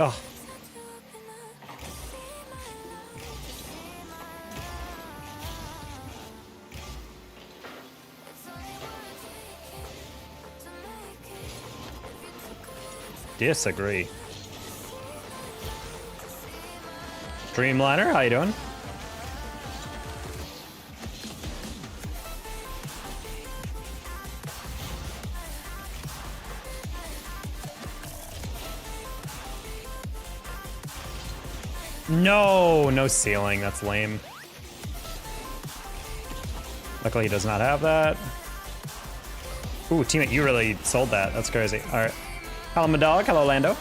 Oh. Disagree. Dreamliner, how you doing? No, no ceiling. That's lame. Luckily, he does not have that. Ooh, teammate, you really sold that. That's crazy. All right. Hello, my dog. Hello, Lando.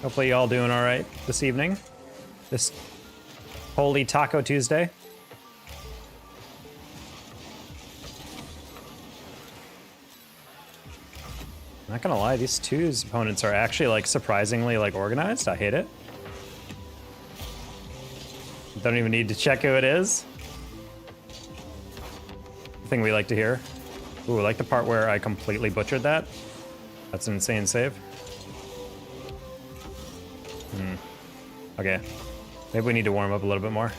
Hopefully, you all doing all right this evening. This holy Taco Tuesday. Not gonna lie, these twos opponents are actually like surprisingly like organized. I hate it. Don't even need to check who it is. Thing we like to hear. Ooh, I like the part where I completely butchered that. That's an insane save. Okay, maybe we need to warm up a little bit more.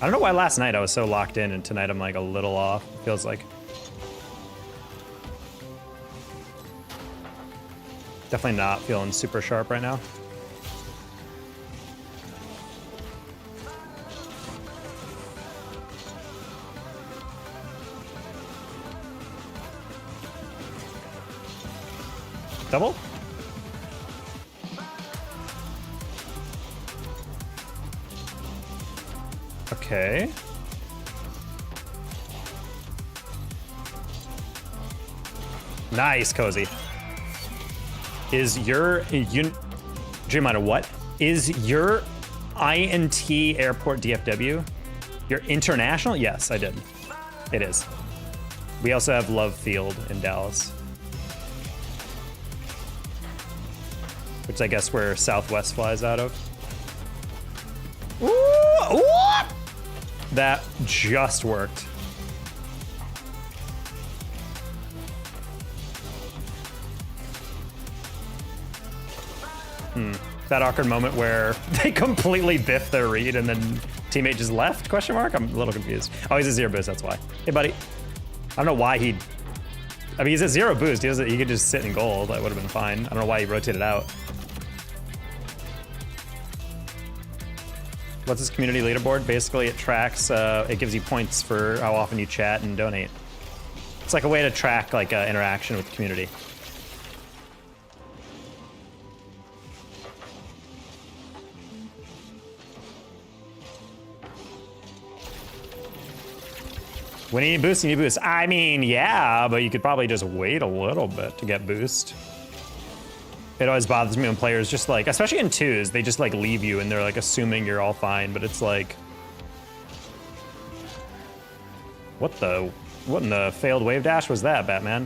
I don't know why last night I was so locked in and tonight I'm like a little off, it feels like. Definitely not feeling super sharp right now. Double? Okay. Nice, Cozy. Is your Dreamliner, what? Is your INT Airport DFW your international? Yes, I did. It is. We also have Love Field in Dallas, which I guess where Southwest flies out of. Ooh, ooh! That just worked. That awkward moment where they completely biffed their read and then teammate just left, question mark? I'm a little confused. Oh, he's a zero boost, that's why. Hey, buddy. I don't know why I mean, he's a zero boost. He could just sit in gold. That would have been fine. I don't know why he rotated out. What's this community leaderboard? Basically, it tracks, it gives you points for how often you chat and donate. It's like a way to track like interaction with the community. When you need boost, you need boost. I mean, yeah, but you could probably just wait a little bit to get boost. It always bothers me when players just like, especially in twos, they just like leave you and they're like assuming you're all fine, but it's like, what in the failed wave dash was that, Batman?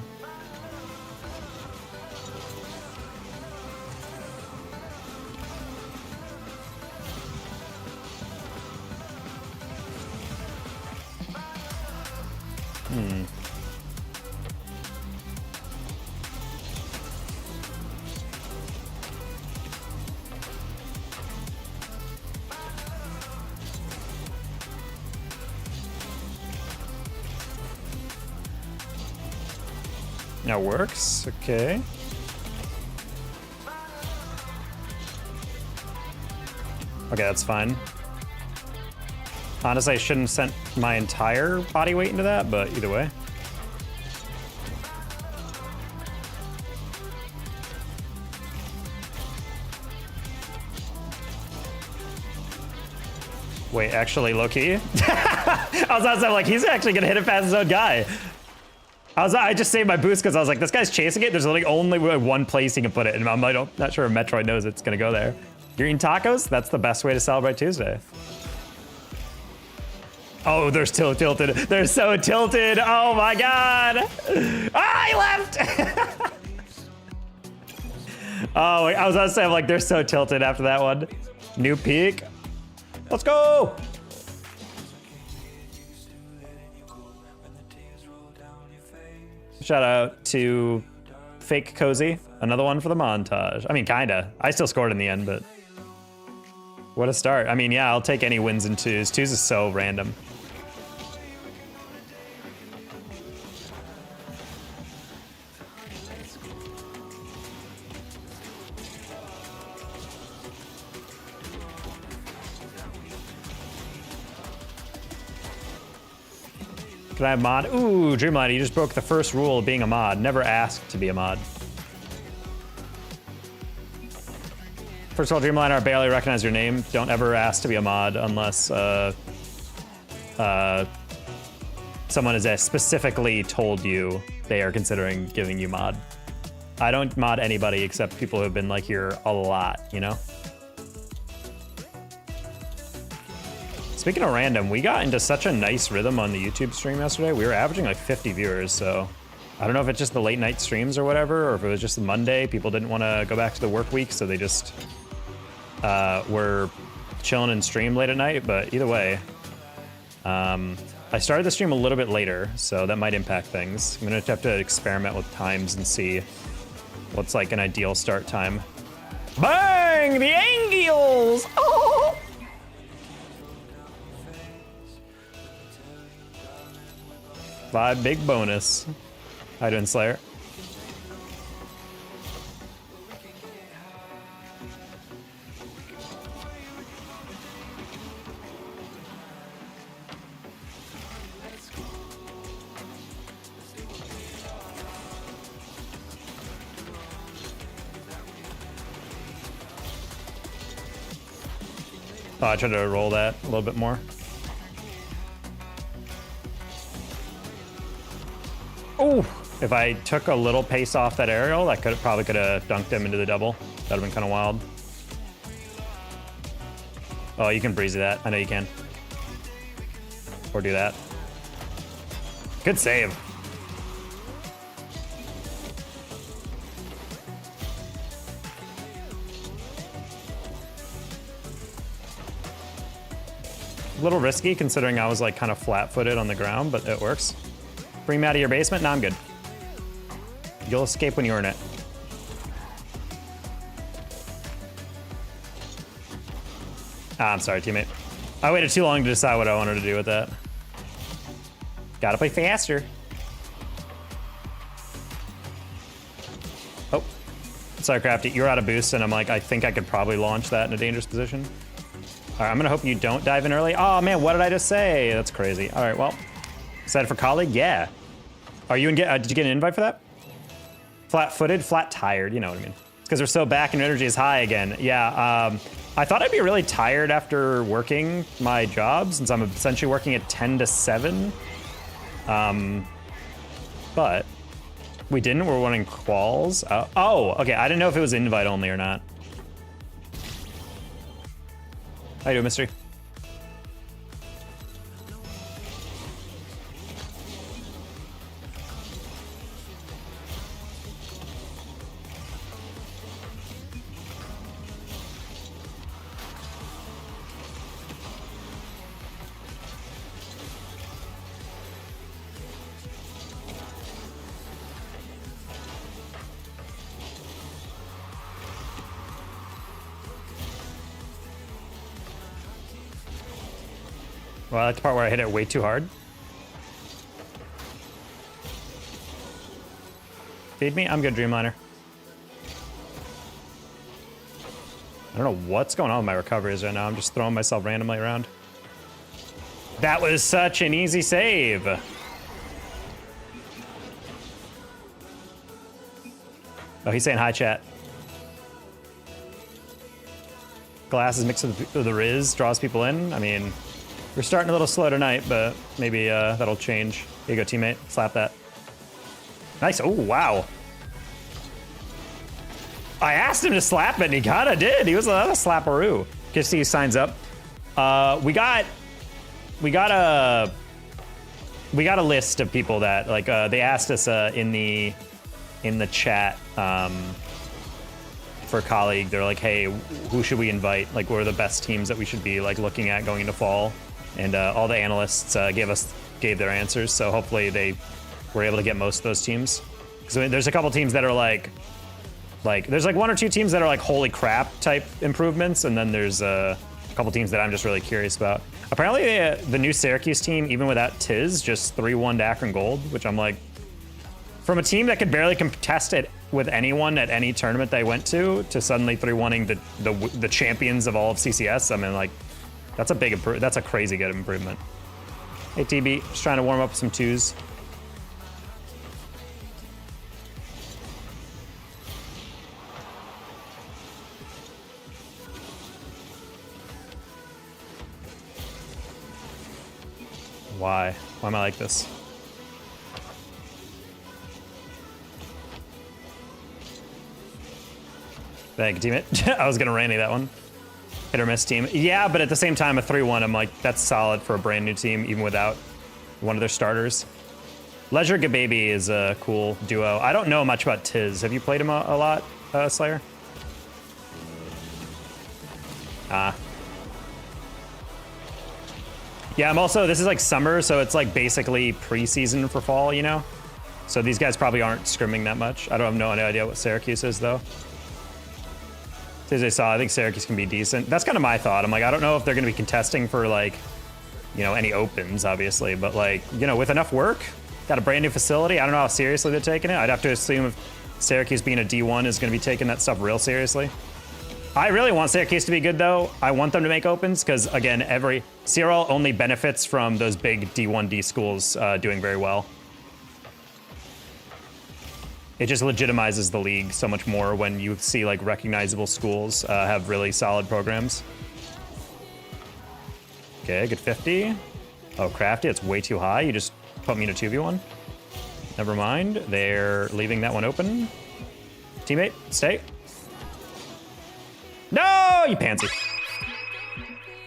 That works, okay. Okay, that's fine. Honestly, I shouldn't have sent my entire body weight into that, but either way. Wait, actually, low-key? I was outside like, he's actually gonna hit it past his own guy. I just saved my boost because I was like, this guy's chasing it. There's literally only one place he can put it, and I'm not sure if Metroid knows it's gonna go there. You're eating tacos? That's the best way to celebrate Tuesday. Oh, they're still tilted. They're so tilted. Oh my god. Ah, he left. Oh, I was about to say, I'm like, they're so tilted after that one. New peak. Let's go. Shout out to Fake Cozy. Another one for the montage. I mean, kinda. I still scored in the end, but what a start. I mean, yeah, I'll take any wins in twos. Twos is so random. Can I have mod? Ooh, Dreamlight, you just broke the first rule of being a mod. Never asked to be a mod. First of all, Dreamliner, I barely recognize your name. Don't ever ask to be a mod unless someone has specifically told you they are considering giving you mod. I don't mod anybody except people who have been like here a lot, you know? Speaking of random, we got into such a nice rhythm on the YouTube stream yesterday. We were averaging like 50 viewers, so I don't know if it's just the late night streams or whatever, or if it was just the Monday. People didn't want to go back to the work week, so they just were chilling and streamed late at night, but either way. I started the stream a little bit later, so that might impact things. I'm gonna have to experiment with times and see what's like an ideal start time. Bang! The angles! Oh! Five big bonus. How you doing, Slayer? Oh, I tried to roll that a little bit more. Oh, if I took a little pace off that aerial, I probably could have dunked him into the double. That'd have been kind of wild. Oh, you can breezy that. I know you can. Or do that. Good save. A little risky considering I was like kind of flat-footed on the ground, but it works. Bring me out of your basement? No, I'm good. You'll escape when you earn it. Ah, I'm sorry, teammate. I waited too long to decide what I wanted to do with that. Gotta play faster. Oh, sorry, Crafty. You're out of boost, and I'm like, I think I could probably launch that in a dangerous position. All right, I'm gonna hope you don't dive in early. Oh man, what did I just say? That's crazy. All right, well, excited for colleague? Yeah. Are you in? Did you get an invite for that? Flat-footed, flat-tired. You know what I mean? It's because we're so back and energy is high again. Yeah. I thought I'd be really tired after working my job since I'm essentially working at 10 to 7. But we didn't. We're running quals. Oh, okay. I didn't know if it was invite only or not. How you doing, Mystery? Well, that's the part where I hit it way too hard. Feed me? I'm good, Dreamliner. I don't know what's going on with my recoveries right now. I'm just throwing myself randomly around. That was such an easy save. Oh, he's saying hi, chat. Glasses mixed with the Riz draws people in. I mean, we're starting a little slow tonight, but maybe that'll change. Here you go, teammate. Slap that. Nice. Oh, wow. I asked him to slap it, and he kind of did. He was a slapperoo. Just see he signs up. We got a list of people that like they asked us in the chat for a colleague. They're like, hey, who should we invite? Like, what are the best teams that we should be like looking at going into fall? And all the analysts gave their answers. So hopefully they we're able to get most of those teams. Because I mean, there's a couple teams that are like there's like 1 or 2 teams that are like holy crap type improvements, and then there's a couple teams that I'm just really curious about. Apparently the new Syracuse team, even without Tiz, just 3-1 to Akron Gold, which I'm like, from a team that could barely contest it with anyone at any tournament they went to suddenly 3-1ing the champions of all of CCS. I mean, like, that's a big that's a crazy good improvement. Hey TB, just trying to warm up some 2s. Why? Why am I like this? Thank you, teammate. I was gonna Randy that one. Hit or miss team. Yeah, but at the same time, a 3-1, I'm like, that's solid for a brand new team, even without one of their starters. Leisure Gababy is a cool duo. I don't know much about Tiz. Have you played him a lot, Slayer? Yeah, I'm also, this is like summer, so it's like basically preseason for fall, you know? So these guys probably aren't scrimming that much. I don't have no idea what Syracuse is, though. As I saw, I think Syracuse can be decent. That's kind of my thought. I'm like, I don't know if they're going to be contesting for, like, you know, any opens, obviously. But, like, you know, with enough work, got a brand new facility. I don't know how seriously they're taking it. I'd have to assume if Syracuse being a D1 is going to be taking that stuff real seriously. I really want Syracuse to be good, though. I want them to make opens because, again, CRL only benefits from those big D1D schools doing very well. It just legitimizes the league so much more when you see like recognizable schools have really solid programs. Okay, good 50. Oh, Crafty, it's way too high. You just put me in a 2v1. Never mind. They're leaving that one open. Teammate, stay. No, you pansy.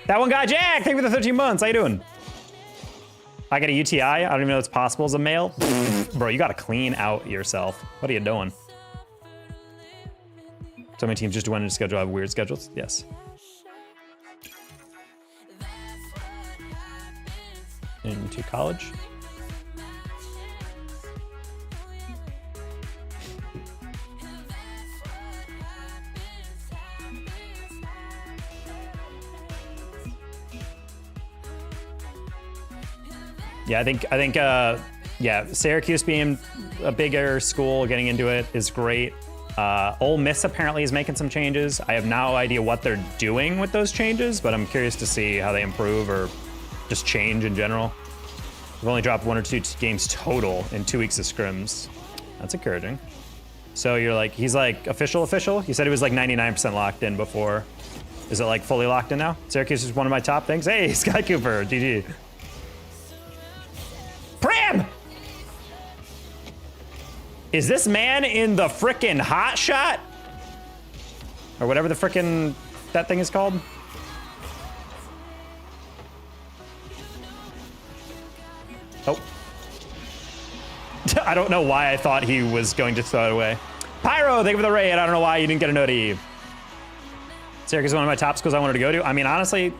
That one got Jack. Thank you for the 13 months. How you doing? I got a UTI. I don't even know if it's possible as a male. Bro, you got to clean out yourself. What are you doing? So many teams just went into schedule have weird schedules. Yes. Into college. Yeah, I think yeah, Syracuse being a bigger school, getting into it is great. Ole Miss apparently is making some changes. I have no idea what they're doing with those changes, but I'm curious to see how they improve or just change in general. We've only dropped 1 or 2 games total in 2 weeks of scrims. That's encouraging. So you're like, he's like official? He said he was like 99% locked in before. Is it like fully locked in now? Syracuse is one of my top things. Hey, Sky Cooper, GG. Pram! Is this man in the frickin' hot shot? Or whatever the frickin' that thing is called? Oh. I don't know why I thought he was going to throw it away. Pyro, thank you for the raid. I don't know why you didn't get a noti. Syracuse is one of my top schools I wanted to go to. I mean, honestly,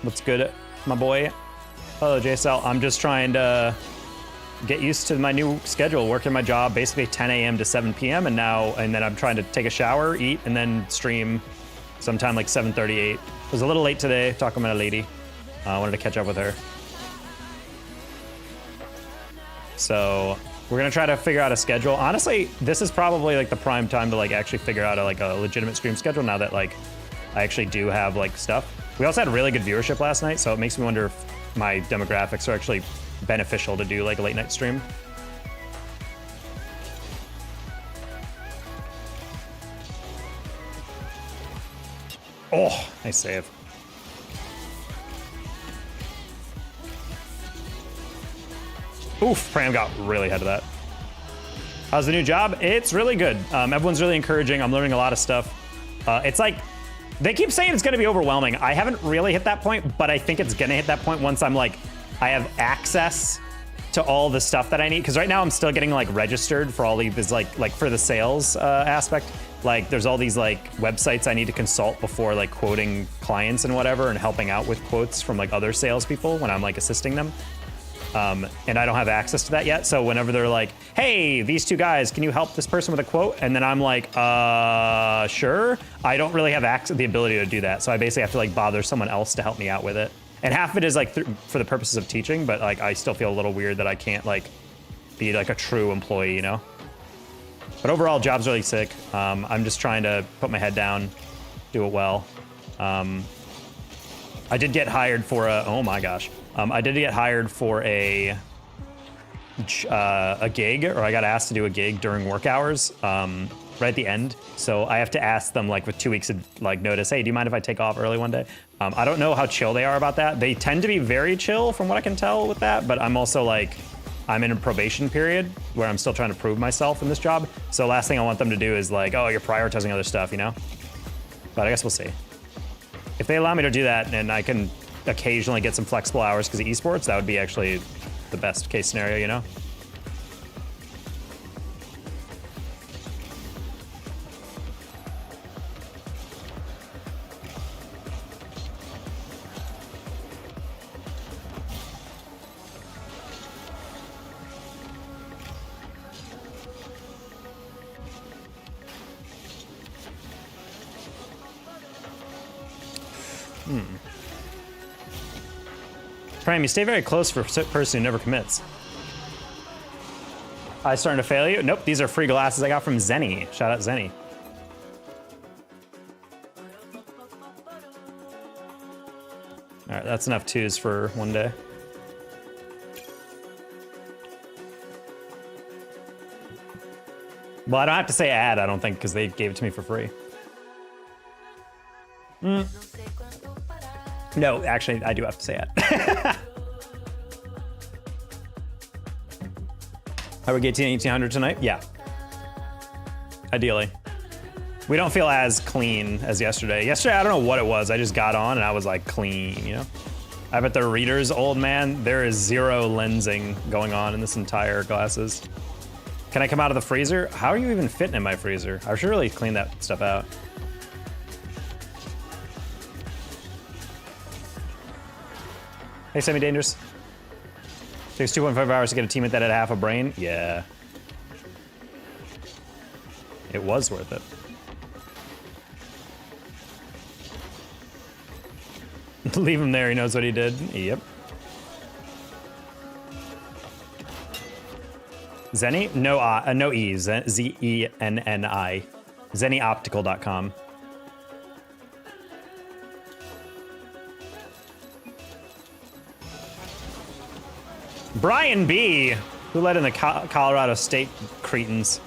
what's good, my boy? Hello, JSL. I'm just trying to get used to my new schedule, working my job basically 10 a.m. to 7 p.m. and then I'm trying to take a shower, eat, and then stream sometime like 7:38. Was a little late today, talking about a lady. I wanted to catch up with her. So we're gonna try to figure out a schedule. Honestly, this is probably like the prime time to like actually figure out a legitimate stream schedule now that like I actually do have like stuff. We also had really good viewership last night, so it makes me wonder if my demographics are actually beneficial to do like a late night stream. Oh, nice save. Oof, Pram got really ahead of that. How's the new job? It's really good. Everyone's really encouraging. I'm learning a lot of stuff. It's like, they keep saying it's gonna be overwhelming. I haven't really hit that point, but I think it's gonna hit that point once I'm like, I have access to all the stuff that I need. Because right now I'm still getting like registered for all these like for the sales aspect. Like there's all these like websites I need to consult before like quoting clients and whatever and helping out with quotes from like other salespeople when I'm like assisting them. And I don't have access to that yet. So whenever they're like, hey, these two guys, can you help this person with a quote? And then I'm like, sure. I don't really have the ability to do that. So I basically have to like bother someone else to help me out with it. And half of it is like for the purposes of teaching, but like I still feel a little weird that I can't like be like a true employee, you know? But overall, job's really sick. I'm just trying to put my head down, do it well. I did get hired for a, oh my gosh. I did get hired for a gig, or I got asked to do a gig during work hours, right at the end. So I have to ask them like with 2 weeks of like notice, hey, do you mind if I take off early one day? I don't know how chill they are about that. They tend to be very chill from what I can tell with that, but I'm also like, I'm in a probation period where I'm still trying to prove myself in this job. So last thing I want them to do is like, oh, you're prioritizing other stuff, you know? But I guess we'll see. If they allow me to do that and I can occasionally get some flexible hours because of esports, that would be actually the best case scenario, you know? Prime, you stay very close for a person who never commits. I starting to fail you? Nope, these are free glasses I got from Zenny. Shout out Zenny. All right, that's enough twos for one day. Well, I don't have to say ad, I don't think, because they gave it to me for free. No, actually, I do have to say ad. I would get to 1800 tonight? Yeah. Ideally. We don't feel as clean as yesterday. Yesterday, I don't know what it was. I just got on and I was like clean, you know? I bet the readers, old man, there is zero lensing going on in this entire glasses. Can I come out of the freezer? How are you even fitting in my freezer? I should really clean that stuff out. Hey, semi-dangerous. Takes 2.5 hours to get a teammate that had half a brain. Yeah. It was worth it. Leave him there, he knows what he did. Yep. Zenny? No, no E. Z-E-N-N-I. ZennyOptical.com. Brian B, who led in the Colorado State Cretans.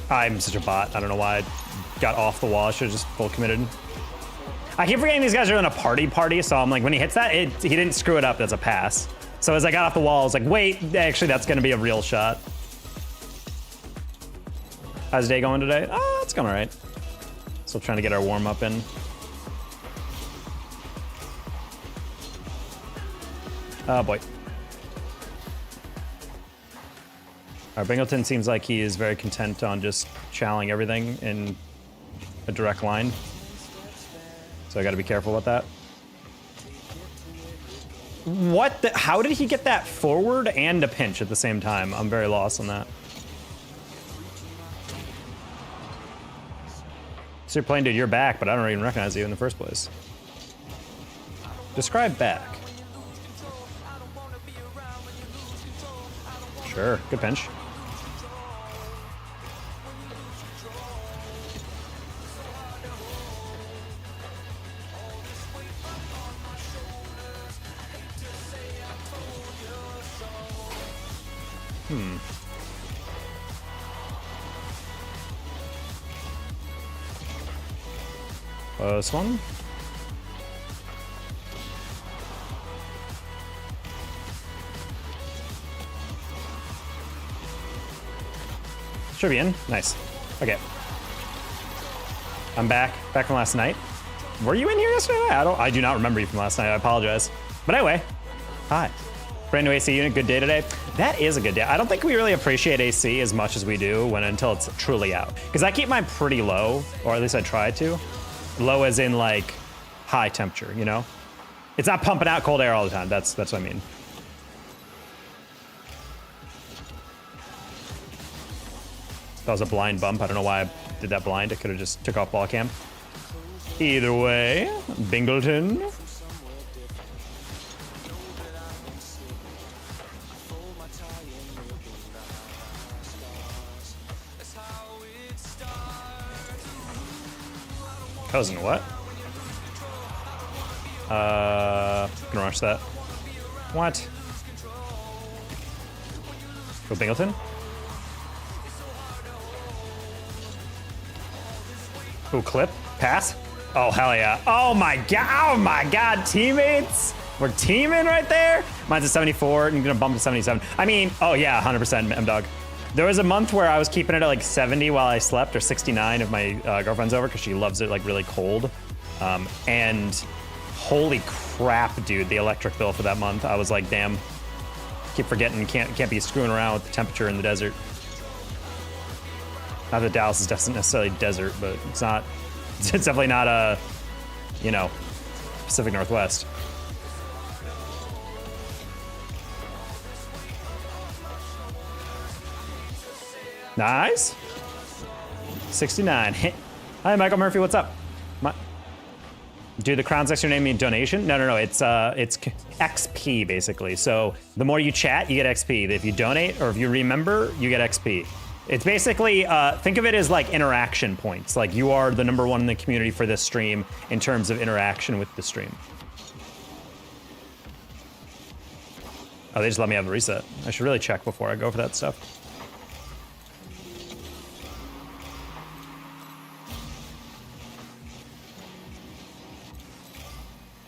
I'm such a bot. I don't know why I got off the wall. I should have just full committed. I keep forgetting these guys are in a party, so I'm like, when he hits that, he didn't screw it up. That's a pass. So as I got off the wall, I was like, wait, actually, that's going to be a real shot. How's day going today? Oh, it's going all right. Still trying to get our warm-up in. Oh, boy. Our Bingleton seems like he is very content on just chowing everything in a direct line. So I gotta be careful with that. What the, how did he get that forward and a pinch at the same time? I'm very lost on that. So you're playing, dude, you're back, but I don't even recognize you in the first place. Describe back. Sure, good pinch. Close one. Should be in. Nice. Okay. I'm back. Back from last night. Were you in here yesterday? I do not remember you from last night. I apologize. But anyway, hi. Brand new AC unit. Good day today. That is a good day. I don't think we really appreciate AC as much as we do until it's truly out. Because I keep mine pretty low, or at least I try to. Low as in like high temperature, you know? It's not pumping out cold air all the time. That's what I mean. That was a blind bump. I don't know why I did that blind. I could have just took off ball cam. Either way, Bingleton. Cousin, what? Gonna rush that. What? Go Bingleton. Ooh, clip, pass. Oh, hell yeah. Oh my God, teammates. We're teaming right there. Mine's a 74, and I'm gonna bump to 77. I mean, oh yeah, 100% M-Dog. There was a month where I was keeping it at like 70 while I slept, or 69 if my girlfriend's over, because she loves it like really cold. And holy crap, dude, the electric bill for that month. I was like, damn, keep forgetting, can't be screwing around with the temperature in the desert. Not that Dallas is necessarily desert, but it's not. It's definitely not a, you know, Pacific Northwest. Nice. 69. Hi, Michael Murphy. What's up? Do the crowns next to your name mean donation? No. It's XP basically. So the more you chat, you get XP. If you donate or if you remember, you get XP. It's basically, think of it as like interaction points. Like you are the #1 in the community for this stream in terms of interaction with the stream. Oh, they just let me have a reset. I should really check before I go for that stuff.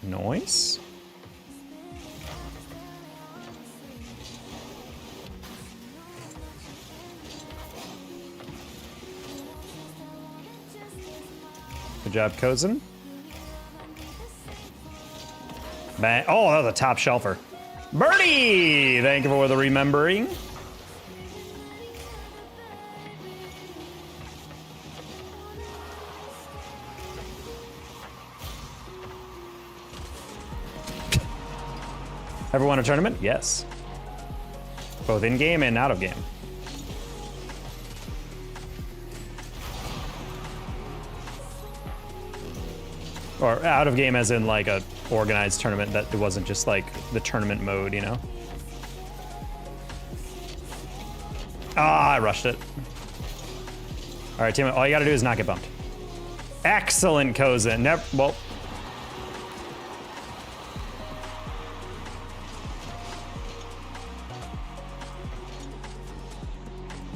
Noise. Good job, Kozen. Bang. Oh, that was a top shelfer. Birdie! Thank you for the remembering. Ever won a tournament? Yes. Both in-game and out of game. Or out of game as in like a organized tournament that it wasn't just like the tournament mode, you know? Ah, I rushed it. All right, team, all you gotta do is not get bumped. Excellent, Kozen. Never, well.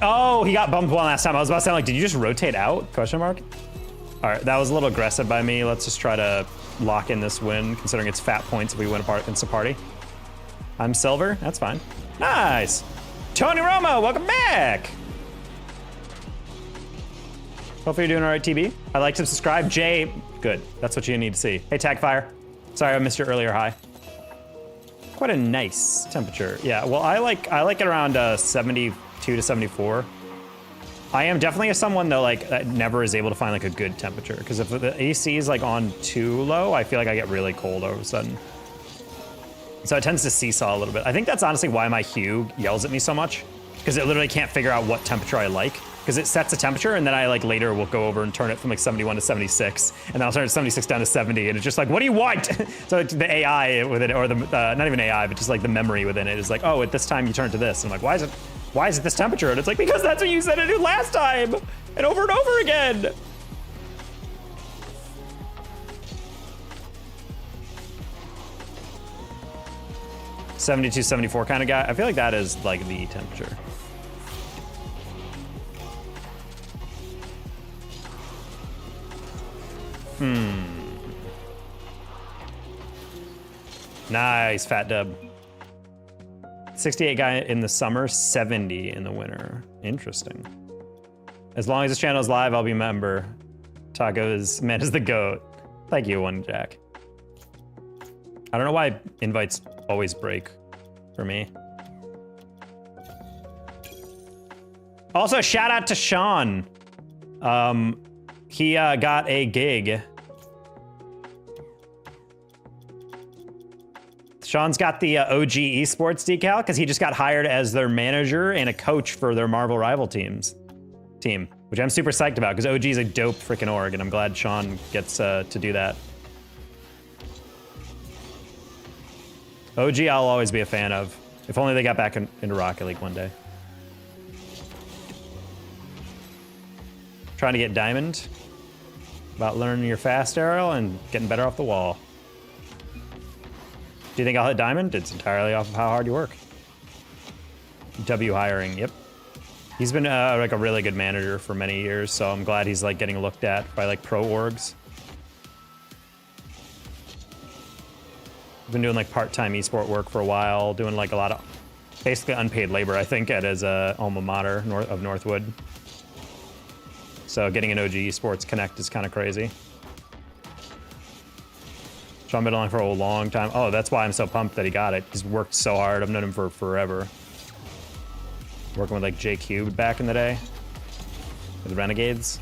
Oh, he got bumped one last time. I was about to say, like, did you just rotate out? Question mark. All right, that was a little aggressive by me. Let's just try to lock in this win, considering it's fat points if we win against a party. I'm silver, that's fine. Nice. Tony Romo, welcome back. Hopefully you're doing all right, TB. I like to subscribe. Jay, good. That's what you need to see. Hey, Tagfire. Sorry I missed your earlier high. Quite a nice temperature. Yeah, well, I like it around 72 to 74. I am definitely someone though, like that never is able to find like a good temperature, because if the AC is like on too low, I feel like I get really cold all of a sudden. So it tends to seesaw a little bit. I think that's honestly why my Hue yells at me so much, because it literally can't figure out what temperature I like, because it sets a temperature and then I like later will go over and turn it from like 71 to 76, and then I'll turn it 76 down to 70, and it's just like, what do you want? So the AI within it, or the not even AI, but just like the memory within it is like, oh, at this time you turn to this. And I'm like, why is it this temperature? And it's like, because that's what you said to do last time, and over again. '72, '74 kind of guy. I feel like that is like the temperature. Nice, fat dub. 68 guy in the summer, 70 in the winter. Interesting. As long as this channel is live, I'll be a member. Tacos, man is the goat. Thank you, One Jack. I don't know why invites always break for me. Also, shout out to Sean. He got a gig. Sean's got the OG esports decal because he just got hired as their manager and a coach for their Marvel Rival team, which I'm super psyched about because OG is a dope freaking org, and I'm glad Sean gets to do that. OG I'll always be a fan of. If only they got back into Rocket League one day. Trying to get Diamond. About learning your fast arrow and getting better off the wall. Do you think I'll hit Diamond? It's entirely off of how hard you work. W hiring, yep. He's been like a really good manager for many years, so I'm glad he's like getting looked at by like pro orgs. Been doing like part-time esport work for a while, doing like a lot of basically unpaid labor, I think, at his alma mater of Northwood. So getting an OG Esports Connect is kind of crazy. Sean been on for a long time. Oh, that's why I'm so pumped that he got it. He's worked so hard. I've known him for forever. Working with like J Cubed back in the day with Renegades.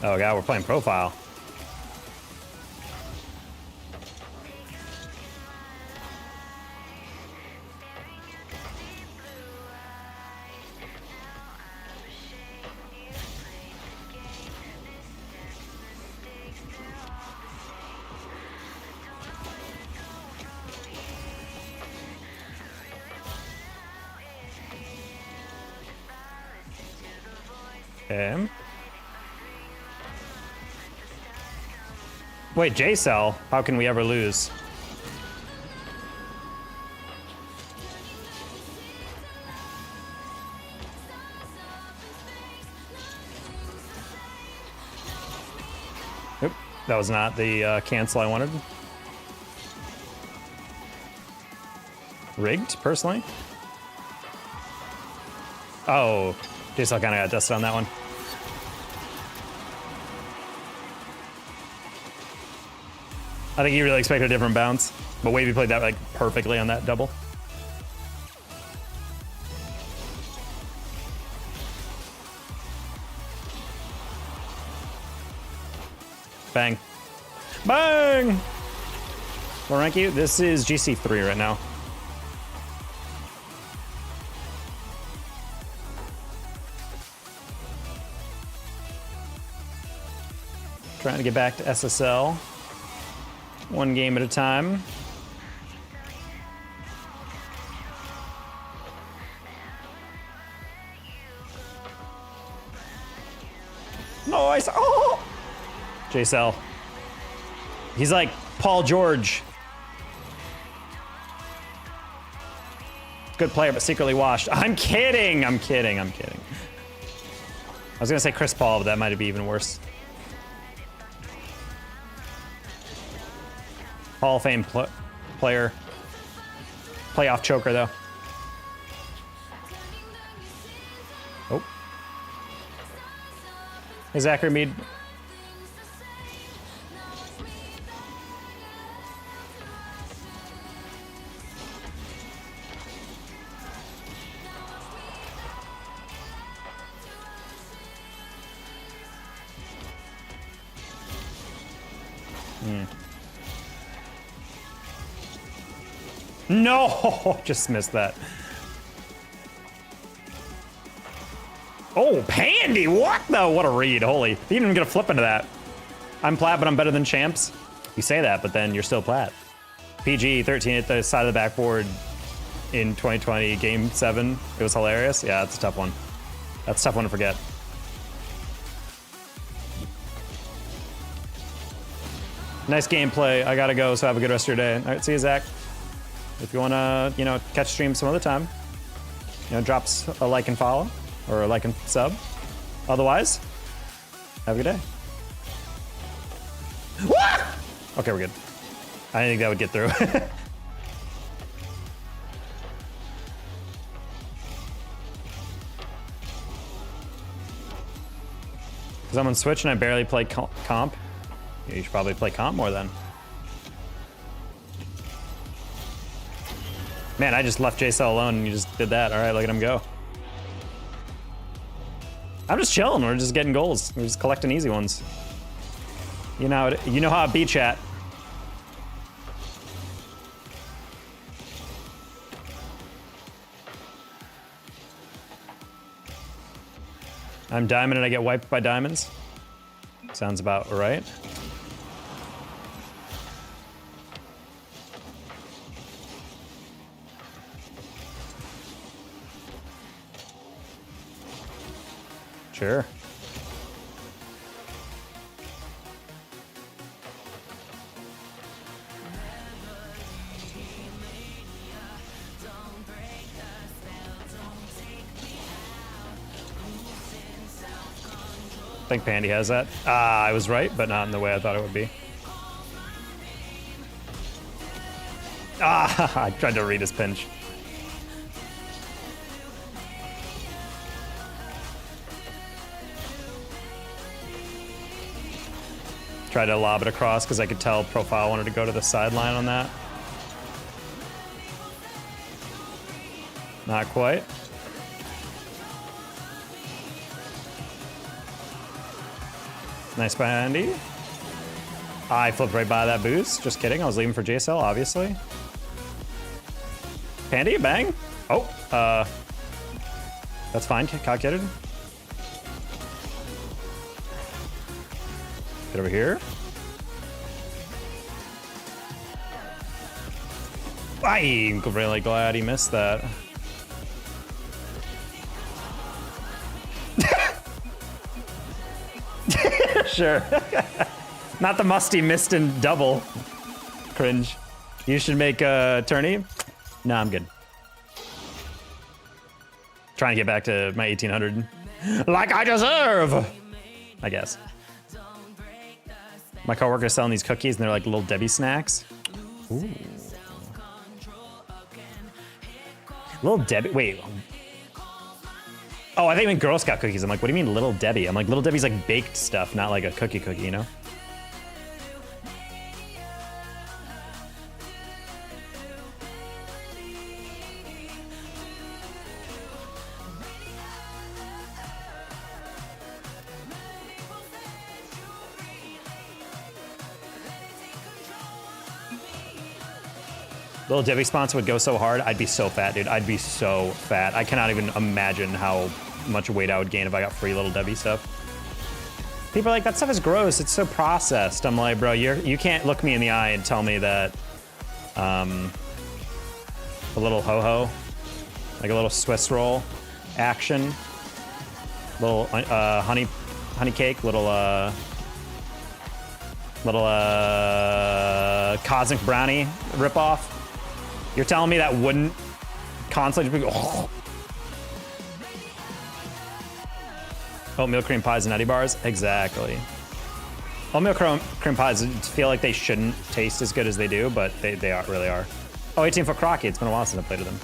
Oh god, we're playing profile. Okay. Wait, J-Cell? How can we ever lose? Oop, that was not the cancel I wanted. Rigged, personally? Oh, J-Cell kind of got dusted on that one. I think he really expected a different bounce, but Wavy played that like perfectly on that double. Bang. Bang! What rank you? This is GC3 right now. Trying to get back to SSL. One game at a time. Nice. Oh! J-Cell. He's like Paul George. Good player, but secretly washed. I'm kidding. I'm kidding. I'm kidding. I was gonna say Chris Paul, but that might be even worse. Hall of Fame player. Playoff choker, though. Oh. Hey, Zachary Mead. No, just missed that. Oh, Pandy, what the? What a read, holy. He didn't even get a flip into that. I'm plat, but I'm better than champs. You say that, but then you're still plat. PG 13 at the side of the backboard. in 2020 Game 7. It was hilarious. Yeah, that's a tough one. That's a tough one to forget. Nice gameplay. I gotta go, so have a good rest of your day. All right, see you, Zach. If you wanna, you know, catch stream some other time, you know, drops a like and follow, or a like and sub. Otherwise, have a good day. Okay, we're good. I didn't think that would get through. Because I'm on Switch and I barely play comp. You should probably play comp more then. Man, I just left JSL alone and you just did that. All right, look at him go. I'm just chilling. We're just getting goals. We're just collecting easy ones. You know how it be, chat. I'm diamond and I get wiped by diamonds. Sounds about right. Sure. I think Pandy has that. I was right, but not in the way I thought it would be. I tried to read his pinch. Tried to lob it across because I could tell Profile wanted to go to the sideline on that. Not quite. Nice by Andy. I flipped right by that boost. Just kidding. I was leaving for JSL, obviously. Pandy, bang. Oh, that's fine. Calculated. Get over here. I'm really glad he missed that. Sure. Not the musty missed in double. Cringe. You should make a tourney. No, I'm good. Trying to get back to my 1800. Like I deserve! I guess. My coworker's selling these cookies and they're like little Debbie snacks. Ooh. Little Debbie, wait. Oh, I think you meant Girl Scout cookies. I'm like, what do you mean Little Debbie? I'm like, Little Debbie's like baked stuff, not like a cookie, you know? Little Debbie sponsor would go so hard, I'd be so fat, dude. I'd be so fat. I cannot even imagine how much weight I would gain if I got free Little Debbie stuff. People are like, that stuff is gross. It's so processed. I'm like, bro, you can't look me in the eye and tell me that a little ho-ho, like a little Swiss roll action, little honey cake, little cosmic brownie ripoff. You're telling me that wouldn't constantly be oatmeal cream pies and nutty bars? Exactly. Oatmeal cream pies feel like they shouldn't taste as good as they do, but they really are. Oh, 18-foot crocky. It's been a while since I played with them.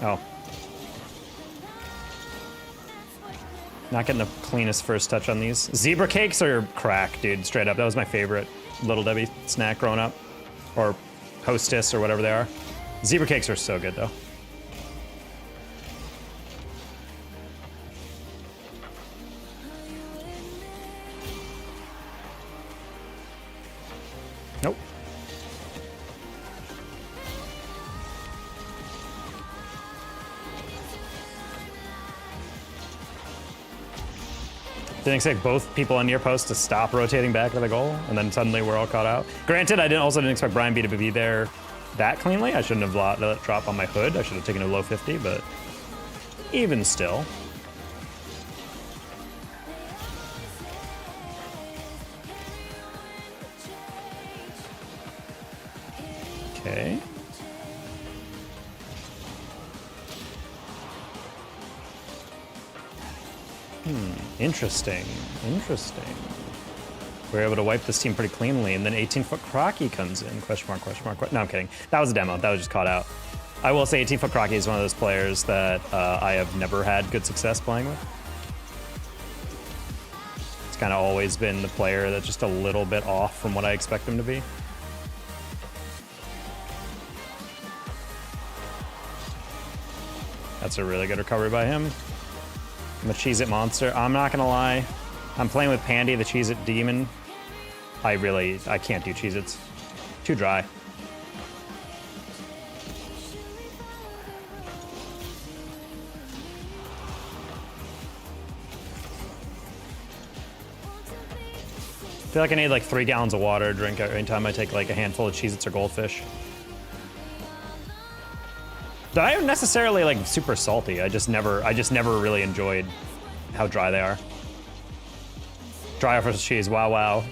Oh. Not getting the cleanest first touch on these. Zebra cakes are crack, dude, straight up. That was my favorite Little Debbie snack growing up. Or Hostess or whatever they are. Zebra cakes are so good though. Nope. Didn't expect both people on near post to stop rotating back to the goal, and then suddenly we're all caught out. Granted, I also didn't expect Brian B to be there that cleanly. I shouldn't have let it drop on my hood. I should have taken a low 50, but even still. Okay. Interesting. Interesting. We're able to wipe this team pretty cleanly, and then 18-foot Crocky comes in. Question mark, question mark. No, I'm kidding. That was a demo. That was just caught out. I will say 18-foot Crocky is one of those players that I have never had good success playing with. It's kind of always been the player that's just a little bit off from what I expect him to be. That's a really good recovery by him. I'm a Cheez-It monster. I'm not gonna lie. I'm playing with Pandy, the Cheez-It demon. I can't do Cheez-Its. Too dry. I feel like I need like 3 gallons of water to drink every time I take like a handful of Cheez-Its or Goldfish. They're not necessarily like super salty. I just never really enjoyed how dry they are. Dry for cheese, wow, wow.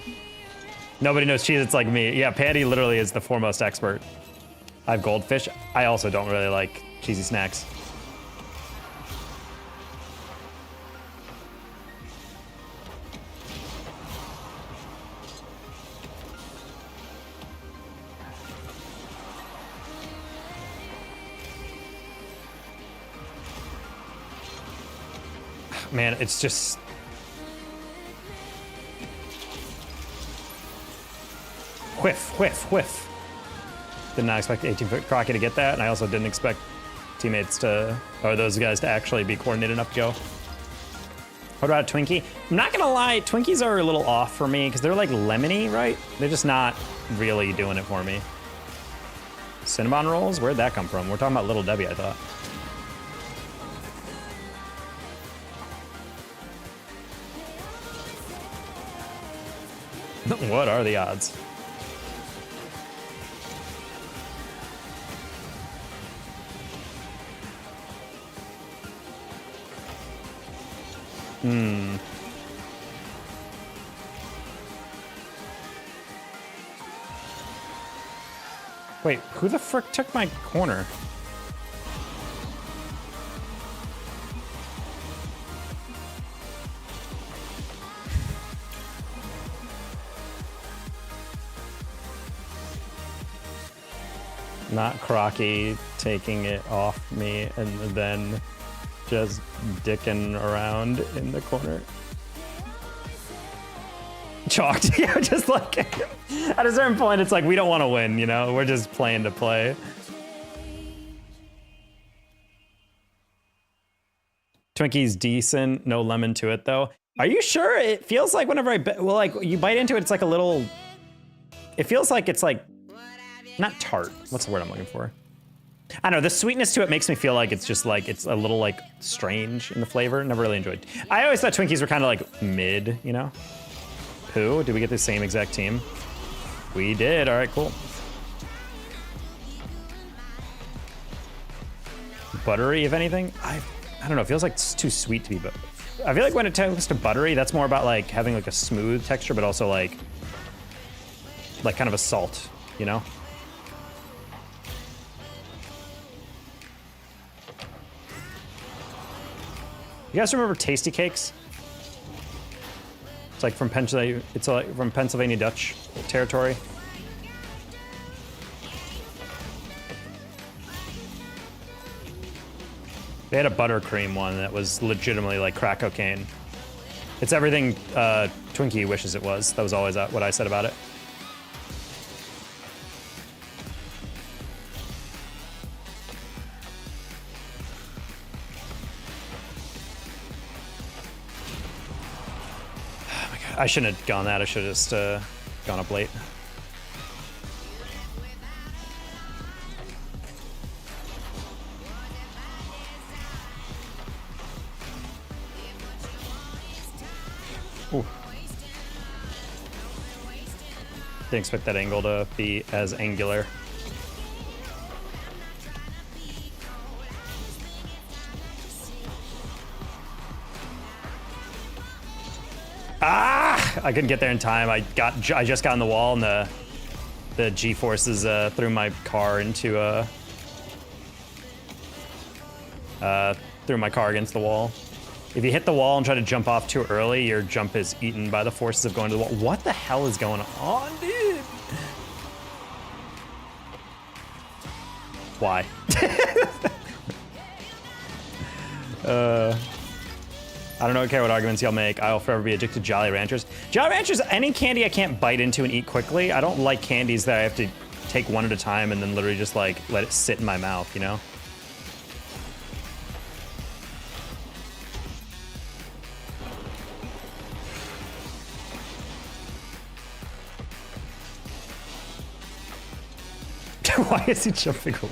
Nobody knows Cheez-Its like me. Yeah, Pandy literally is the foremost expert. I have Goldfish. I also don't really like cheesy snacks. Man, it's just... Whiff, whiff, whiff. Did not expect 18-foot Crocky to get that, and I also didn't expect teammates to, or those guys to actually be coordinated enough to go. What about a Twinkie? I'm not gonna lie, Twinkies are a little off for me, because they're like lemony, right? They're just not really doing it for me. Cinnamon rolls? Where'd that come from? We're talking about Little Debbie, I thought. What are the odds? Wait, who the frick took my corner? Not Crocky taking it off me and then just dicking around in the corner. Chalked. Yeah, just like at a certain point, it's like we don't want to win, you know? We're just playing to play. Twinkie's decent, no lemon to it though. Are you sure? It feels like whenever well, like you bite into it, it's like a little. It feels like it's like not tart. What's the word I'm looking for? I don't know, the sweetness to it makes me feel like it's just like, it's a little like strange in the flavor. Never really enjoyed. I always thought Twinkies were kind of like mid, you know? Who? Did we get the same exact team? We did, all right, cool. Buttery, if anything? I don't know, it feels like it's too sweet to be, but I feel like when it comes to buttery, that's more about like having like a smooth texture, but also like kind of a salt, you know? You guys remember Tasty Cakes? It's like from Pennsylvania. It's like from Pennsylvania Dutch territory. They had a buttercream one that was legitimately like crack cocaine. It's everything Twinkie wishes it was. That was always what I said about it. I shouldn't have gone that. I should have just gone up late. Ooh. Didn't expect that angle to be as angular. Ah! I couldn't get there in time. I just got in the wall, and the G-forces threw my car into threw my car against the wall. If you hit the wall and try to jump off too early, your jump is eaten by the forces of going to the wall. What the hell is going on, dude? Why? I don't care what arguments y'all make. I'll forever be addicted to Jolly Ranchers. Jolly Ranchers, any candy I can't bite into and eat quickly. I don't like candies that I have to take one at a time and then literally just like let it sit in my mouth, you know? Why is he jumping over?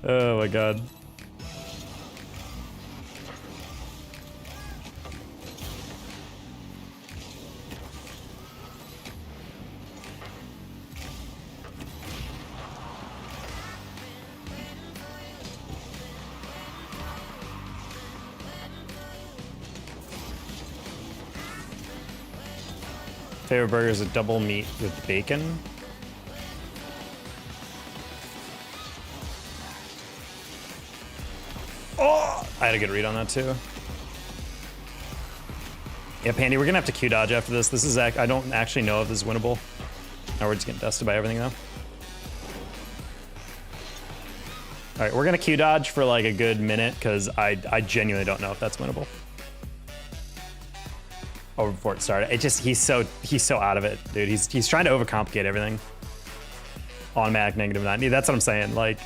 Oh my god. Favorite burger is a double meat with bacon. Oh! I had a good read on that too. Yeah, Pandy, we're gonna have to Q dodge after this. This is, I don't actually know if this is winnable. Now we're just getting dusted by everything though. All right, we're gonna Q dodge for like a good minute because I genuinely don't know if that's winnable. Over before it started. It just, he's so out of it, dude. He's trying to overcomplicate everything. Automatic -90. That's what I'm saying. Like,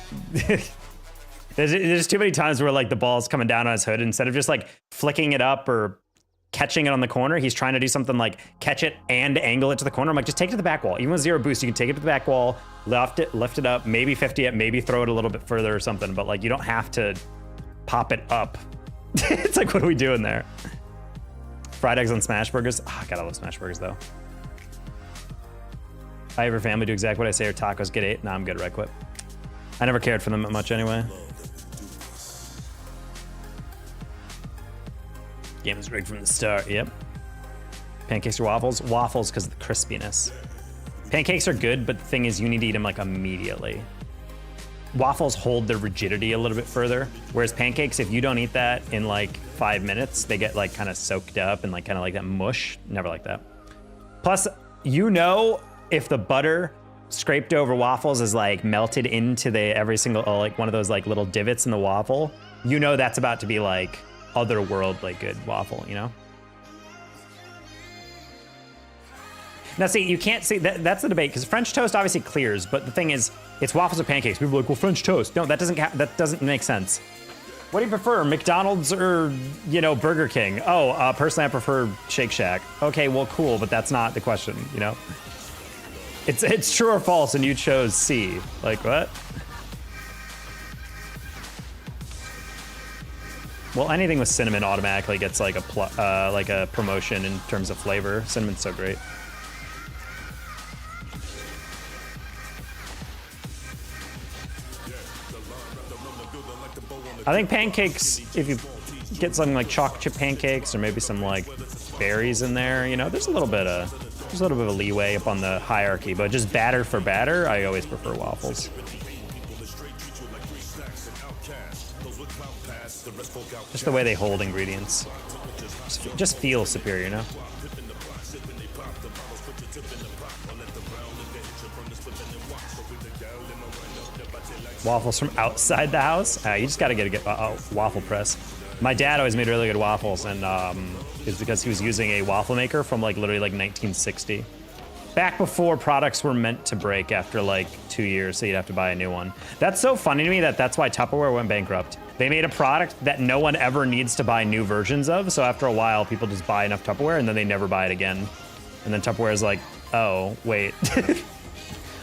there's too many times where like the ball's coming down on his hood. Instead of just like flicking it up or catching it on the corner, he's trying to do something like catch it and angle it to the corner. I'm like, just take it to the back wall. Even with 0 boost, you can take it to the back wall, lift it up, maybe 50 it, maybe throw it a little bit further or something. But like, you don't have to pop it up. It's like, what are we doing there? Fried eggs on smash burgers. Oh, God, I love smash burgers though. I have your family do exactly what I say, or tacos get 8. Nah, I'm good, right? Quit. I never cared for them much anyway. Game was rigged from the start. Yep. Pancakes or waffles? Waffles because of the crispiness. Pancakes are good, but the thing is, you need to eat them like immediately. Waffles hold their rigidity a little bit further, whereas pancakes, if you don't eat that in like 5 minutes, they get like kind of soaked up and like kind of like that mush. Never like that. Plus, you know, if the butter scraped over waffles is like melted into every single like one of those like little divots in the waffle, you know that's about to be like otherworldly good waffle, you know? Now see, you can't see, that's the debate, because French toast obviously clears, but the thing is, it's waffles or pancakes. People are like, well, French toast. No, that doesn't make sense. What do you prefer, McDonald's or, you know, Burger King? Oh, personally I prefer Shake Shack. Okay, well, cool, but that's not the question, you know? It's true or false, and you chose C. Like, what? Well, anything with cinnamon automatically gets like a promotion in terms of flavor. Cinnamon's so great. I think pancakes, if you get something like chocolate chip pancakes or maybe some like berries in there, you know, there's a little bit of a leeway up on the hierarchy, but just batter for batter, I always prefer waffles. Just the way they hold ingredients. Just feels superior, you know? Waffles from outside the house? You just gotta get a waffle press. My dad always made really good waffles, and it's because he was using a waffle maker from like literally like 1960. Back before products were meant to break after like 2 years, so you'd have to buy a new one. That's so funny to me that's why Tupperware went bankrupt. They made a product that no one ever needs to buy new versions of, so after a while, people just buy enough Tupperware and then they never buy it again. And then Tupperware is like, oh, wait.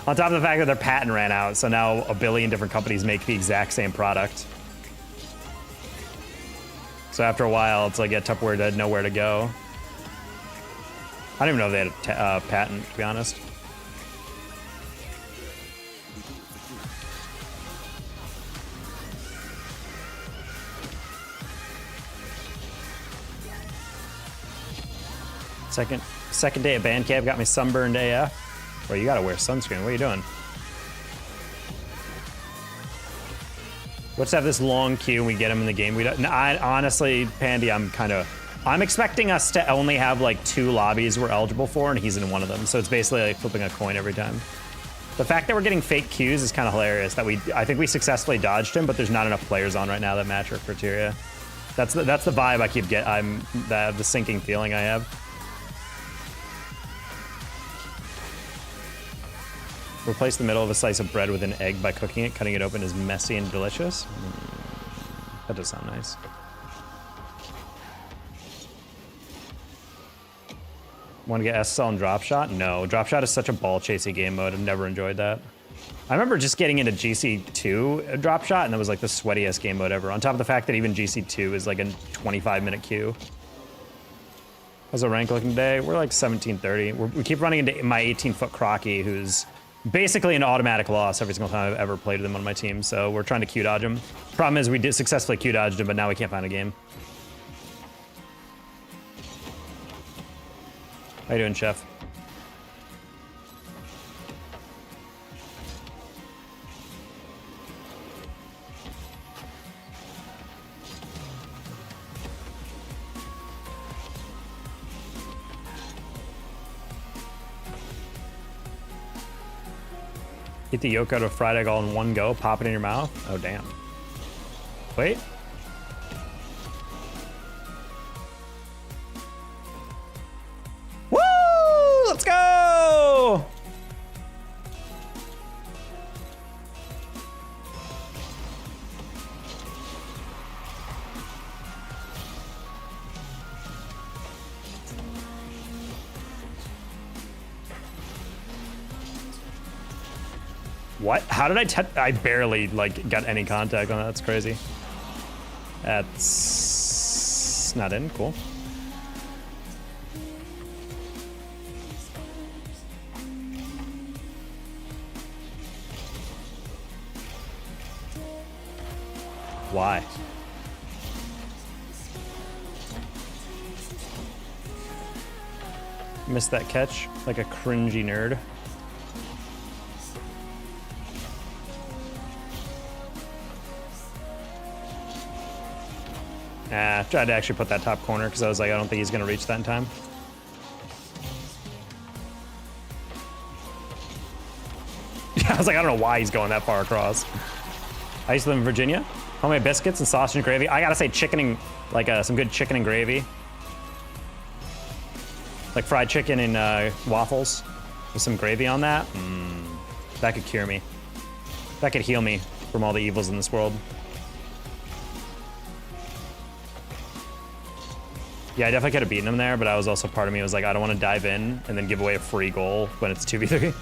On top of the fact that their patent ran out, so now a billion different companies make the exact same product. So after a while, it's like, yeah, Tupperware had nowhere to go. I don't even know if they had a patent, to be honest. Second day at band camp got me sunburned AF. Well, you gotta wear sunscreen. What are you doing? Let's have this long queue and we get him in the game. We don't. Honestly, Pandy, I'm expecting us to only have like 2 lobbies we're eligible for, and he's in one of them. So it's basically like flipping a coin every time. The fact that we're getting fake queues is kind of hilarious. I think we successfully dodged him, but there's not enough players on right now that match our criteria. That's the vibe I keep getting. The sinking feeling I have. Replace the middle of a slice of bread with an egg by cooking it. Cutting it open is messy and delicious. That does sound nice. Want to get SSL and drop shot? No, drop shot is such a ball chasey game mode. I've never enjoyed that. I remember just getting into GC2 drop shot, and that was like the sweatiest game mode ever. On top of the fact that even GC2 is like a 25-minute queue. How's the rank looking today? We're like 1730. We keep running into my 18-foot Crocky, who's basically an automatic loss every single time I've ever played with him on my team. So we're trying to Q dodge him. Problem is we did successfully Q dodged him, but now we can't find a game. How you doing, Chef? Eat the yolk out of a fried egg all in one go, pop it in your mouth. Oh, damn. Wait. Woo! Let's go! What? How did I barely, like, got any contact on that. That's crazy. That's not in. Cool. Why? Missed that catch like a cringy nerd. Tried to actually put that top corner because I was like, I don't think he's going to reach that in time. Yeah, I was like, I don't know why he's going that far across. I used to live in Virginia. Homemade biscuits and sausage and gravy. I gotta say, chicken and like some good chicken and gravy. Like fried chicken and waffles with some gravy on that. That could cure me. That could heal me from all the evils in this world. Yeah, I definitely could have beaten him there, but I was also, part of me was like, I don't want to dive in and then give away a free goal when it's 2v3.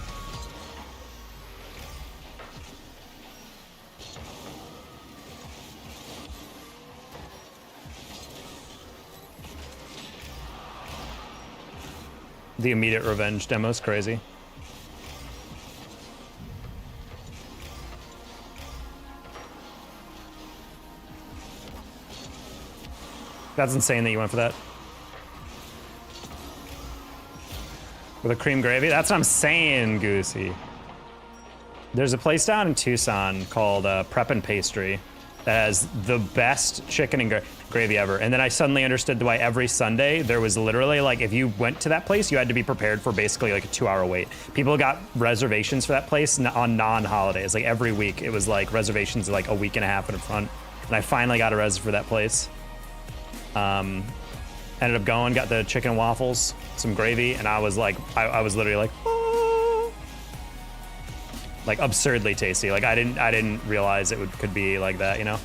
The immediate revenge demo is crazy. That's insane that you went for that. With a cream gravy? That's what I'm saying, Goosey. There's a place down in Tucson called Prep and Pastry that has the best chicken and gravy ever. And then I suddenly understood why every Sunday there was literally like, if you went to that place, you had to be prepared for basically like a 2-hour wait. People got reservations for that place on non-holidays. Like every week it was like reservations like a week and a half in front. And I finally got a res for that place. Ended up going, got the chicken and waffles, some gravy, and I was like, I was literally like, oh. like absurdly tasty. Like I didn't realize it could be like that, you know?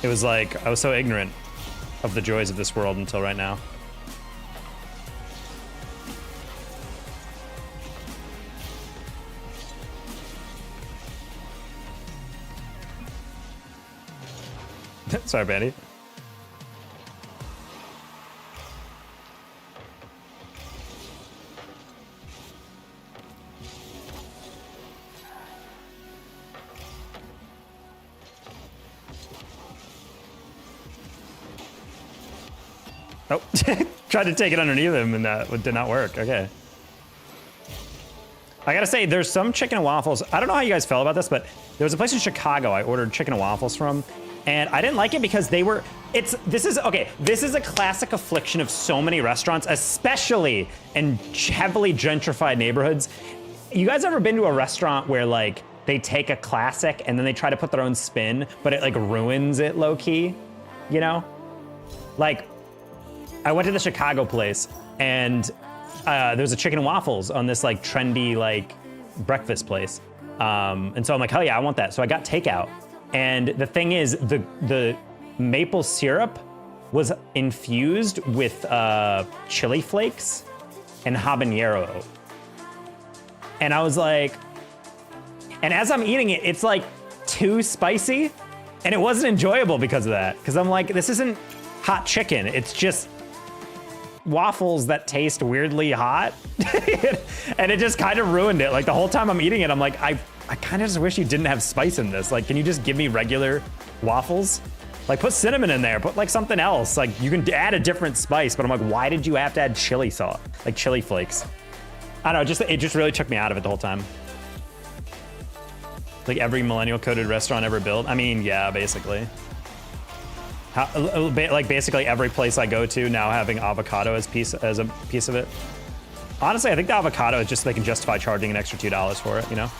It was like, I was so ignorant of the joys of this world until right now. Sorry, Bandy. Oh, tried to take it underneath him and that did not work. Okay. I gotta say, there's some chicken and waffles. I don't know how you guys felt about this, but there was a place in Chicago I ordered chicken and waffles from, and I didn't like it because they were, this is a classic affliction of so many restaurants, especially in heavily gentrified neighborhoods. You guys ever been to a restaurant where like they take a classic and then they try to put their own spin, but it like ruins it low key, you know? Like, I went to the Chicago place and there was a chicken and waffles on this like trendy like breakfast place. And so I'm like, hell yeah, I want that. So I got takeout. And the thing is, the maple syrup was infused with chili flakes and habanero. And I was like, and as I'm eating it, it's like too spicy. And it wasn't enjoyable because of that. Because I'm like, this isn't hot chicken. It's just waffles that taste weirdly hot. And it just kind of ruined it. Like the whole time I'm eating it, I'm like, I kind of just wish you didn't have spice in this. Like, can you just give me regular waffles? Like put cinnamon in there, put like something else. Like you can add a different spice, but I'm like, why did you have to add chili sauce? Like chili flakes. I don't know, it just really took me out of it the whole time. Like every millennial coded restaurant ever built. I mean, yeah, basically. Like basically every place I go to now having avocado as a piece of it. Honestly, I think the avocado is just so they can justify charging an extra $2 for it, you know?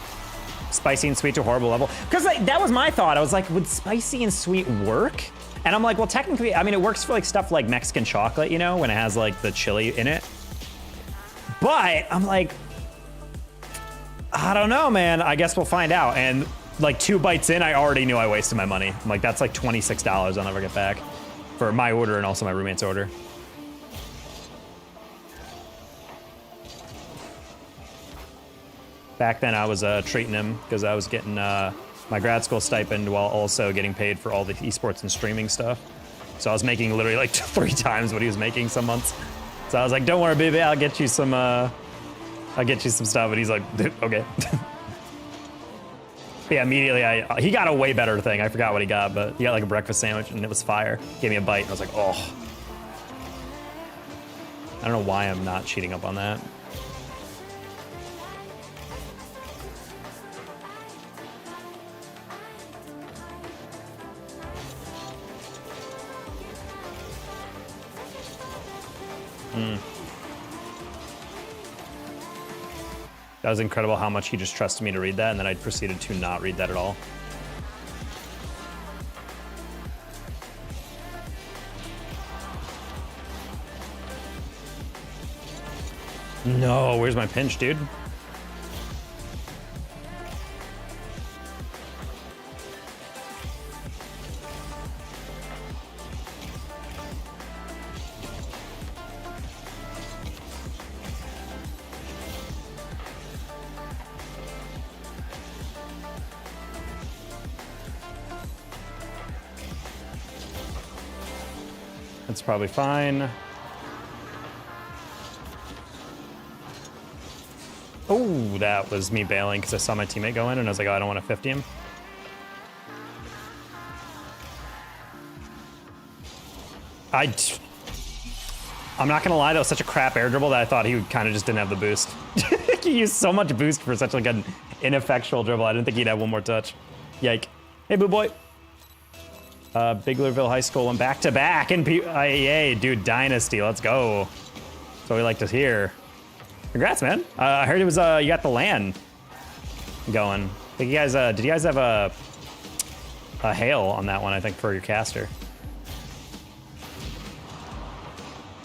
Spicy and sweet to a horrible level. Because like, that was my thought. I was like, would spicy and sweet work? And I'm like, well, technically, I mean, it works for like stuff like Mexican chocolate, you know, when it has like the chili in it. But I'm like, I don't know, man. I guess we'll find out. And like 2 bites in, I already knew I wasted my money. I'm like, that's like $26 I'll never get back for my order and also my roommate's order. Back then I was treating him because I was getting my grad school stipend while also getting paid for all the esports and streaming stuff. So I was making literally like 3 times what he was making some months. So I was like, don't worry, baby, I'll get you some stuff. And he's like, okay. Yeah, immediately he got a way better thing. I forgot what he got, but he got like a breakfast sandwich and it was fire. Gave me a bite and I was like, oh. I don't know why I'm not cheating up on that. That was incredible how much he just trusted me to read that, and then I proceeded to not read that at all. No, where's my pinch, dude? That's probably fine. Oh, that was me bailing because I saw my teammate go in and I was like, oh, I don't want to 50 him. I'm not gonna lie, that was such a crap air dribble that I thought he kind of just didn't have the boost. He used so much boost for such like an ineffectual dribble. I didn't think he'd have one more touch. Yike. Hey, boo boy. Biglerville High School went back to back in IEA, dude, dynasty, let's go. That's what we like to hear. Congrats, man. I heard it was, you got the LAN going. I think you guys, did you guys have a hail on that one, I think, for your caster?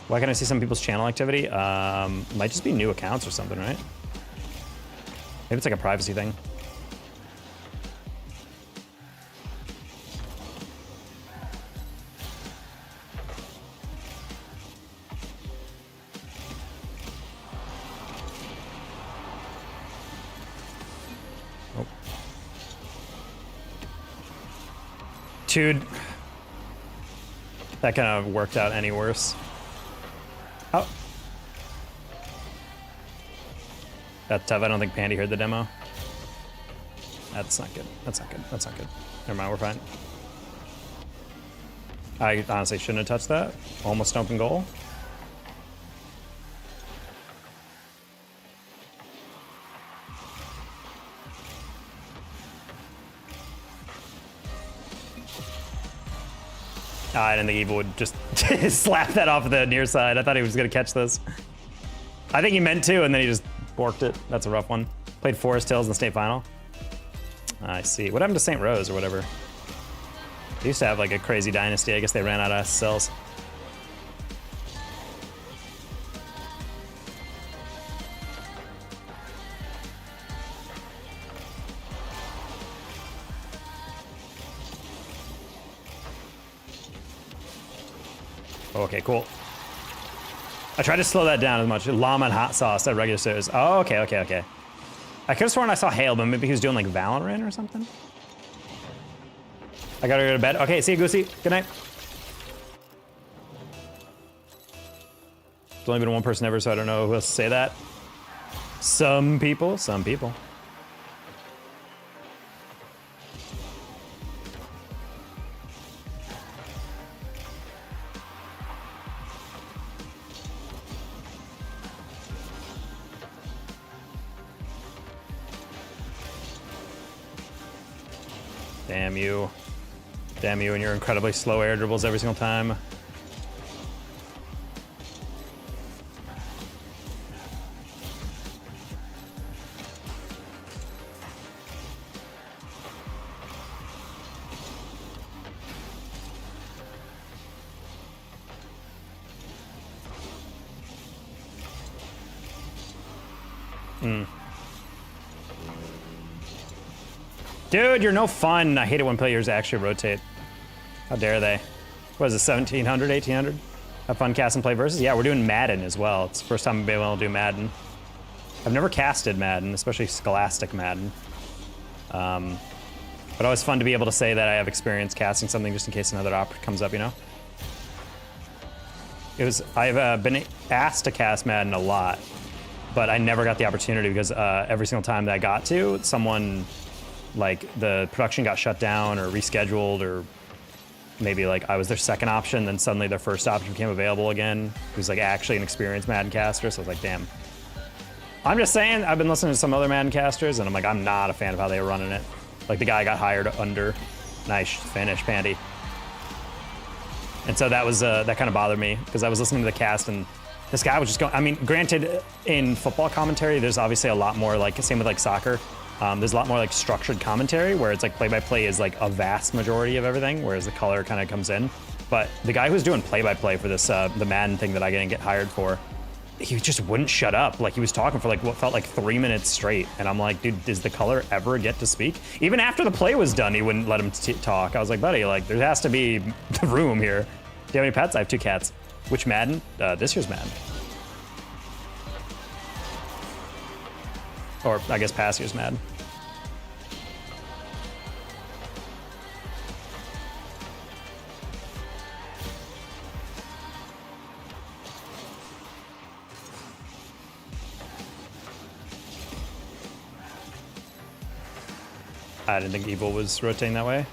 Why can't I see some people's channel activity? Might just be new accounts or something, right? Maybe it's like a privacy thing. Oh. Dude. That kind of worked out any worse. Oh. That's tough. I don't think Pandy heard the demo. That's not good. That's not good. That's not good. Never mind, we're fine. I honestly shouldn't have touched that. Almost open goal. I didn't think Evil would just slap that off the near side. I thought he was going to catch this. I think he meant to, and then he just borked it. That's a rough one. Played Forest Hills in the state final. I see. What happened to St. Rose or whatever? They used to have like a crazy dynasty. I guess they ran out of cells. Okay, cool. I tried to slow that down as much. Llama and hot sauce at regular service. Oh, okay, okay, okay. I could have sworn I saw Hale, but maybe he was doing like Valorant or something. I gotta go to bed. Okay, see you, Goosey. Good night. There's only been one person ever, so I don't know who else to say that. Some people, some people. Damn you. Damn you and your incredibly slow air dribbles every single time. Dude, you're no fun. I hate it when players actually rotate. How dare they? What is it, 1700, 1800? Have fun cast and play versus? Yeah, we're doing Madden as well. It's the first time I've been able to do Madden. I've never casted Madden, especially Scholastic Madden. But always fun to be able to say that I have experience casting something just in case another op comes up, you know? I've been asked to cast Madden a lot, but I never got the opportunity because every single time that I got to, someone, like, the production got shut down or rescheduled, or maybe like I was their second option, then suddenly their first option became available again. Who's like actually an experienced Madden caster, so I was like, damn. I'm just saying, I've been listening to some other Madden casters, and I'm like, I'm not a fan of how they were running it. Like the guy got hired under. Nice finish, Pandy. And so that was that kind of bothered me because I was listening to the cast and this guy was just going. I mean, granted, in football commentary, there's obviously a lot more like same with like soccer. There's a lot more like structured commentary where it's like play-by-play is like a vast majority of everything, whereas the color kind of comes in. But the guy who's doing play-by-play for this the Madden thing that I didn't get hired for, he just wouldn't shut up. Like he was talking for like what felt like 3 minutes straight, and I'm like, dude, does the color ever get to speak? Even after the play was done, he wouldn't let him talk. I was like, buddy, like there has to be room here. Do you have any pets? I have 2 cats. Which Madden? This year's Madden. Or I guess past year's Madden. I didn't think Evil was rotating that way.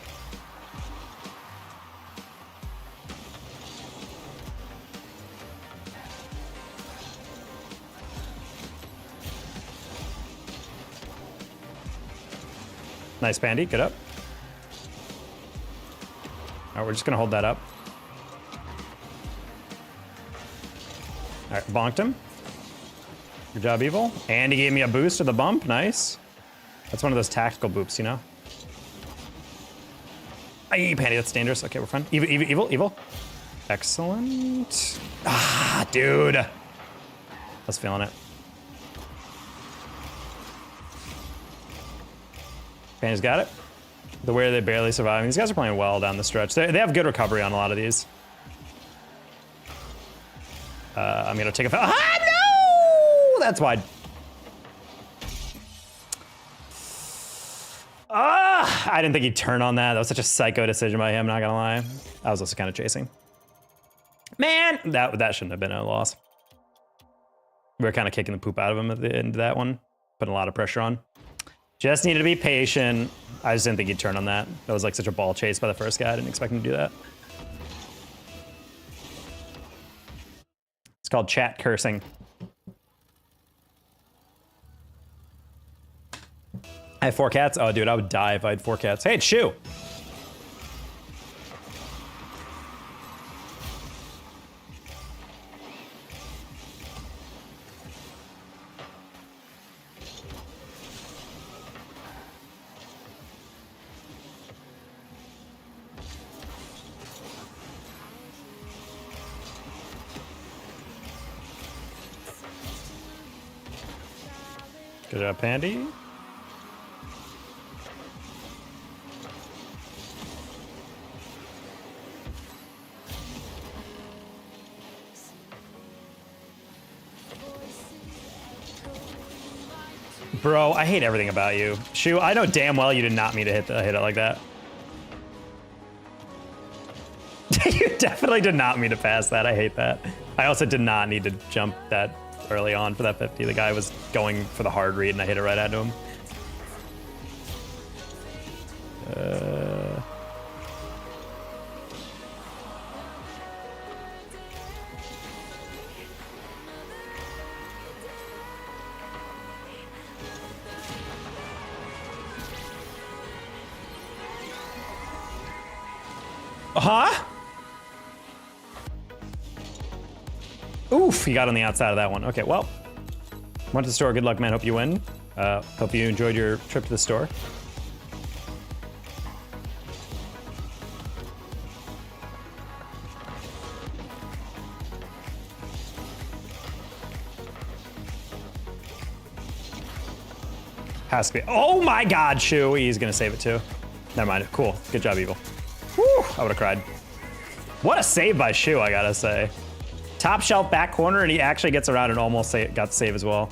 Nice, Pandy. Get up. All right, we're just gonna hold that up. All right, bonked him. Good job, Evil. And he gave me a boost to the bump. Nice. That's one of those tactical boops, you know? Aye, Pandy, that's dangerous. Okay, we're fine. Evil. Excellent. Ah, dude. I was feeling it. Panty's got it. The way they barely surviving. These guys are playing well down the stretch. They have good recovery on a lot of these. I'm gonna take a foul. Ah, no! That's wide. I didn't think he'd turn on that. That was such a psycho decision by him, not gonna lie. I was also kind of chasing. Man, that shouldn't have been a loss. We were kind of kicking the poop out of him at the end of that one. Putting a lot of pressure on. Just needed to be patient. I just didn't think he'd turn on that. That was like such a ball chase by the first guy. I didn't expect him to do that. It's called chat cursing. I have 4 cats? Oh, dude, I would die if I had 4 cats. Hey, it's Shu! Good job, Pandy. Bro, I hate everything about you. Shu, I know damn well you did not mean to hit it like that. You definitely did not mean to pass that. I hate that. I also did not need to jump that early on for that 50. The guy was going for the hard read and I hit it right at him. Huh? Oof, he got on the outside of that one. Okay, well. Went to the store. Good luck, man. Hope you win. Hope you enjoyed your trip to the store. Has to be. Oh my god, Shu. He's gonna save it too. Never mind. Cool. Good job, Evil. Woo! I would have cried. What a save by Shu, I gotta say. Top shelf back corner, and he actually gets around and almost got the save as well.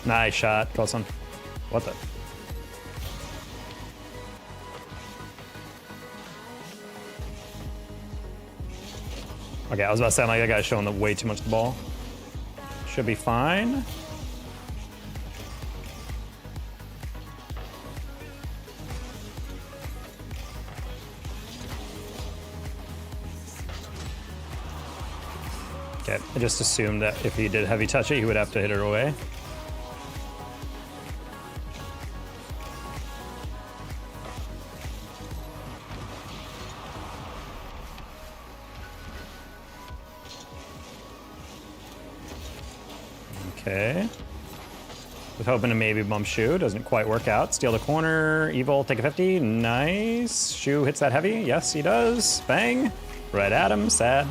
Nice shot, close one. What the? Okay, I was about to say, like, that guy's showing way too much the ball. Should be fine. Okay, I just assumed that if he did heavy touch it, he would have to hit it away. Okay. Was hoping to maybe bump Shu. Doesn't quite work out. Steal the corner. Evil, take a 50. Nice. Shu hits that heavy. Yes, he does. Bang. Right at him. Sad.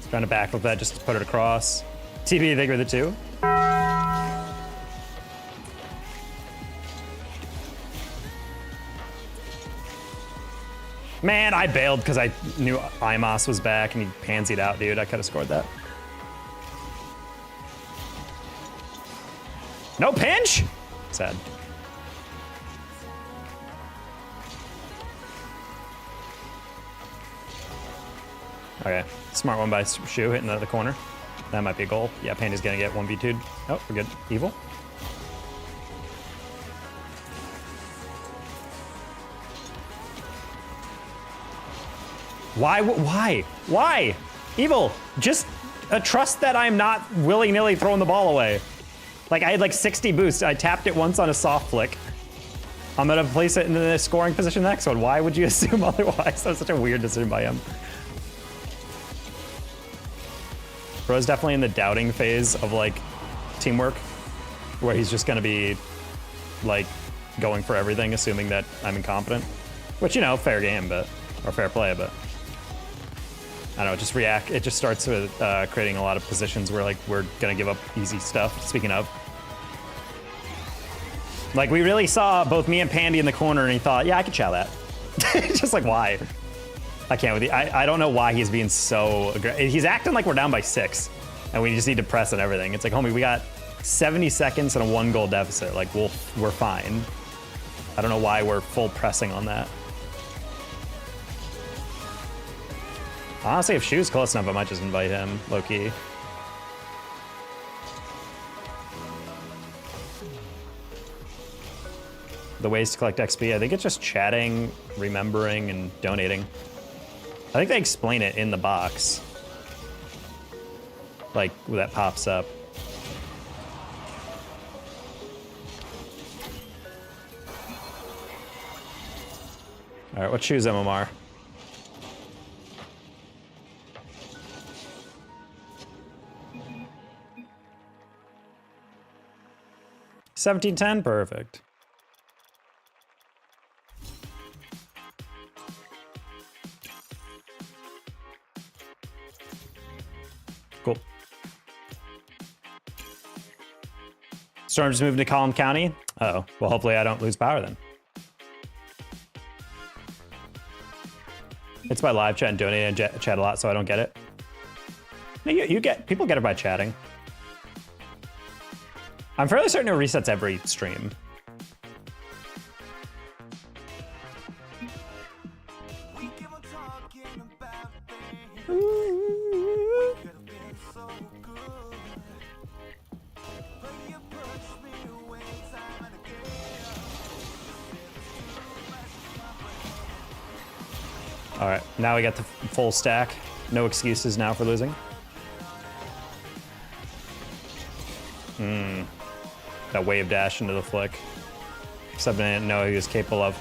Trying to back with that just to put it across. TB bigger than 2. Man, I bailed because I knew Imos was back and he pansied out, dude. I could have scored that. No pinch? Sad. Okay, smart one by Shu, hitting the corner. That might be a goal. Yeah, Panda's gonna get 1v2'd. Oh, we're good. Evil. Why? Why? Evil, just trust that I'm not willy-nilly throwing the ball away. Like, I had like 60 boosts. I tapped it once on a soft flick. I'm gonna place it in the scoring position next one. Why would you assume otherwise? That was such a weird decision by him. Bro's definitely in the doubting phase of like teamwork, where he's just gonna be like going for everything, assuming that I'm incompetent. Which, you know, fair game, but or fair play, but I don't know. Just react. It just starts with creating a lot of positions where like we're gonna give up easy stuff. Speaking of, like we really saw both me and Pandy in the corner, and he thought, yeah, I could chow that. Just like why? I can't with you. I don't know why he's being so aggressive. He's acting like we're down by 6, and we just need to press and everything. It's like, homie, we got 70 seconds and a 1-goal deficit. Like we're fine. I don't know why we're full pressing on that. Honestly, if Shu's close enough, I might just invite him, low-key. The ways to collect XP, I think it's just chatting, remembering, and donating. I think they explain it in the box. Like, that pops up. All right, let's choose MMR. $17.10, perfect. Cool. Storm's moving to Collin County. Uh-oh. Well, hopefully I don't lose power then. It's by live chat and donating and chat a lot, so I don't get it. No, you get, people get it by chatting. I'm fairly certain it resets every stream. All right, now we got the full stack. No excuses now for losing. That wave dash into the flick. Something I didn't know he was capable of.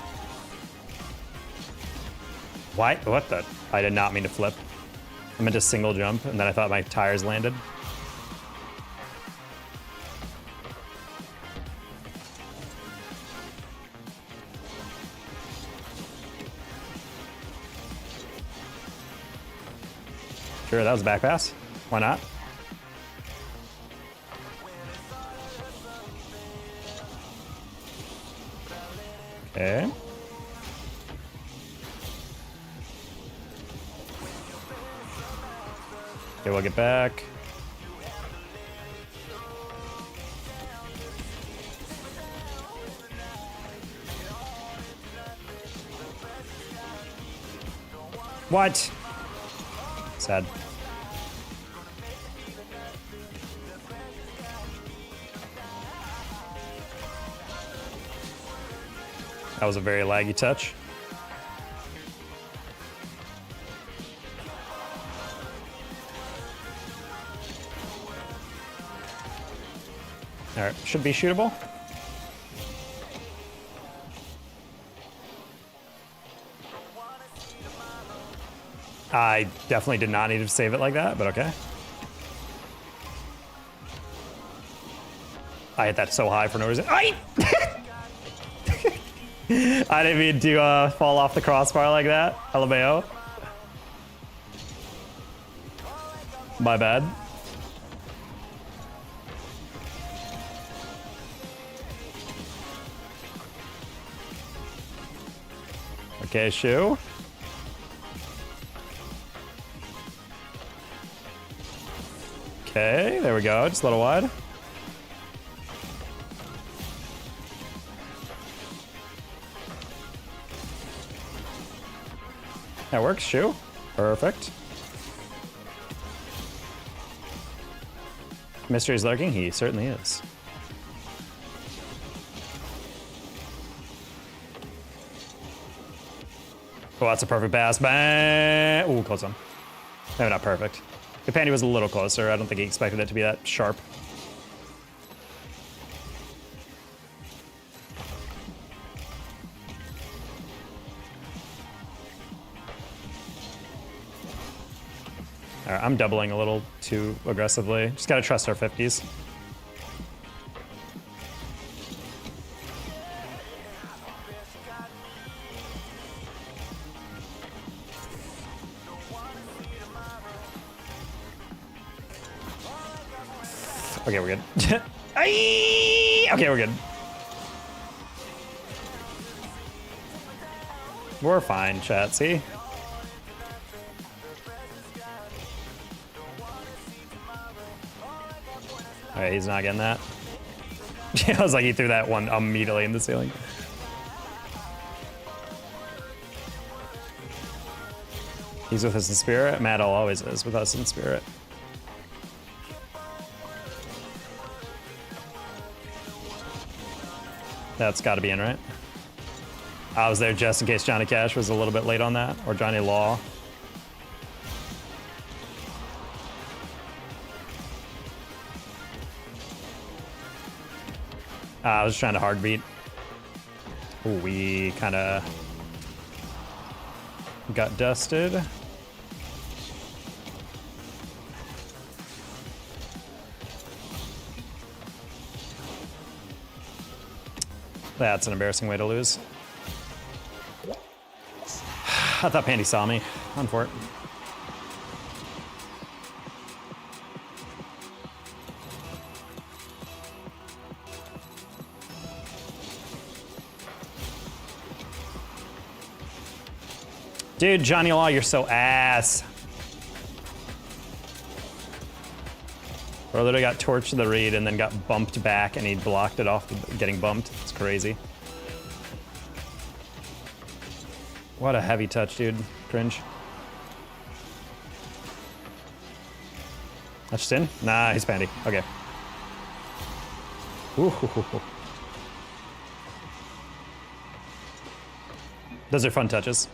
Why? What the? I did not mean to flip. I meant to single jump, and then I thought my tires landed. Sure, that was a back pass. Why not? Okay. Okay, we'll get back. What? Sad. That was a very laggy touch. All right, should be shootable. I definitely did not need to save it like that, but okay. I hit that so high for no reason. I didn't mean to fall off the crossbar like that. LMAO. My bad. Okay, Shu. Okay, there we go. Just a little wide. That works, Shu. Perfect. Mystery is lurking? He certainly is. Oh, that's a perfect pass. Bang! Ooh, close one. Maybe not perfect. Pandy was a little closer. I don't think he expected it to be that sharp. All right, I'm doubling a little too aggressively. Just gotta trust our 50s. Okay, we're good. Okay, we're good. We're fine, chat, see? Alright, he's not getting that. I was like, he threw that one immediately in the ceiling. He's with us in spirit. Maddle always is with us in spirit. That's got to be in, right? I was there just in case Johnny Cash was a little bit late on that, or Johnny Law. I was trying to hard beat. Ooh, we kind of got dusted. That's an embarrassing way to lose. I thought Pandy saw me. On for it. Dude, Johnny Law, you're so ass. Bro literally got torched to the read and then got bumped back and he blocked it off getting bumped. It's crazy. What a heavy touch, dude. Cringe. That's just in? Nah, he's Pandy. Okay. Ooh. Those are fun touches.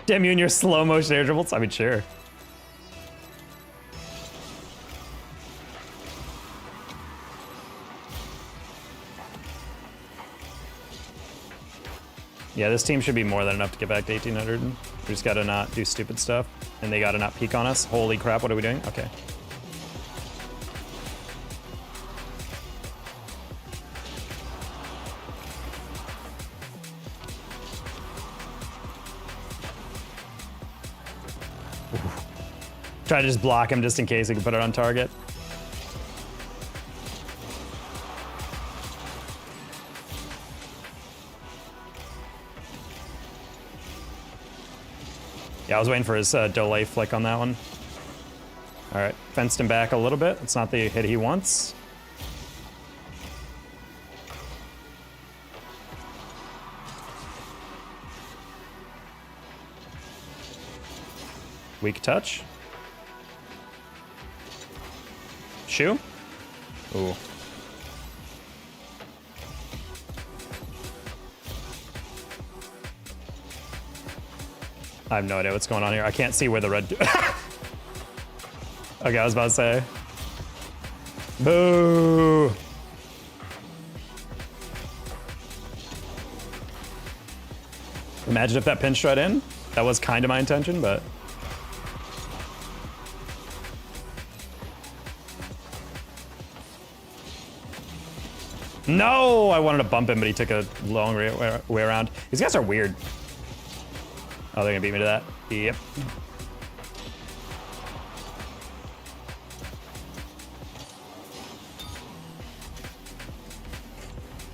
Damn you and your slow motion air dribbles. I mean, sure. Yeah, this team should be more than enough to get back to 1800. We just gotta not do stupid stuff, and they gotta not peek on us. Holy crap, what are we doing? Okay. Try to just block him just in case he can put it on target. Yeah, I was waiting for his delay flick on that one. All right, fenced him back a little bit. It's not the hit he wants. Weak touch. Shoe? Ooh. I have no idea what's going on here. I can't see where the red... Okay, I was about to say. Boo! Imagine if that pinch right in. That was kind of my intention, but... No! I wanted to bump him, but he took a long way around. These guys are weird. Oh, they're gonna beat me to that. Yep.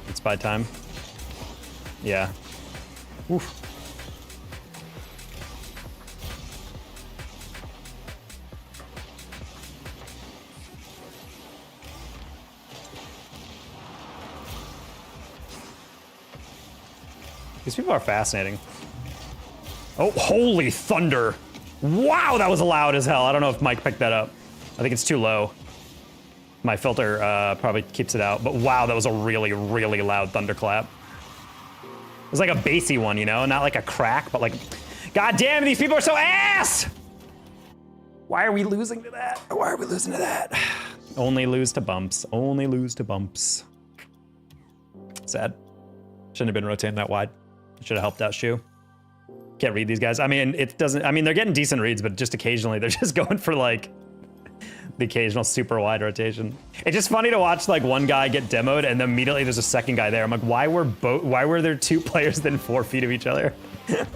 It's by time. Yeah. Oof. These people are fascinating. Oh, holy thunder. Wow, that was loud as hell. I don't know if Mike picked that up. I think it's too low. My filter probably keeps it out. But wow, that was a really, really loud thunderclap. It was like a bassy one, you know? Not like a crack, but like... God damn, these people are so ass! Why are we losing to that? Why are we losing to that? Only lose to bumps. Only lose to bumps. Sad. Shouldn't have been rotating that wide. Should have helped out Shu. can't read these guys. I mean, it doesn't. I mean, they're getting decent reads, but just occasionally they're just going for like the occasional super wide rotation. It's just funny to watch like one guy get demoed and then immediately there's a second guy there. I'm like, why were there 2 players within 4 feet of each other?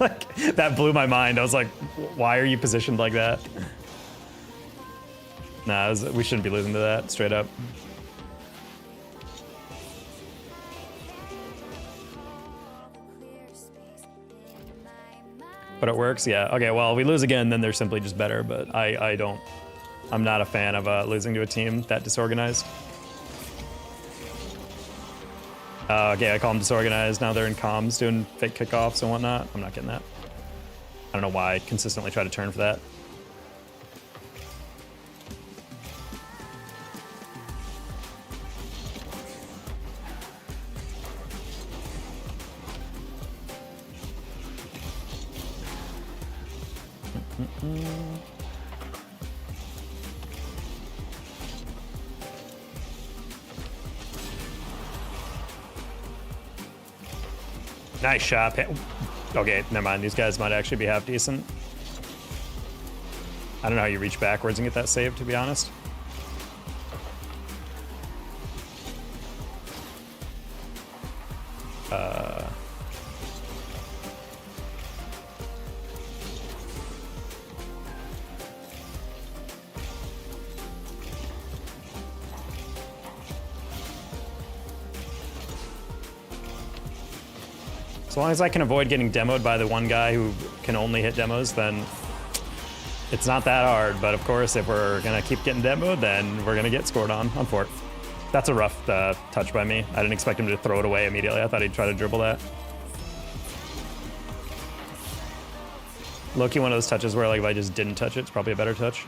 Like that blew my mind. I was like, why are you positioned like that? Nah, we shouldn't be losing to that, straight up. But it works, yeah. Okay, well, we lose again, then they're simply just better, but I'm not a fan of losing to a team that disorganized. Okay, I call them disorganized. Now they're in comms doing fake kickoffs and whatnot. I'm not getting that. I don't know why I consistently try to turn for that. Nice shot. Okay, never mind. These guys might actually be half decent. I don't know how you reach backwards and get that save, to be honest. As long as I can avoid getting demoed by the one guy who can only hit demos, then it's not that hard. But of course, if we're gonna keep getting demoed, then we're gonna get scored on fort. That's a rough touch by me. I didn't expect him to throw it away immediately. I thought he'd try to dribble that. Low-key one of those touches where like if I just didn't touch it, it's probably a better touch.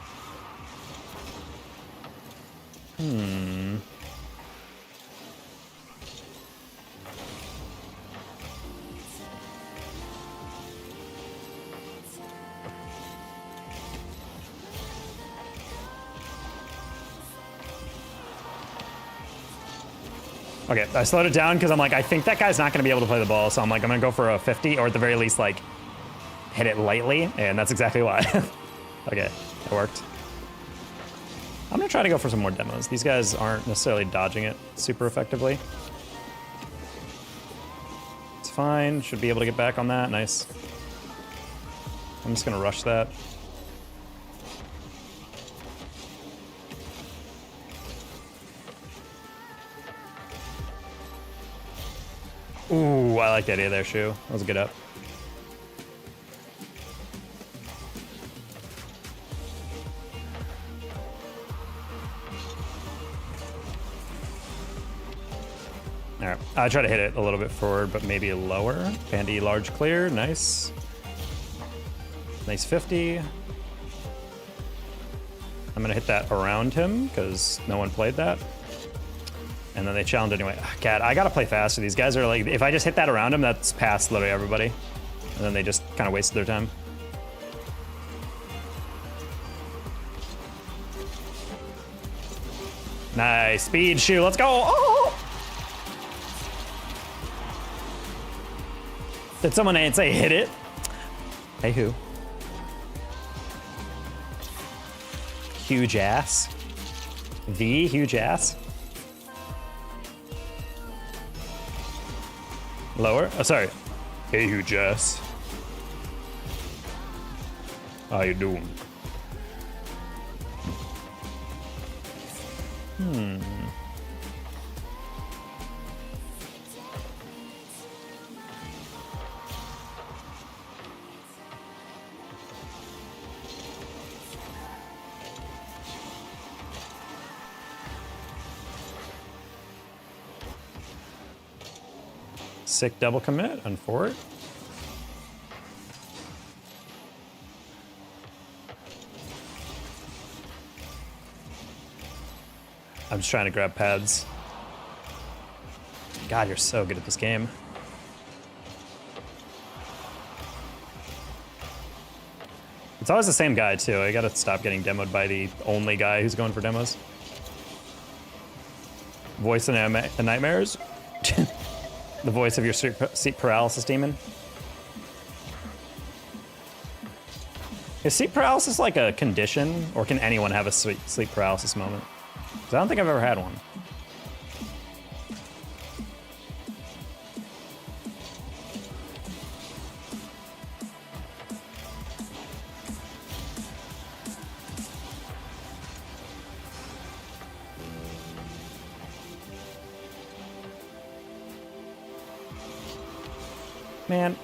Okay, I slowed it down because I'm like, I think that guy's not going to be able to play the ball, so I'm like, I'm going to go for a 50, or at the very least, like, hit it lightly, and that's exactly why. Okay, it worked. I'm going to try to go for some more demos. These guys aren't necessarily dodging it super effectively. It's fine, should be able to get back on that, nice. I'm just going to rush that. Ooh, I like the idea there, Shu. That was a good up. All right, I try to hit it a little bit forward, but maybe lower. Bandy large clear, nice. Nice 50. I'm gonna hit that around him because no one played that. And then they challenge anyway. God, I gotta play faster. These guys are like, if I just hit that around them, that's past literally everybody. And then they just kind of wasted their time. Nice, speed, Shu, let's go. Oh! Did someone say hit it? Hey, who? Huge ass. The huge ass. Lower? Oh, sorry. Hey, huge ass. How you doing? Sick double commit on forward. I'm just trying to grab pads. God, you're so good at this game. It's always the same guy too. I gotta stop getting demoed by the only guy who's going for demos. Voice of nightmares. The voice of your sleep paralysis demon. Is sleep paralysis like a condition, or can anyone have a sleep paralysis moment? Because I don't think I've ever had one. Man.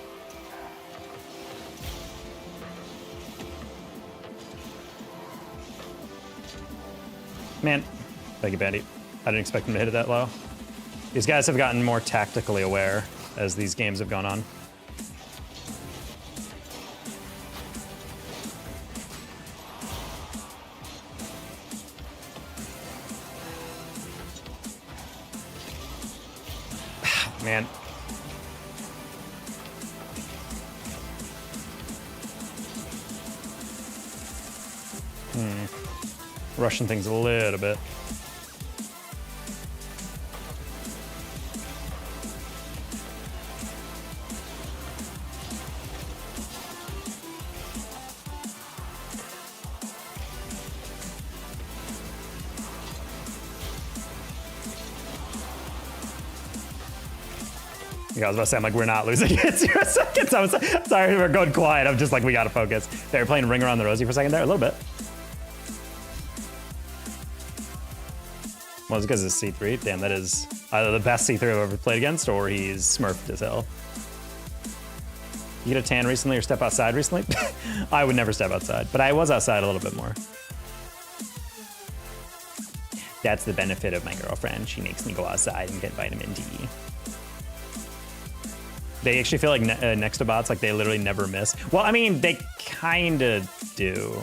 Man. Thank you, Bandy. I didn't expect him to hit it that low. These guys have gotten more tactically aware as these games have gone on. Man. Rushing things a little bit. Yeah, I was about to say, I'm like, we're not losing it. 0 seconds. I was sorry, we're going quiet. I'm just like, we gotta focus. They were playing Ring Around the Rosie for a second there, a little bit. Well, it's because it's C3. Damn, that is either the best C3 I've ever played against, or he's smurfed as hell. You get a tan recently or step outside recently? I would never step outside, but I was outside a little bit more. That's the benefit of my girlfriend. She makes me go outside and get vitamin D. They actually feel like next to bots, like they literally never miss. Well, I mean, they kind of do.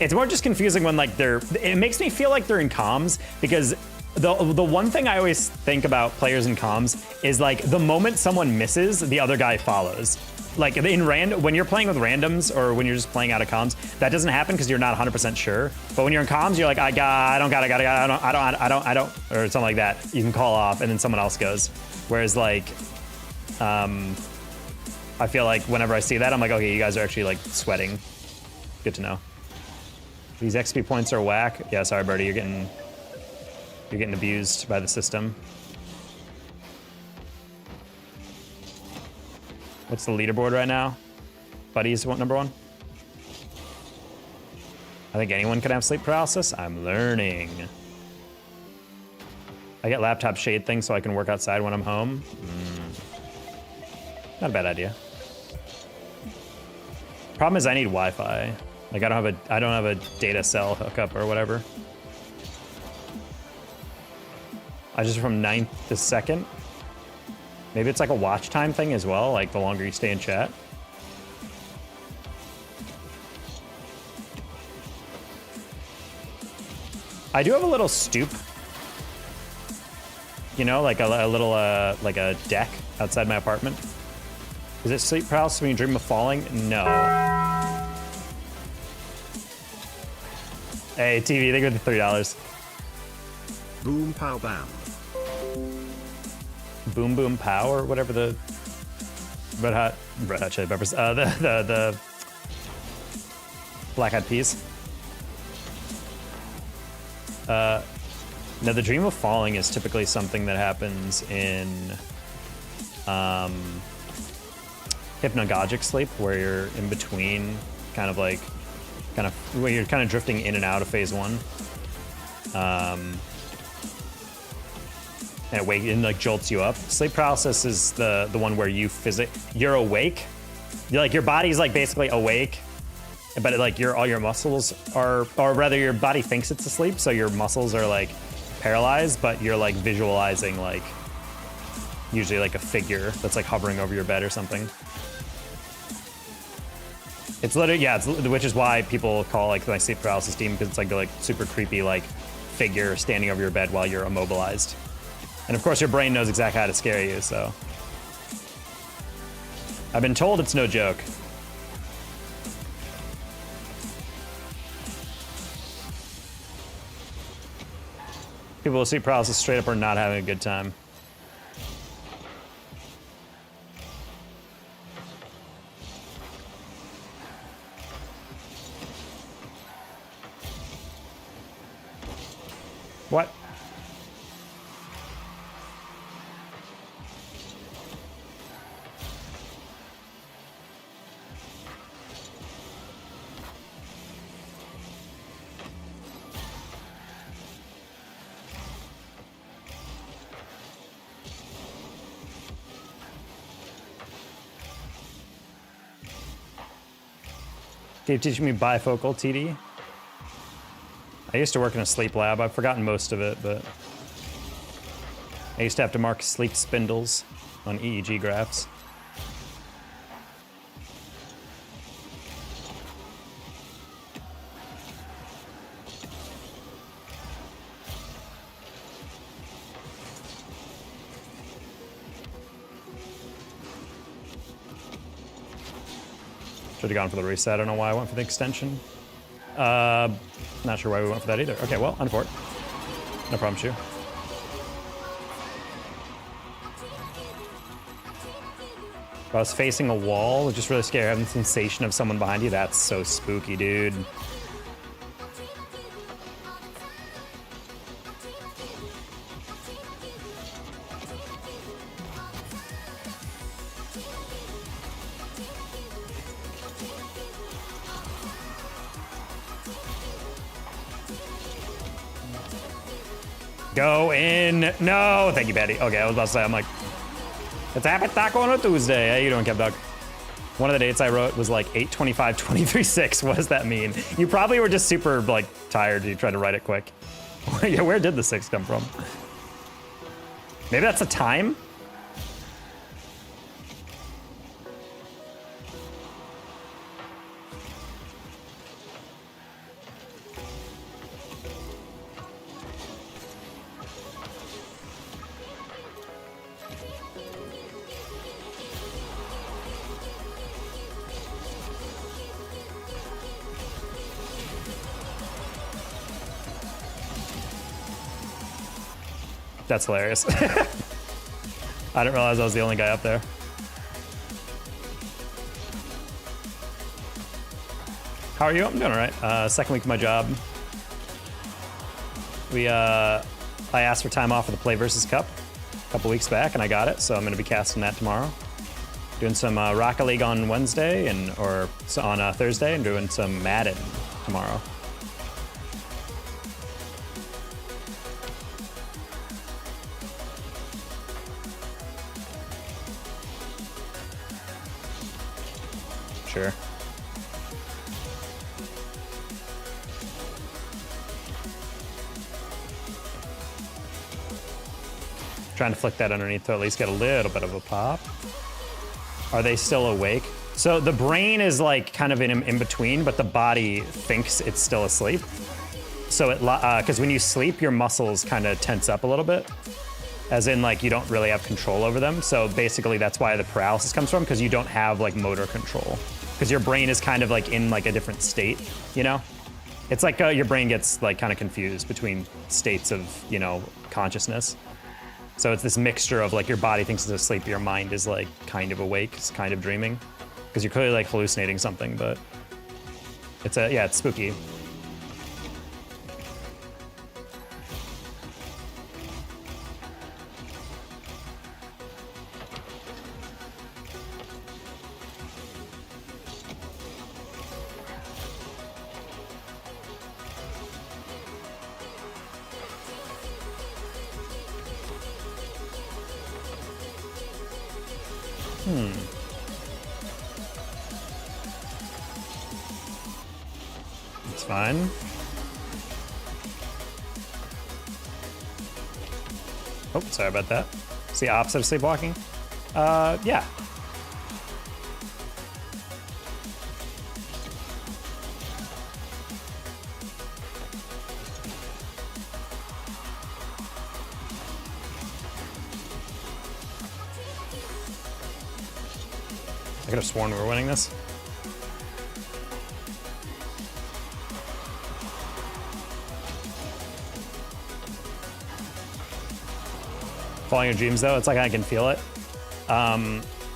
It's more just confusing when like it makes me feel like they're in comms, because the one thing I always think about players in comms is like the moment someone misses, the other guy follows. Like when you're playing with randoms or when you're just playing out of comms, that doesn't happen because you're not 100% sure. But when you're in comms, you're like, I don't, or something like that. You can call off and then someone else goes. Whereas like, I feel like whenever I see that, I'm like, okay, you guys are actually like sweating. Good to know. These XP points are whack. Yeah, sorry, Birdie, you're getting abused by the system. What's the leaderboard right now? Buddy's number 1. I think anyone can have sleep paralysis. I'm learning. I get laptop shade thing so I can work outside when I'm home. Not a bad idea. Problem is I need Wi-Fi. Like I don't have a data cell hookup or whatever. I just from 9th to 2nd. Maybe it's like a watch time thing as well, like the longer you stay in chat. I do have a little stoop. You know, like a little like a deck outside my apartment. Is it sleep paralysis when you dream of falling? No. Hey, TV, they go to $3. Boom pow bam. Boom boom pow or whatever the Red Hot Chili Peppers. The Black Eyed Peas. No, the dream of falling is typically something that happens in hypnagogic sleep, where you're in between, where you're kind of drifting in and out of phase 1. And it like jolts you up. Sleep paralysis is the one where you're awake. Your body's like basically awake, but like all your muscles are, or rather your body thinks it's asleep, so your muscles are like paralyzed, but you're like visualizing like usually like a figure that's like hovering over your bed or something. It's literally, yeah, which is why people call like my sleep paralysis demon, because it's like the like super creepy like figure standing over your bed while you're immobilized. And of course your brain knows exactly how to scare you, so. I've been told it's no joke. People with sleep paralysis straight up are not having a good time. What? Dave teaching me bifocal TD. I used to work in a sleep lab. I've forgotten most of it, but I used to have to mark sleep spindles on EEG graphs. Should have gone for the reset. I don't know why I went for the extension. Not sure why we went for that either. Okay, well, unfort. No problem, Shu. If I was facing a wall, just really scared. Having the sensation of someone behind you. That's so spooky, dude. Go in. No, thank you, Patty. Okay, I was about to say, I'm like, it's Happy Taco on a Tuesday. How you doing, Kev Dog? One of the dates I wrote was like 8:25:23:6. What does that mean? You probably were just super like tired. You tried to write it quick. Yeah, where did the 6 come from? Maybe that's a time? That's hilarious. I didn't realize I was the only guy up there. How are you? I'm doing all right. Second week of my job. I asked for time off for the Play versus Cup a couple weeks back, and I got it, so I'm going to be casting that tomorrow. Doing some Rocket League on Wednesday or on Thursday, and doing some Madden tomorrow. Sure. Trying to flick that underneath to at least get a little bit of a pop. Are they still awake? So the brain is like kind of in between, but the body thinks it's still asleep. So it, because when you sleep, your muscles kind of tense up a little bit, as in like you don't really have control over them. So basically that's why the paralysis comes from, because you don't have like motor control. Because your brain is kind of like in like a different state, you know? It's like your brain gets like kind of confused between states of, you know, consciousness. So it's this mixture of like your body thinks it's asleep, your mind is like kind of awake, it's kind of dreaming. Because you're clearly like hallucinating something, but it's it's spooky. It's fine. Oh, sorry about that. It's the opposite of sleepwalking. Yeah. I could have sworn we were winning this. Following your dreams, though, it's like I can feel it.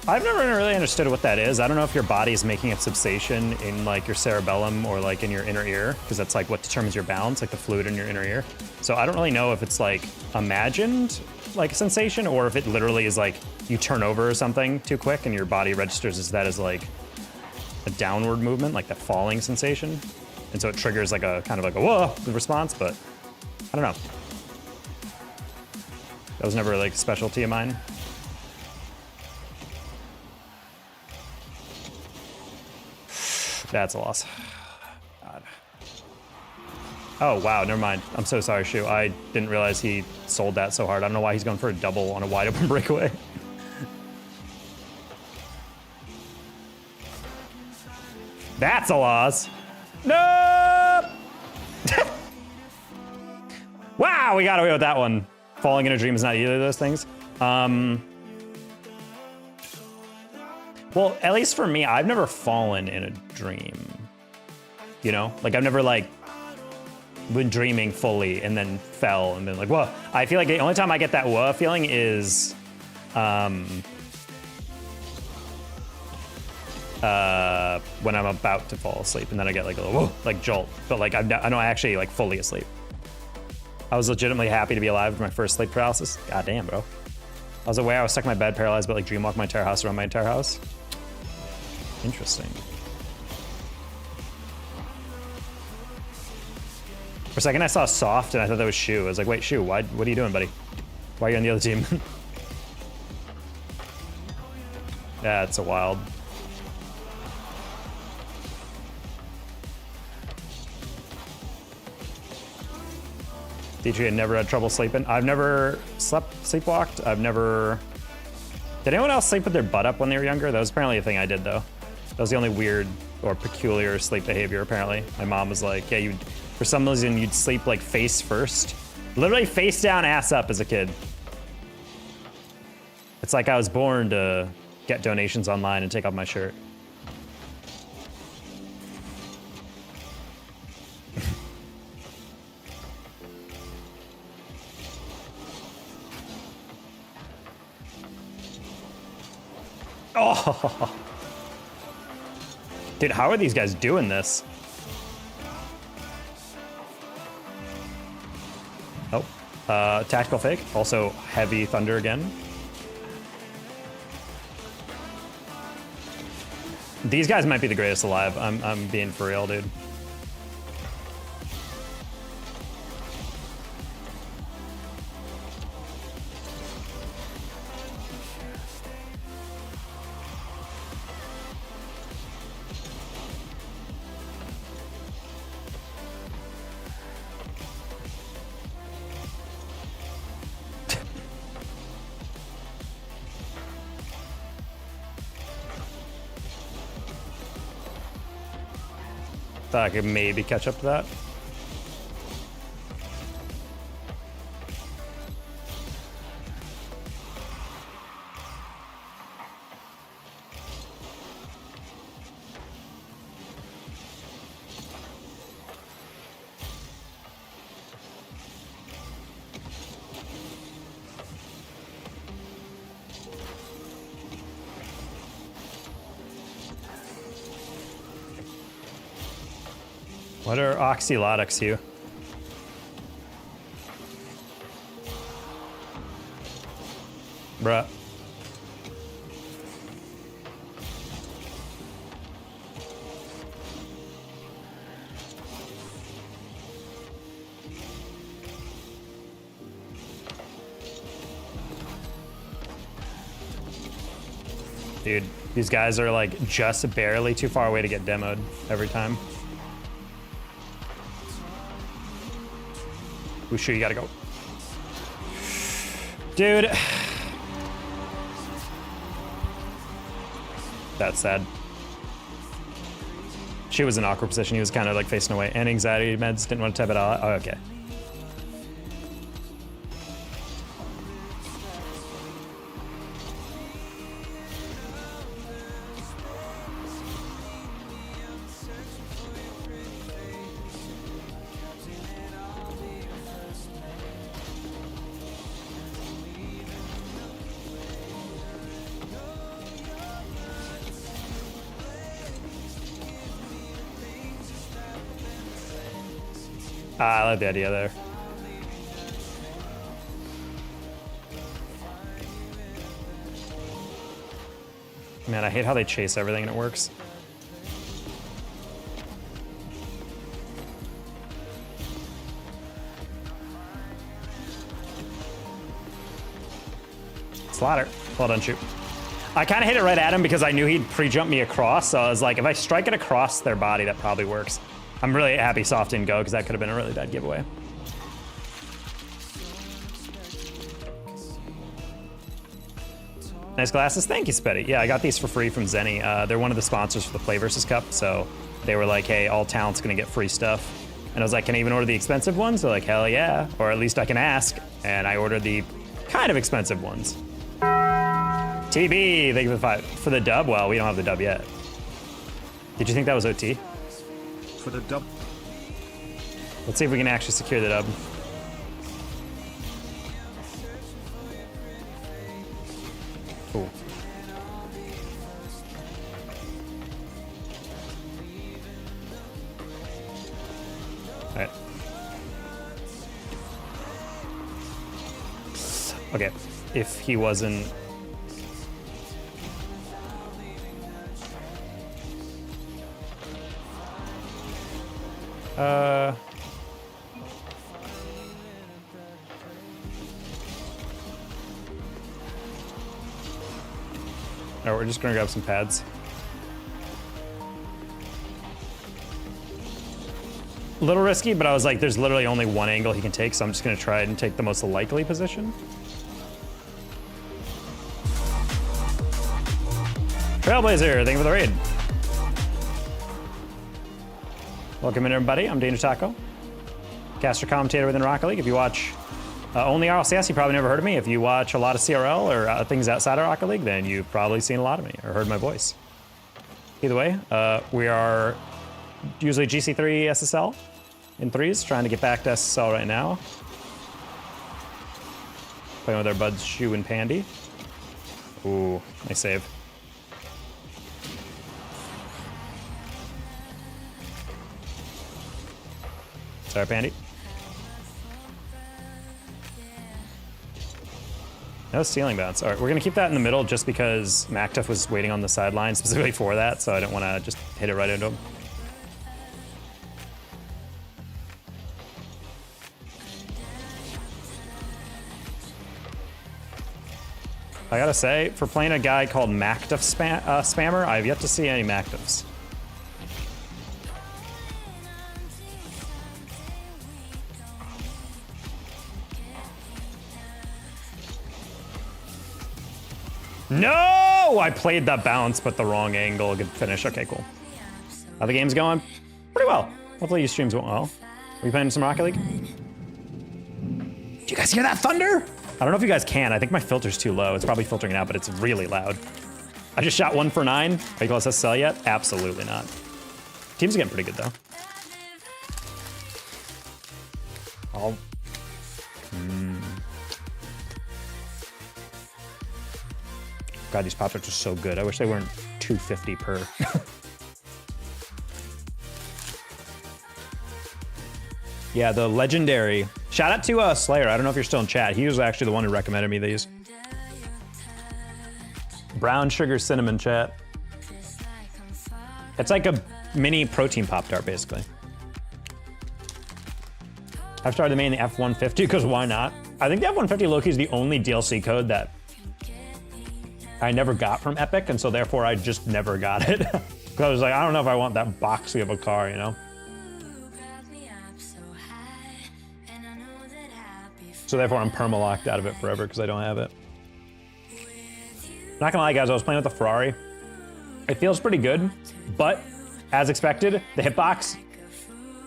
I've never really understood what that is. I don't know if your body's making a sensation in like your cerebellum or like in your inner ear, because that's like what determines your balance, like the fluid in your inner ear. So I don't really know if it's like imagined like sensation or if it literally is like you turn over or something too quick and your body registers as that as like a downward movement, like that falling sensation. And so it triggers like a kind of like a whoa response, but I don't know. That was never like a specialty of mine. That's a loss. God. Oh, wow, never mind. I'm so sorry, Shu. I didn't realize he sold that so hard. I don't know why he's going for a double on a wide open breakaway. That's a loss. No! Wow, we got away with that one. Falling in a dream is not either of those things. Well, at least for me, I've never fallen in a dream. You know? Like, I've never, like, been dreaming fully and then fell and been like, whoa. I feel like the only time I get that whoa feeling is, when I'm about to fall asleep and then I get, like, a little whoa, like, jolt. But, like, I'm not actually, like, fully asleep. I was legitimately happy to be alive with my first sleep paralysis. God damn, bro. I was aware I was stuck in my bed, paralyzed, but, like, dreamwalk my entire house, around my entire house. Interesting. For a second, I saw Soft, and I thought that was Shu. I was like, wait, Shu, what are you doing, buddy? Why are you on the other team? Yeah, it's a wild. DJ never had trouble sleeping. I've never sleepwalked. I've never... Did anyone else sleep with their butt up when they were younger? That was apparently a thing I did, though. That was the only weird or peculiar sleep behavior, apparently. My mom was like, yeah, for some reason, you'd sleep like face first. Literally face down, ass up as a kid. It's like I was born to get donations online and take off my shirt. Oh. Dude, how are these guys doing this? Oh, tactical fake. Also heavy thunder again. These guys might be the greatest alive. I'm being for real, dude. Thought I could maybe catch up to that. What are oxylotics, you? Bruh. Dude, these guys are like just barely too far away to get demoed every time. Wushu, you gotta go. Dude. That's sad. She was in an awkward position. He was kind of like facing away. And anxiety meds, didn't want to tap it out. Oh, okay. I like the idea there. Man, I hate how they chase everything and it works. Slaughter. Well done, shoot. I kind of hit it right at him because I knew he'd pre-jump me across, so I was like, if I strike it across their body, that probably works. I'm really happy Soft didn't go because that could have been a really bad giveaway. Nice glasses. Thank you, Spetty. Yeah, I got these for free from Zenny. They're one of the sponsors for the Play vs. Cup, so they were like, hey, all talent's going to get free stuff. And I was like, can I even order the expensive ones? They're like, hell yeah. Or at least I can ask. And I ordered the kind of expensive ones. TB, thank you for the 5. For the dub? Well, we don't have the dub yet. Did you think that was OT? For the dub. Let's see if we can actually secure the dub. Cool. All right. Okay, if he wasn't... Oh, we're just gonna grab some pads. A little risky, but I was like, there's literally only one angle he can take, so I'm just gonna try and take the most likely position. Trailblazer, thank you for the raid. Welcome in, everybody. I'm Danger Taco, caster commentator within Rocket League. If you watch only RLCS, you probably never heard of me. If you watch a lot of CRL or things outside of Rocket League, then you've probably seen a lot of me or heard my voice. Either way, we are usually GC3 SSL in threes, trying to get back to SSL right now. Playing with our buds Shu and Pandy. Ooh, nice save. Sorry, Pandy. No ceiling bounce. All right, we're gonna keep that in the middle just because Mactuff was waiting on the sideline specifically for that, so I didn't want to just hit it right into him. I gotta say, for playing a guy called Mactuff Spammer, I've yet to see any Mactuffs. No! I played that bounce, but the wrong angle. Good finish. Okay, cool. How the game's going? Pretty well. Hopefully your streams went well. Are you playing some Rocket League? Do you guys hear that thunder? I don't know if you guys can. I think my filter's too low. It's probably filtering it out, but it's really loud. I just shot 1 for 9. Are you close to SSL yet? Absolutely not. Team's getting pretty good, though. Oh. God, these pop-tarts are so good. I wish they weren't $2.50 per. Yeah, the legendary. Shout out to Slayer. I don't know if you're still in chat. He was actually the one who recommended me these. Brown sugar cinnamon, chat. It's like a mini protein Pop-Tart, basically. I've started to main the F-150 because why not? I think the F-150 low-key is the only DLC code that I never got from Epic, and so therefore I just never got it. Because I was like, I don't know if I want that boxy of a car, you know? So therefore I'm perma-locked out of it forever because I don't have it. Not gonna lie, guys, I was playing with the Ferrari. It feels pretty good, but as expected, the hitbox,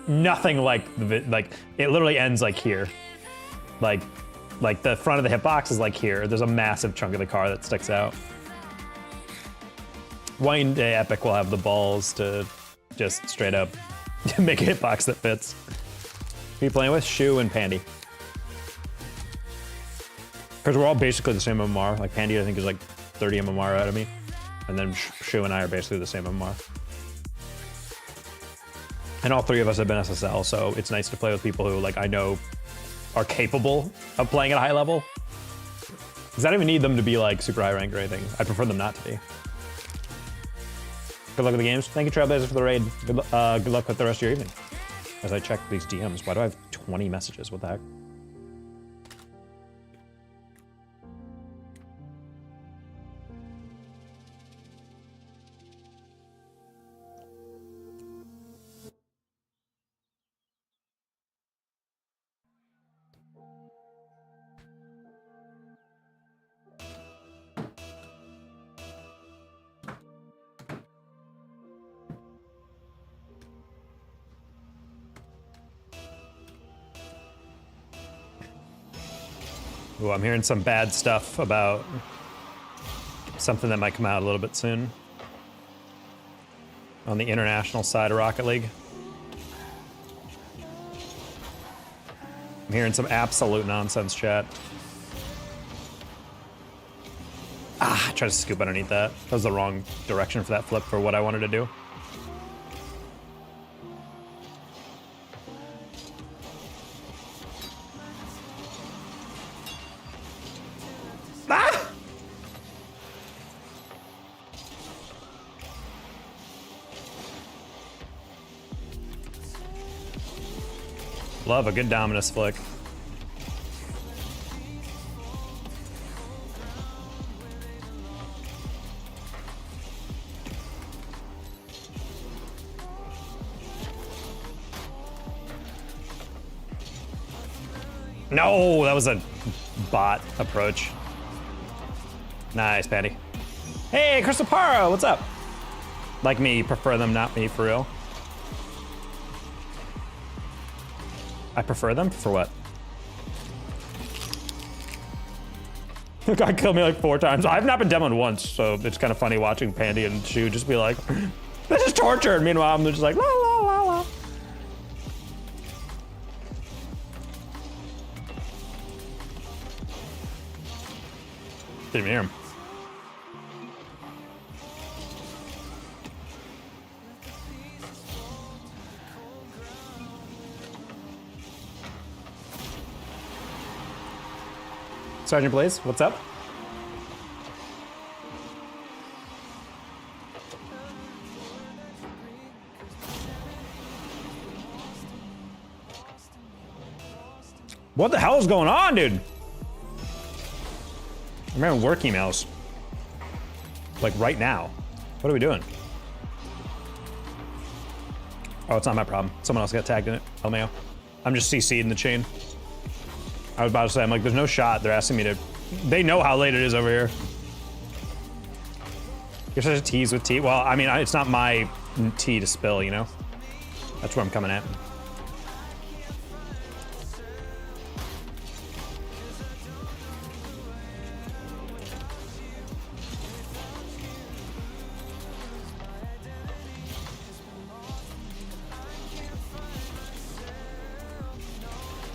nothing like it literally ends like here. Like the front of the hitbox is like here. There's a massive chunk of the car that sticks out. One day Epic will have the balls to just straight up make a hitbox that fits. Who you playing with? Shu and Pandy. Because we're all basically the same MMR. Like Pandy, I think, is like 30 MMR out of me. And then Shu and I are basically the same MMR. And all three of us have been SSL, so it's nice to play with people who, like, I know are capable of playing at a high level. Because I don't even need them to be, like, super high ranked or anything. I prefer them not to be. Good luck with the games. Thank you, Trailblazer, for the raid. Good luck with the rest of your evening. As I check these DMs, why do I have 20 messages? What the heck? Ooh, I'm hearing some bad stuff about something that might come out a little bit soon on the international side of Rocket League. I'm hearing some absolute nonsense, chat. Ah, I tried to scoop underneath that. That was the wrong direction for that flip for what I wanted to do. Love a good Dominus flick. No, that was a bot approach. Nice, Patty. Hey, Crystal Paro, what's up? Like me, you prefer them, not me, for real. I prefer them? For what? The guy killed me like 4 times. I've not been demoed once, so it's kind of funny watching Pandy and Shu just be like, this is torture. And meanwhile, I'm just like, la la la la. Didn't even hear him. Sergeant Blaze, what's up? What the hell is going on, dude? I'm having work emails. Like right now. What are we doing? Oh, it's not my problem. Someone else got tagged in it. LMAO. I'm just CC'd in the chain. I was about to say, I'm like, there's no shot. They're asking me to... They know how late it is over here. You're such a tease with tea. Well, I mean, it's not my tea to spill, you know? That's where I'm coming at.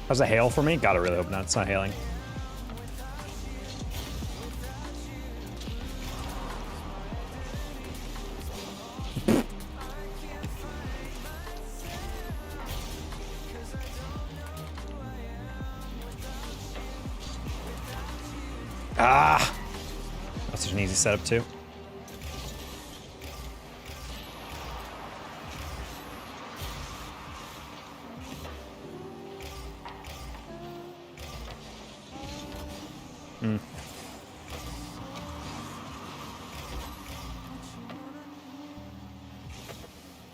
How's a hail for me? Gotta really hope not. It's not hailing. Ah! That's such an easy setup, too.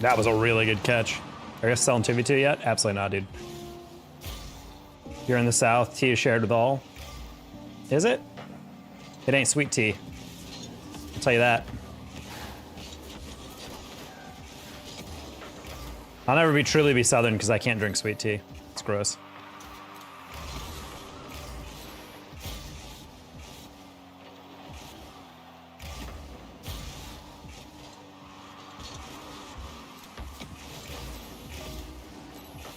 That was a really good catch. Are you guys selling 2v2 yet? Absolutely not, dude. You're in the south, tea is shared with all. Is it? It ain't sweet tea. I'll tell you that. I'll never truly be southern because I can't drink sweet tea. It's gross.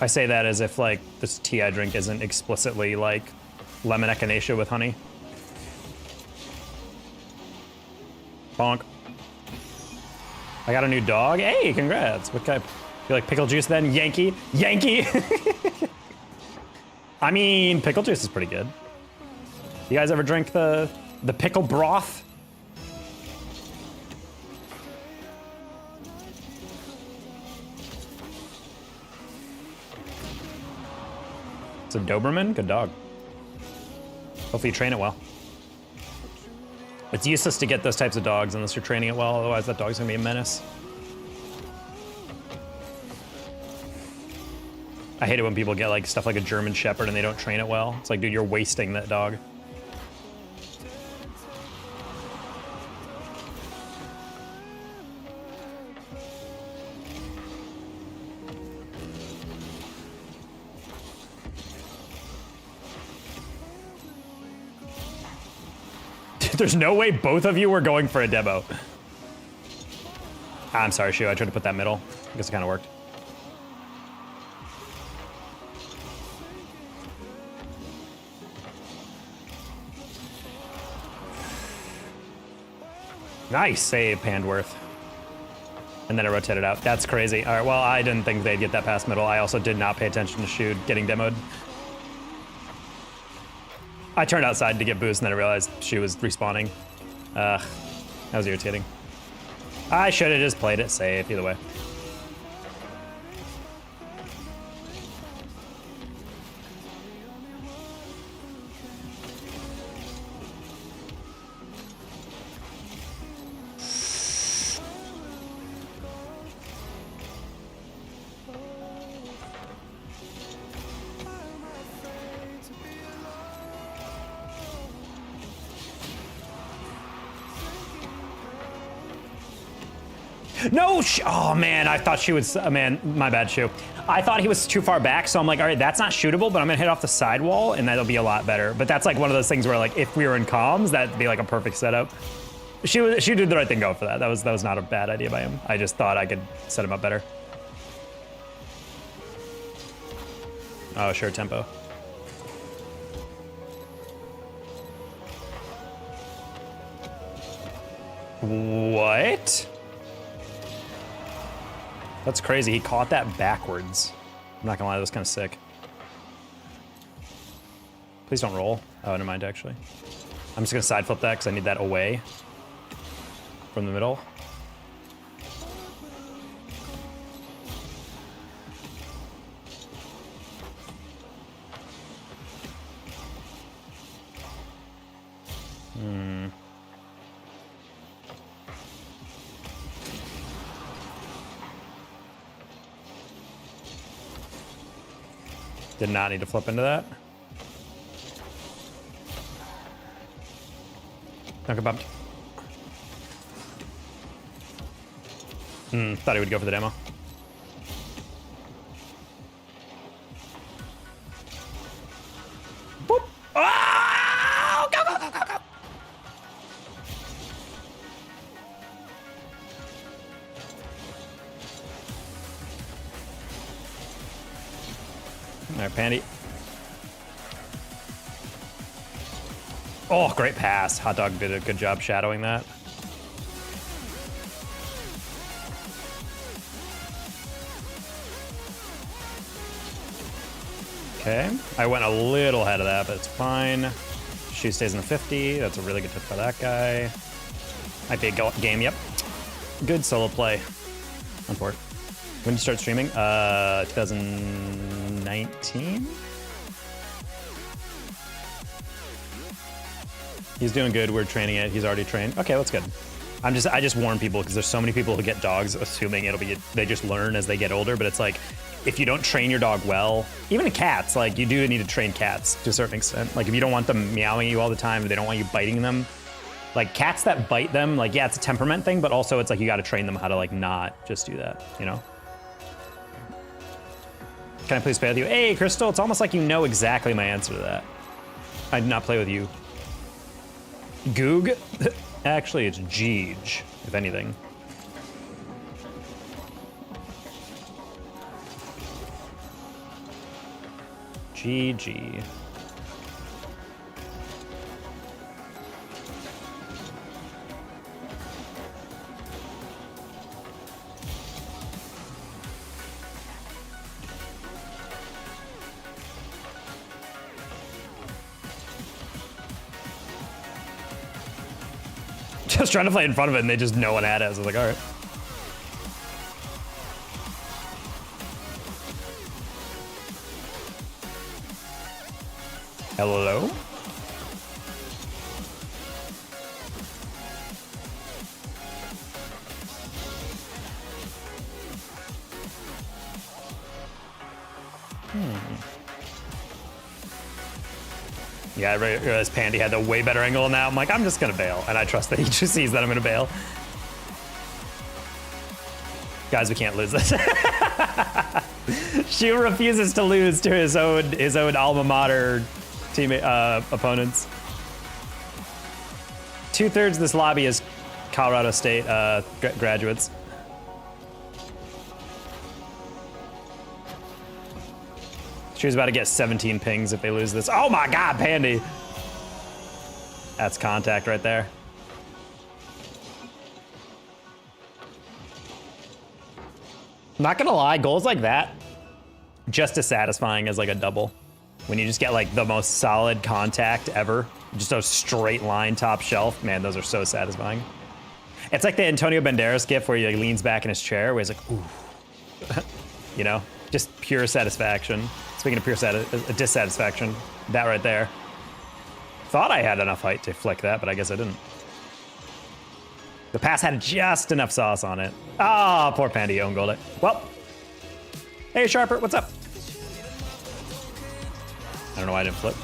I say that as if, like, this tea I drink isn't explicitly, like, lemon echinacea with honey. Bonk. I got a new dog. Hey, congrats. What type? You like pickle juice then? Yankee? Yankee! I mean, pickle juice is pretty good. You guys ever drink the pickle broth? It's a Doberman? Good dog. Hopefully you train it well. It's useless to get those types of dogs unless you're training it well, otherwise that dog's gonna be a menace. I hate it when people get like stuff like a German Shepherd and they don't train it well. It's like, dude, you're wasting that dog. There's no way both of you were going for a demo. I'm sorry, Shu. I tried to put that middle. I guess it kind of worked. Nice save, Pandworth. And then I rotated out. That's crazy. All right, well, I didn't think they'd get that past middle. I also did not pay attention to Shu getting demoed. I turned outside to get boost, and then I realized she was respawning. That was irritating. I should have just played it safe, either way. No, oh man, I thought she was, man, my bad, Shu. I thought he was too far back, so I'm like, all right, that's not shootable, but I'm gonna hit off the sidewall and that'll be a lot better. But that's like one of those things where like, if we were in comms, that'd be like a perfect setup. She did the right thing going for that. That was not a bad idea by him. I just thought I could set him up better. Oh, sure, tempo. What? That's crazy. He caught that backwards. I'm not gonna lie, that was kind of sick. Please don't roll. Oh, never mind, actually. I'm just gonna side flip that because I need that away from the middle. Did not need to flip into that. Knock about. Thought he would go for the demo. Boop. Oh, go, go, go, go, go. All right, Pandy. Oh, great pass. Hot Dog did a good job shadowing that. Okay, I went a little ahead of that, but it's fine. She stays in the 50. That's a really good touch by that guy. Might be a game, yep. Good solo play. On board. When did you start streaming? 2019? He's doing good. We're training it. He's already trained. Okay, that's good. I just warn people because there's so many people who get dogs assuming they just learn as they get older, but it's like, if you don't train your dog well, even cats, like you do need to train cats to a certain extent. Like if you don't want them meowing at you all the time, they don't want you biting them. Like cats that bite them, like yeah, it's a temperament thing, but also it's like you got to train them how to like not just do that, you know? Can I please play with you? Hey, Crystal, it's almost like you know exactly my answer to that. I did not play with you. Goog? Actually, it's Jeej, if anything. GG. just trying to play in front of it, and they just no one had it. So I was like, all right. Hello? Yeah, I realized Pandy had the way better angle now. I'm like, I'm just gonna bail. And I trust that he just sees that I'm gonna bail. Guys, we can't lose this. Shu refuses to lose to his own alma mater teammate opponents. 2/3 of this lobby is Colorado State graduates. She was about to get 17 pings if they lose this. Oh my God, Pandy. That's contact right there. Not gonna lie, goals like that, just as satisfying as like a double. When you just get like the most solid contact ever, just a straight line top shelf, man, those are so satisfying. It's like the Antonio Banderas gif where he like leans back in his chair where he's like, ooh. You know, just pure satisfaction. Speaking of pure dissatisfaction, that right there. Thought I had enough height to flick that, but I guess I didn't. The pass had just enough sauce on it. Ah, poor Pandy own goaled it. Well, hey Sharper, what's up? I don't know why I didn't flip.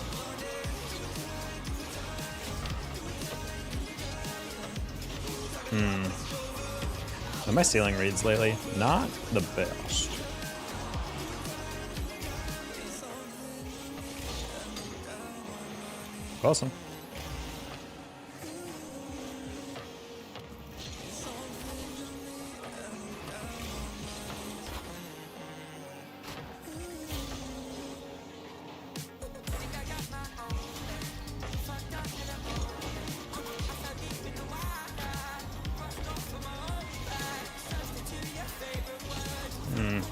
Are my ceiling reads lately? Not the best. Awesome.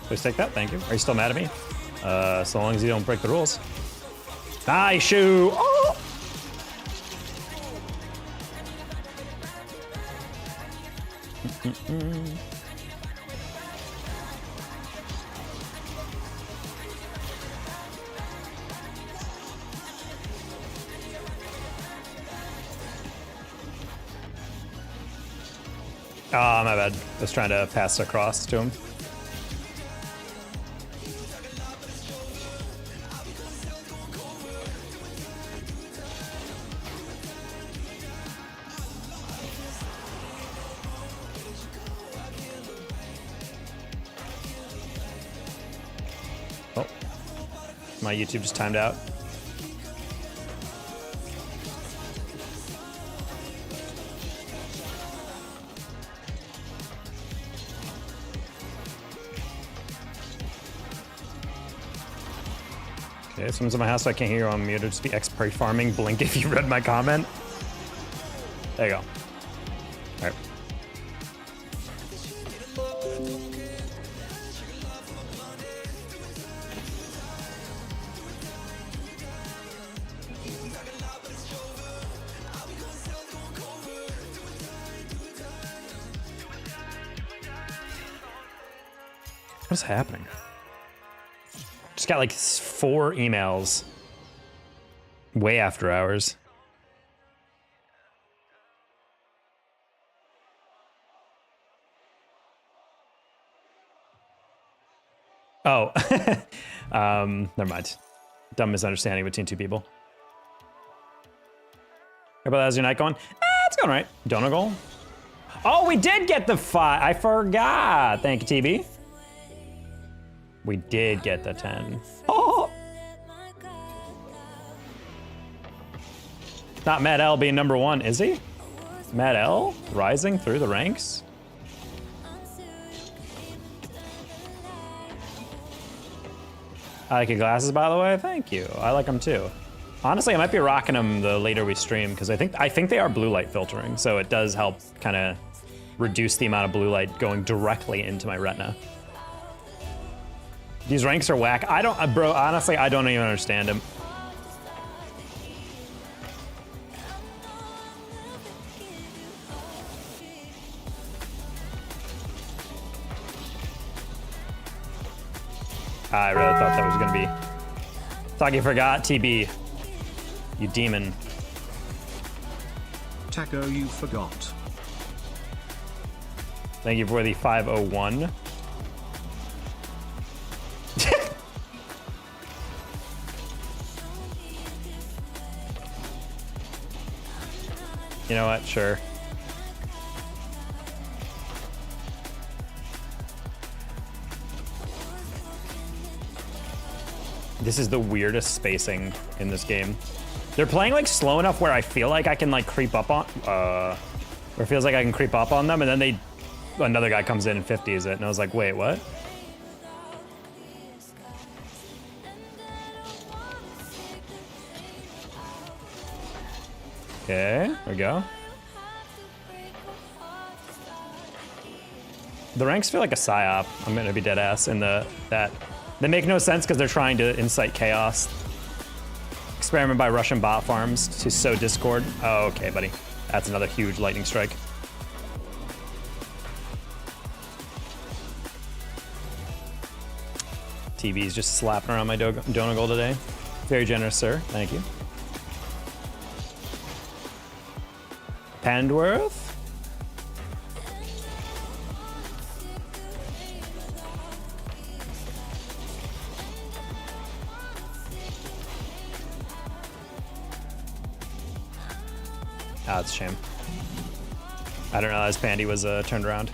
Please take that, thank you. Are you still mad at me? So long as you don't break the rules. Nice shoe! Oh! Oh, my bad. I was trying to pass across to him. Oh, my YouTube just timed out. Okay, someone's in my house, so I can't hear you. I'm muted. Just be X-Prey farming. Blink if you read my comment. There you go. All right. What's happening? Just got like 4 emails way after hours. Oh, never mind. Dumb misunderstanding between 2 people. How about how's your night going? It's going right. Donut goal. Oh, we did get the 5. I forgot. Thank you, TB. We did get the 10. Oh! Not Matt L being number 1, is he? Matt L rising through the ranks? I like your glasses, by the way. Thank you. I like them too. Honestly, I might be rocking them the later we stream because I think they are blue light filtering, so it does help kind of reduce the amount of blue light going directly into my retina. These ranks are whack. I don't, bro, honestly, I don't even understand them. I really thought that was gonna be. Thought you forgot, TB. You demon. Taco, you forgot. Thank you for the 501. You know what? Sure. This is the weirdest spacing in this game. They're playing like slow enough where I feel like I can like creep up on, or it feels like I can creep up on them, and then another guy comes in and 50s it, and I was like, wait, what? Okay, there we go. The ranks feel like a psyop. I'm gonna be dead ass in that. They make no sense because they're trying to incite chaos. Experiment by Russian bot farms to sow discord. Oh, okay, buddy. That's another huge lightning strike. TV's just slapping around my Donegal today. Very generous, sir. Thank you. Pendworth? Ah, it's a shame. I don't realize Pandy was turned around.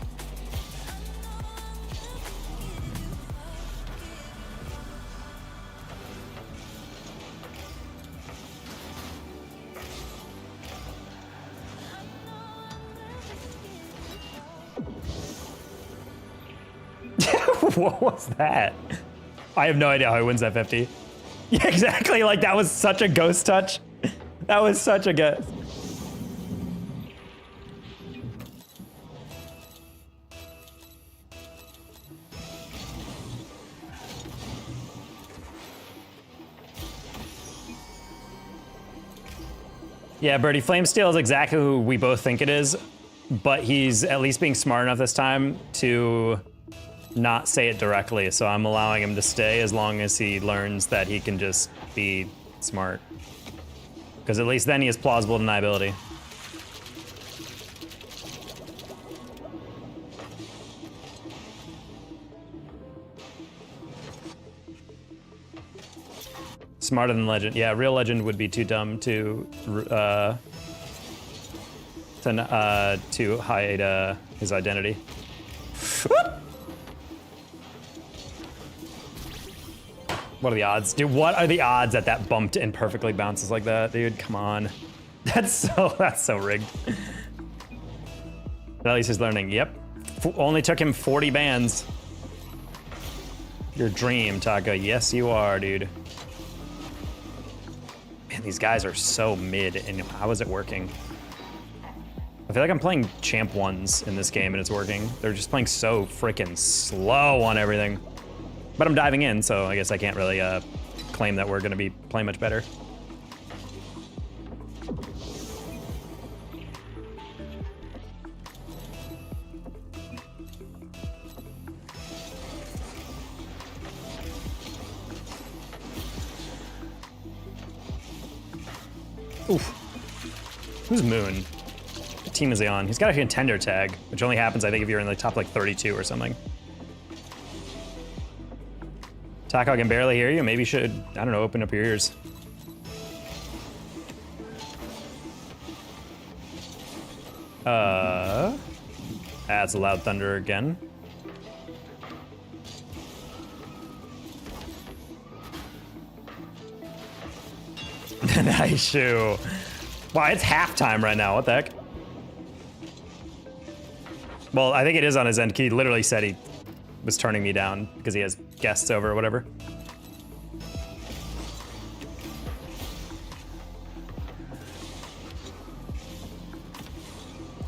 What was that? I have no idea how he wins that 50. Yeah, exactly. Like, that was such a ghost touch. That was such a ghost. Yeah, Birdie, Flamesteel is exactly who we both think it is, but he's at least being smart enough this time to not say it directly, so I'm allowing him to stay as long as he learns that he can just be smart. Because at least then he has plausible deniability. Smarter than Legend. Yeah, real Legend would be too dumb to hide his identity. What are the odds? Dude, what are the odds that that bumped and perfectly bounces like that? Dude, come on. That's so rigged. But at least he's learning. Yep. Only took him 40 bands. Your dream, Taka. Yes, you are, dude. Man, these guys are so mid, and how is it working? I feel like I'm playing champ ones in this game, and it's working. They're just playing so freaking slow on everything. But I'm diving in, so I guess I can't really claim that we're going to be playing much better. Oof. Who's Moon? What team is he on? He's got a contender tag, which only happens, I think, if you're in the top like 32 or something. Taco, I can barely hear you. Maybe you should, I don't know, open up your ears. That's a loud thunder again. Nice shoe. Wow, it's halftime right now. What the heck? Well, I think it is on his end. He literally said he was turning me down because he has guests over or whatever.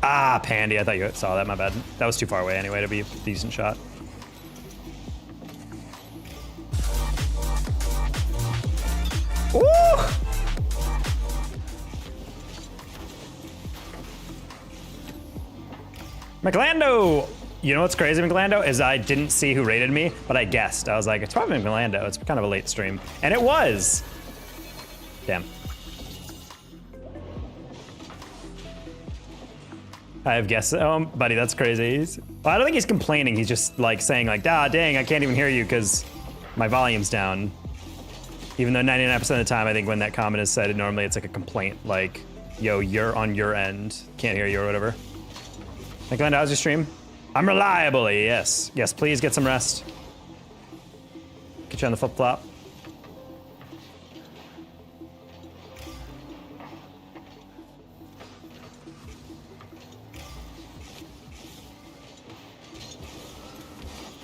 Ah, Pandy, I thought you saw that, my bad. That was too far away anyway to be a decent shot. Ooh! McLando! You know what's crazy, McLando, is I didn't see who rated me, but I guessed. I was like, it's probably McLando. It's kind of a late stream. And it was. Damn. I have guessed. Oh, buddy, that's crazy. Well, I don't think he's complaining. He's just like saying like, ah, dang, I can't even hear you because my volume's down. Even though 99% of the time, I think when that comment is said, normally it's like a complaint, like, yo, you're on your end. Can't hear you or whatever. McLando, how's your stream? I'm reliably, yes. Yes, please get some rest. Get you on the flip-flop.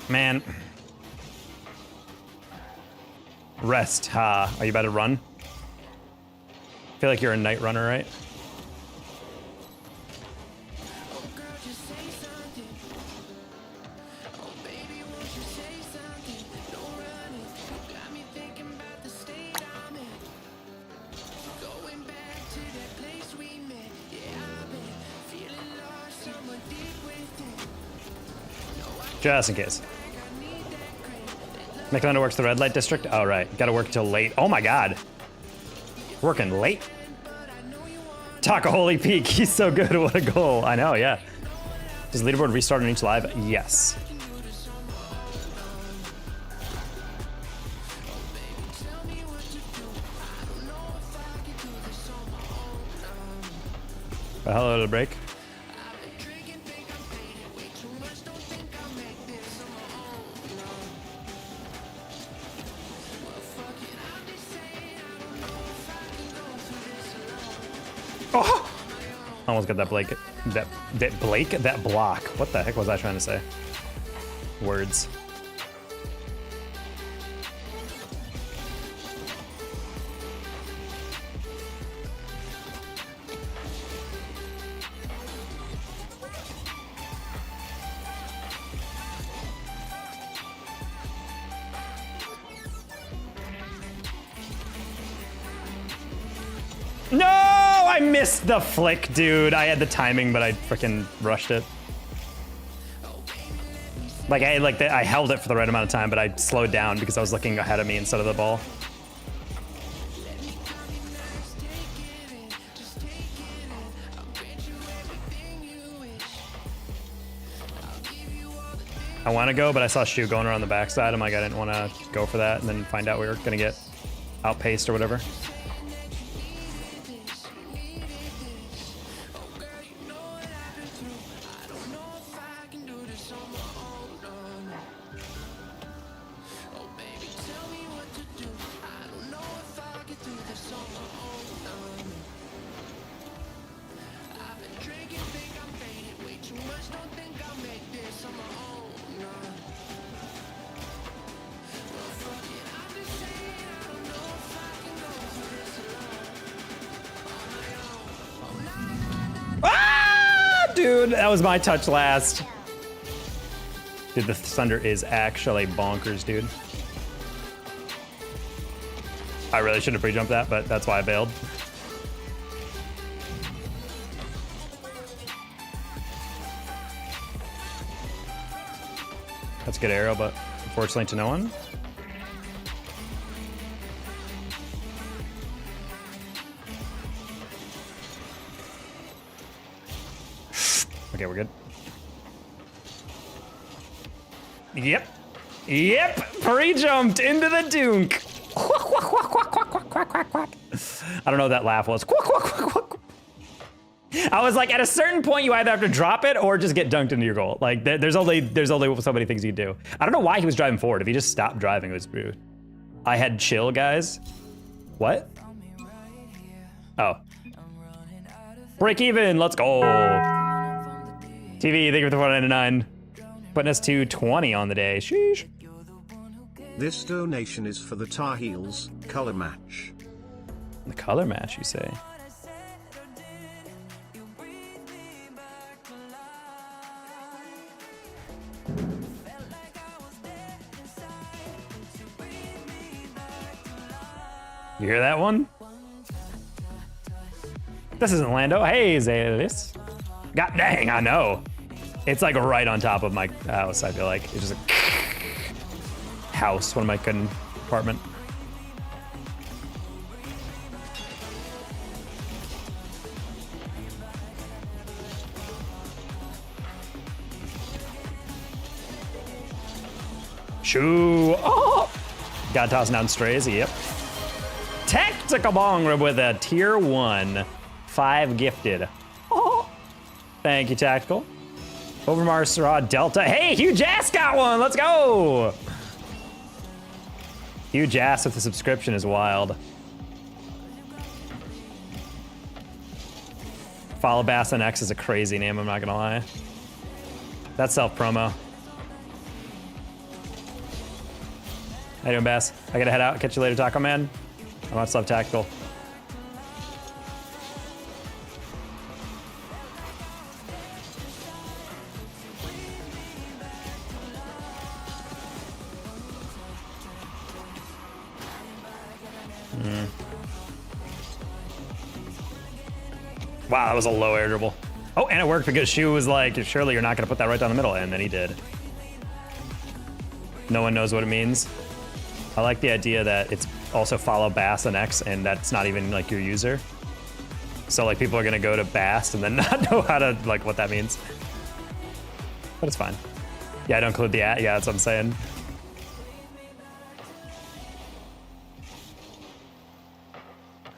Man. Rest, ha. Are you about to run? I feel like you're a night runner, right? Just in case. McLando works the red light district? Oh, right. Gotta work till late. Oh my god. Working late? Taco Holy Peak. He's so good. What a goal. I know, yeah. Does leaderboard restart on each live? Yes. Hello, little break. Oh! Almost got that Blake. That block. What the heck was I trying to say? Words. No, I missed the flick, dude. I had the timing, but I freaking rushed it. Like I held it for the right amount of time, but I slowed down because I was looking ahead of me instead of the ball. I want to go, but I saw Shu going around the backside. I'm like, I didn't want to go for that and then find out we were gonna get outpaced or whatever. Dude, that was my touch last. Dude, the thunder is actually bonkers, dude. I really should have pre-jumped that, but that's why I bailed. That's a good arrow, but unfortunately to no one. Okay, we're good. Yep. Yep. Pre-jumped into the dunk. I don't know what that laugh was. I was like, at a certain point, you either have to drop it or just get dunked into your goal. Like, there's only so many things you can do. I don't know why he was driving forward. If he just stopped driving, it was rude. I had chill, guys. What? Oh. Break even. Let's go. TV, thank you for the 499. Putting us to 20 on the day. Sheesh. This donation is for the Tar Heels color match. The color match, you say? You hear that one? This isn't Lando. Hey, Zalis. God dang, I know. It's like right on top of my house, I feel like. It's just a house, one of my good apartment. Shoo! Oh! Got tossing down strays, yep. Tactical bong rib with a tier 1. 5 gifted. Oh! Thank you, Tactical. Overmars Sarah Delta. Hey, Hugh Jass got one! Let's go! Hugh Jass with the subscription is wild. Follow Bass on X is a crazy name, I'm not gonna lie. That's self-promo. How you doing, Bass? I gotta head out. Catch you later, Taco Man. I much love Tactical. Wow, that was a low air dribble. Oh, and it worked because Shu was like, surely you're not gonna put that right down the middle, and then he did. No one knows what it means. I like the idea that it's also follow Bass and X, and that's not even like your user. So like people are gonna go to Bass and then not know how to like what that means. But it's fine. Yeah, I don't include the at. Yeah, that's what I'm saying.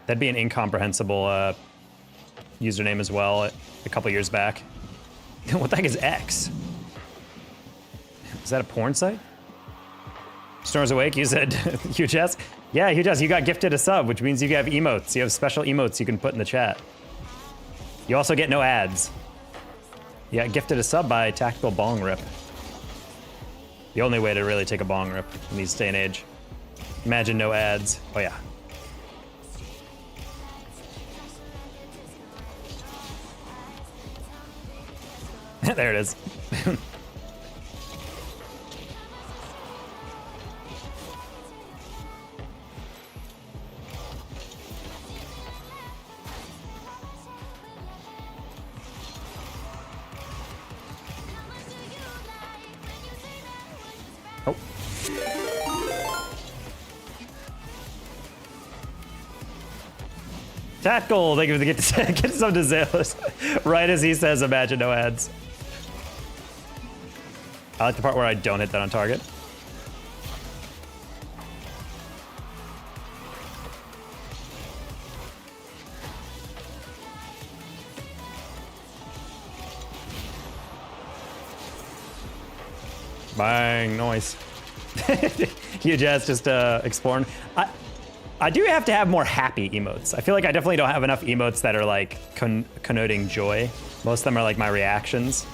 That'd be an incomprehensible username as well a couple years back. What the heck is X? Is that a porn site? Storm's awake, you said Hugh Jess? Yeah, Hugh Jess, you got gifted a sub, which means you have emotes. You have special emotes you can put in the chat. You also get no ads. Yeah, gifted a sub by Tactical Bong Rip. The only way to really take a bong rip in this day and age. Imagine no ads. Oh yeah. There it is. Oh. Tactical, thank you for the get some to Zalos. Right as he says, imagine no ads. I like the part where I don't hit that on target. Bang, noise. You just exploring. I do have to have more happy emotes. I feel like I definitely don't have enough emotes that are like connoting joy. Most of them are like my reactions.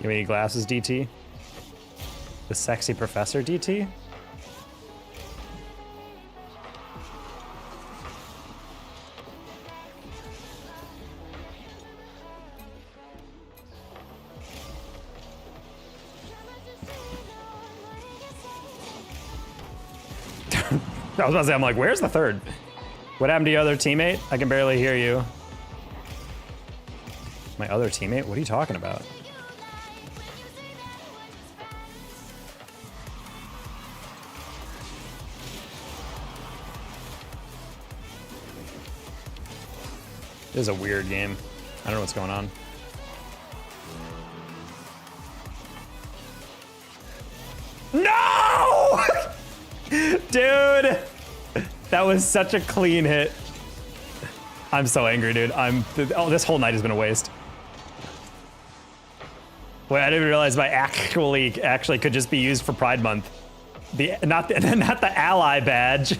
You have any glasses, DT? The sexy professor, DT? I was about to say, I'm like, where's the third? What happened to your other teammate? I can barely hear you. My other teammate? What are you talking about? This is a weird game. I don't know what's going on. No! Dude! That was such a clean hit. I'm so angry, dude. This whole night has been a waste. Wait, I didn't realize my actually could just be used for Pride Month. Not the ally badge.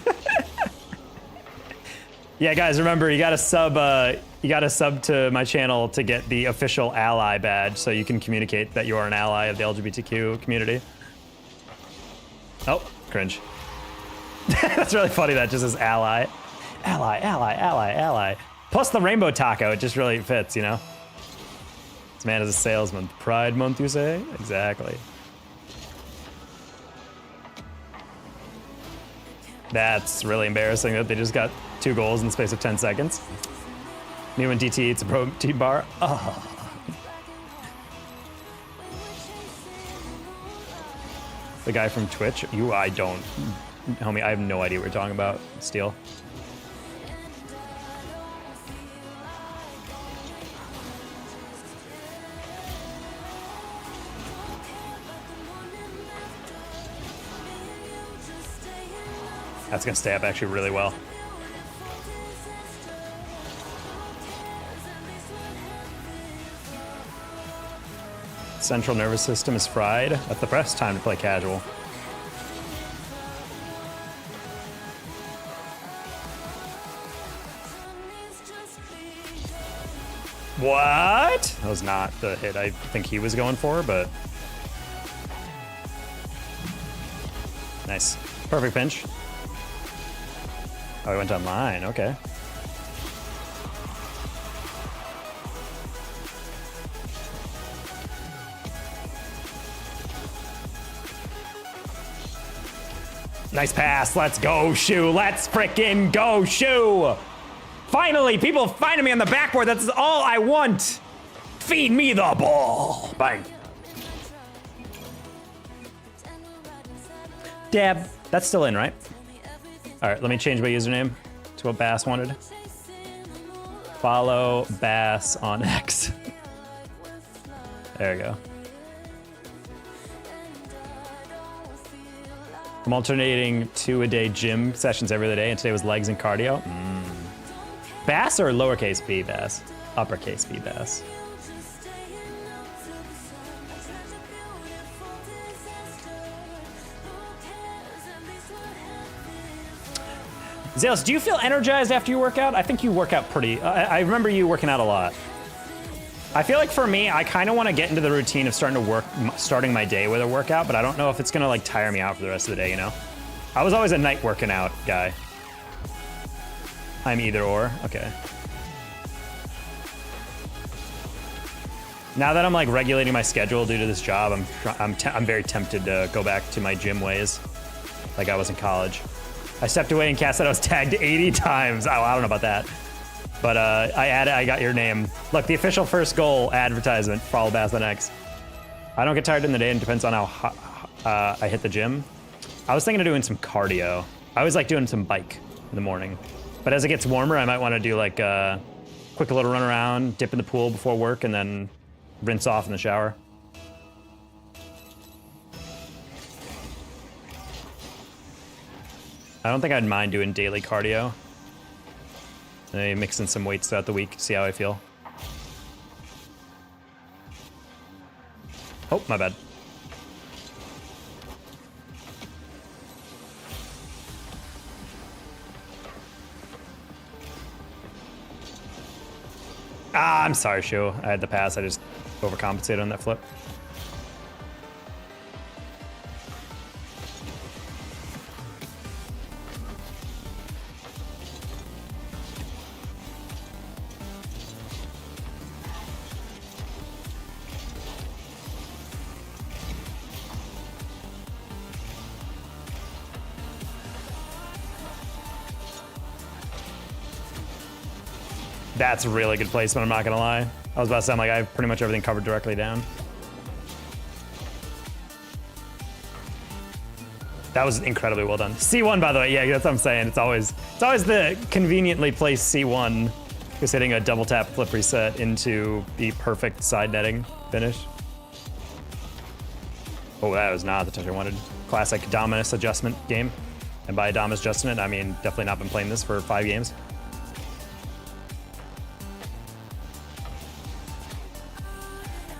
Yeah, guys, remember you gotta sub to my channel to get the official ally badge, so you can communicate that you are an ally of the LGBTQ community. Oh, cringe. That's really funny. That just says ally, ally, ally, ally, ally. Plus the rainbow taco, it just really fits, you know. This man is a salesman. Pride Month, you say? Exactly. That's really embarrassing that they just got 2 goals in the space of 10 seconds. Me when DT eats a protein bar. Oh. The guy from Twitch? I don't. Homie, I have no idea what you're talking about. Steel. That's gonna stay up actually really well. Central nervous system is fried. At the best time to play casual. What? That was not the hit I think he was going for, but nice. Perfect pinch. Oh, he went online. Okay. Nice pass. Let's go, Shu. Let's frickin' go, Shu. Finally, people finding me on the backboard. That's all I want. Feed me the ball. Bang. Dab. That's still in, right? All right, let me change my username to what Bass wanted. Follow Bass on X. There we go. I'm alternating 2-a-day gym sessions every other day, and today was legs and cardio. Bass or lowercase b Bass? Uppercase b Bass. Zales, do you feel energized after you work out? I think you work out pretty... I remember you working out a lot. I feel like for me, I kind of want to get into the routine of starting my day with a workout, but I don't know if it's going to like tire me out for the rest of the day, you know? I was always a night working out guy. I'm either or. Okay. Now that I'm like regulating my schedule due to this job, I'm very tempted to go back to my gym ways, like I was in college. I stepped away and Cass said I was tagged 80 times. Oh, I don't know about that. But I got your name. Look, the official first goal advertisement, follow Bass on X. I don't get tired in the day, and it depends on how I hit the gym. I was thinking of doing some cardio. I always like doing some bike in the morning. But as it gets warmer, I might want to do like a quick little run around, dip in the pool before work, and then rinse off in the shower. I don't think I'd mind doing daily cardio. Maybe mix in some weights throughout the week, see how I feel. Oh, my bad. Ah, I'm sorry, Shu. I had the pass. I just overcompensated on that flip. That's really good placement, I'm not gonna lie. I was about to say, I have pretty much everything covered directly down. That was incredibly well done. C1, by the way, yeah, that's what I'm saying. It's always the conveniently placed C1 just hitting a double tap flip reset into the perfect side netting finish. Oh, that was not the touch I wanted. Classic Dominus adjustment game. And by Dominus adjustment, I mean definitely not been playing this for 5 games.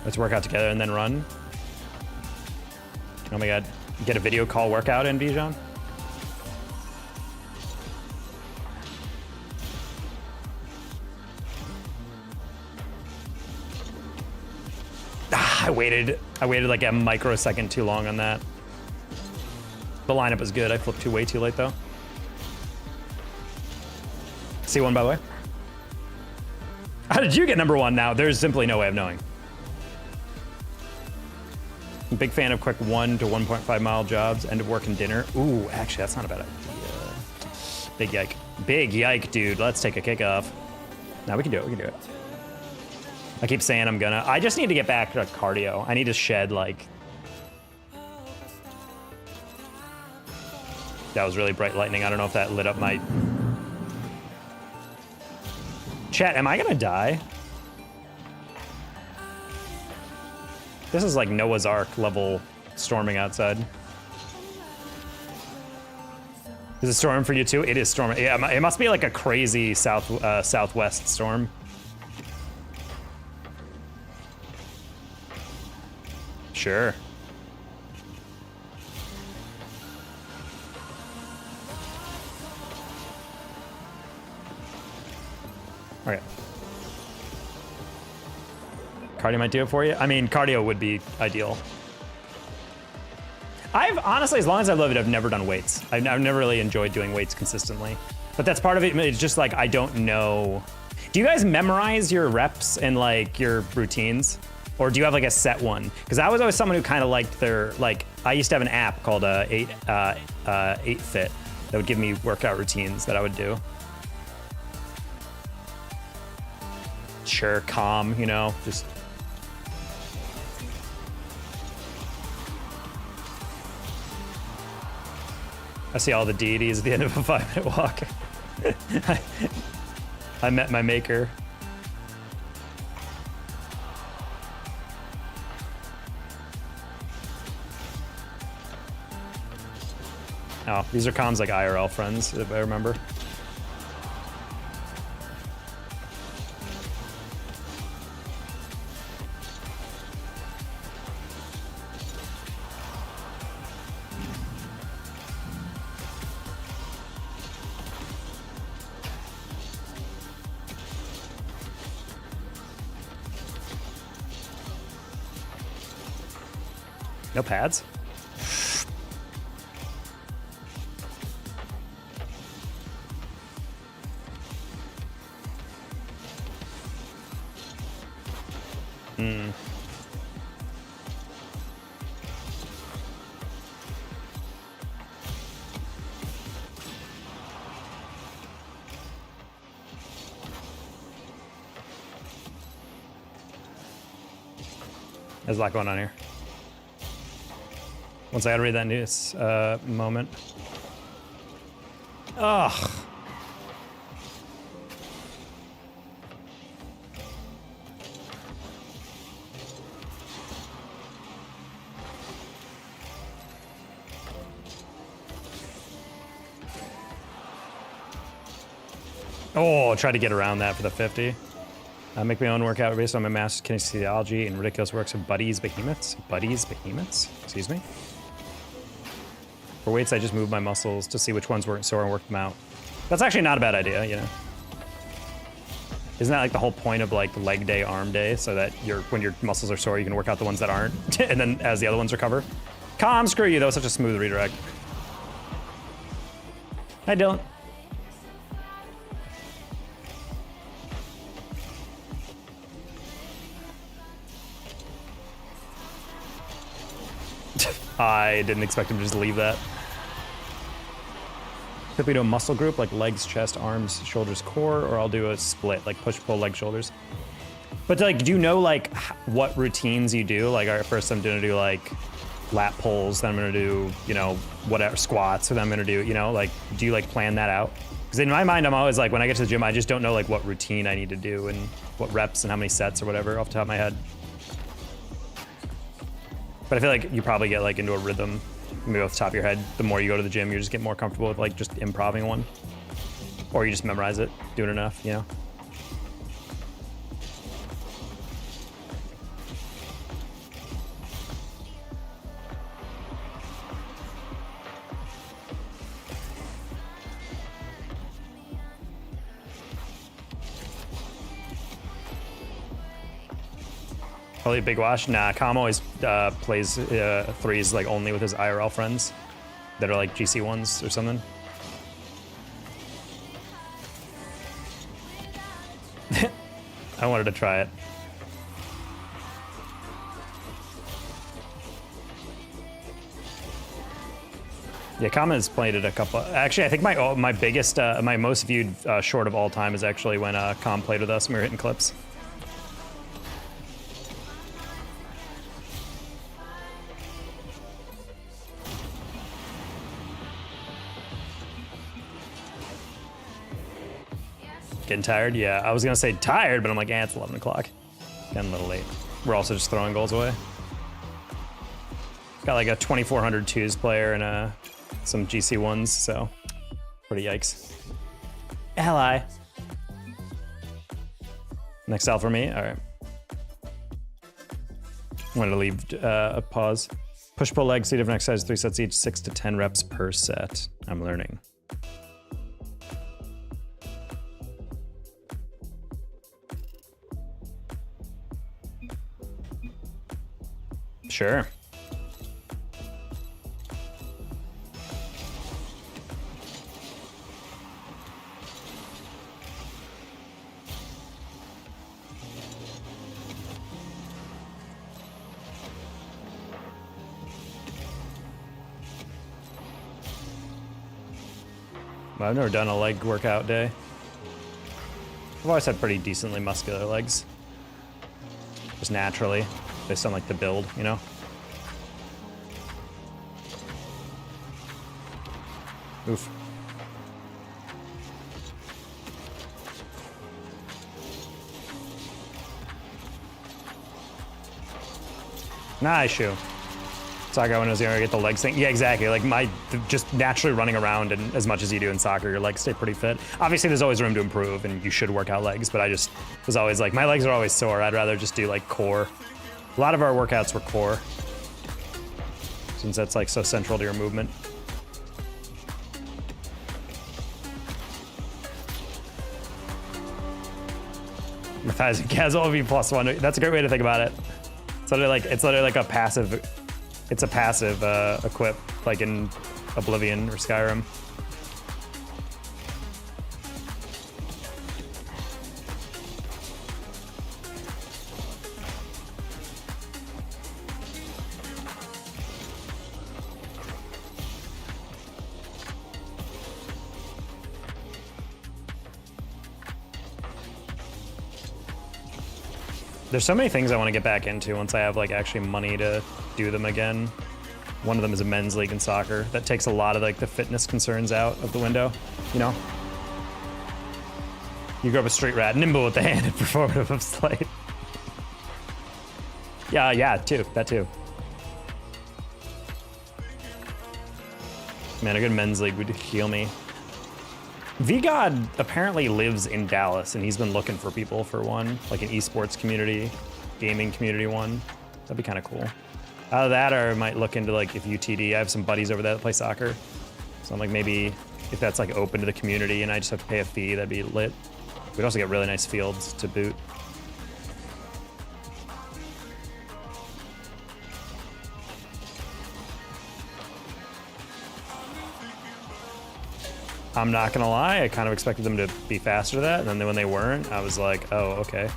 Let's work out together and then run. Oh my god. Get a video call workout in, Bijan? I waited like a microsecond too long on that. The lineup was good. I flipped way too late though. C1 by the way. How did you get number 1 now? There's simply no way of knowing. Big fan of quick 1 to 1.5 mile jobs, end of work and dinner. Ooh, actually, that's not a bad idea. Big yike. Big yike, dude. Let's take a kickoff. Now we can do it. We can do it. I keep saying I'm gonna. I just need to get back to cardio. I need to shed, like... That was really bright lightning. I don't know if that lit up my... Chat, am I gonna die? This is like Noah's Ark level storming outside. Is it storming for you too? It is storming. Yeah, it must be like a crazy southwest storm. Sure. Okay. Cardio might do it for you. I mean, cardio would be ideal. I've honestly, as long as I've lived it, I've never done weights. I've never really enjoyed doing weights consistently. But that's part of it. It's just like, I don't know. Do you guys memorize your reps and like your routines? Or do you have like a set one? Because I was always someone who kind of liked their, like, I used to have an app called 8Fit that would give me workout routines that I would do. Sure, calm, you know, just. I see all the deities at the end of a 5-minute walk. I met my maker. Oh, these are comms like IRL friends, if I remember. No pads? There's a lot going on here. Once I gotta read that news moment. Ugh. Oh, try to get around that for the 50. Make my own workout based on my master's kinesiology and ridiculous works of Buddy's Behemoths. Buddy's Behemoths? Excuse me? For weights, I just move my muscles to see which ones weren't sore and work them out. That's actually not a bad idea, you know? Isn't that like the whole point of like leg day, arm day, so that when your muscles are sore, you can work out the ones that aren't, and then as the other ones recover? Calm, screw you, that was such a smooth redirect. I don't. I didn't expect him to just leave that. Typically do a muscle group like legs, chest, arms, shoulders, core, or I'll do a split like push, pull, leg, shoulders. But like, do you know like what routines you do? Like, all right, first I'm gonna do like lat pulls, then I'm gonna do, you know, whatever, squats, and then I'm gonna do, you know, like, do you like plan that out? Because in my mind, I'm always like, when I get to the gym, I just don't know like what routine I need to do and what reps and how many sets or whatever off the top of my head. But I feel like you probably get like into a rhythm, maybe off the top of your head. The more you go to the gym, you just get more comfortable with like just improvising one. Or you just memorize it, do it enough, you know? Probably Big Wash. Nah, Com always plays threes like only with his IRL friends that are like GC ones or something. I wanted to try it. Yeah, Com has played it a couple. Actually, I think my biggest, my most viewed short of all time is actually when Com played with us and we were hitting clips. Getting tired? Yeah, I was gonna say tired, but I'm like, eh, it's 11 o'clock. Getting a little late. We're also just throwing goals away. Got like a 2400 twos player and some GC ones, so pretty yikes. Ally. Next out for me. All right. Wanted to leave a pause. Push pull leg, 3 different exercises, 3 sets each, 6 to 10 reps per set. I'm learning. Sure. I've never done a leg workout day. I've always had pretty decently muscular legs. Just naturally, based on like the build, you know? Oof. Nice shoe. Soccer when I was younger, I get the legs thing. Yeah, exactly. Like just naturally running around and as much as you do in soccer, your legs stay pretty fit. Obviously, there's always room to improve and you should work out legs, but I just was always like, my legs are always sore. I'd rather just do like core. A lot of our workouts were core, since that's like so central to your movement. My thighs and calves will be +1. That's a great way to think about it. It's literally like a passive. It's a passive equip, like in Oblivion or Skyrim. There's so many things I want to get back into once I have like actually money to do them again. One of them is a men's league in soccer that takes a lot of like the fitness concerns out of the window, you know? You grow up a street rat, nimble with the hand and performative of sleight. Yeah, too, that too. Man, a good men's league would heal me. VGod apparently lives in Dallas, and he's been looking for people for one, like an esports community, gaming community one. That'd be kind of cool. Out of that, or I might look into like if UTD. I have some buddies over there that play soccer, so I'm like maybe if that's like open to the community and I just have to pay a fee, that'd be lit. We'd also get really nice fields to boot. I'm not gonna lie, I kind of expected them to be faster to that, and then when they weren't, I was like, oh, okay.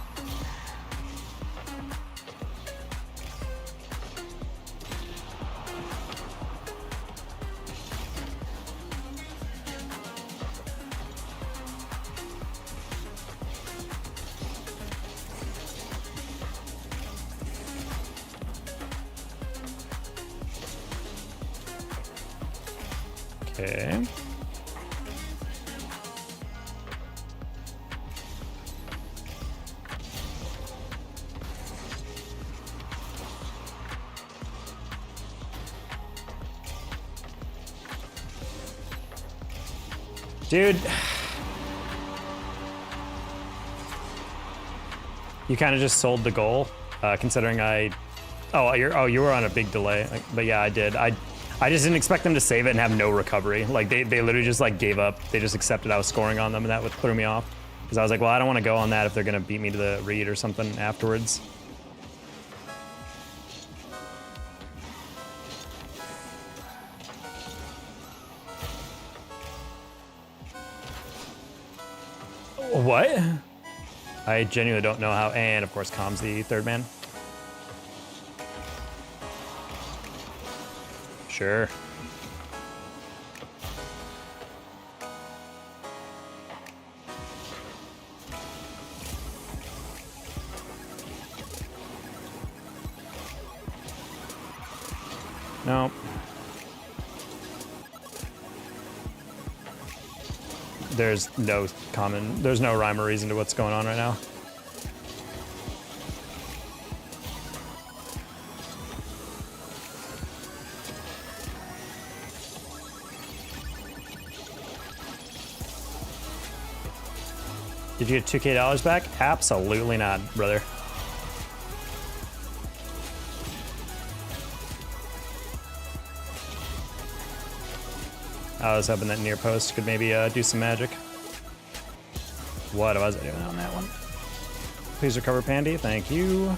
Okay. Dude, you kind of just sold the goal, considering you were on a big delay, but yeah, I did. I just didn't expect them to save it and have no recovery. Like they literally just like gave up. They just accepted I was scoring on them, and that threw me off. Because I was like, well, I don't want to go on that if they're gonna beat me to the read or something afterwards. What? I genuinely don't know how. And of course, Com's the third man. Sure. No. There's no rhyme or reason to what's going on right now. Did you get $2K back? Absolutely not, brother. I was hoping that near post could maybe do some magic. What was I doing on that one? Please recover, Pandy. Thank you.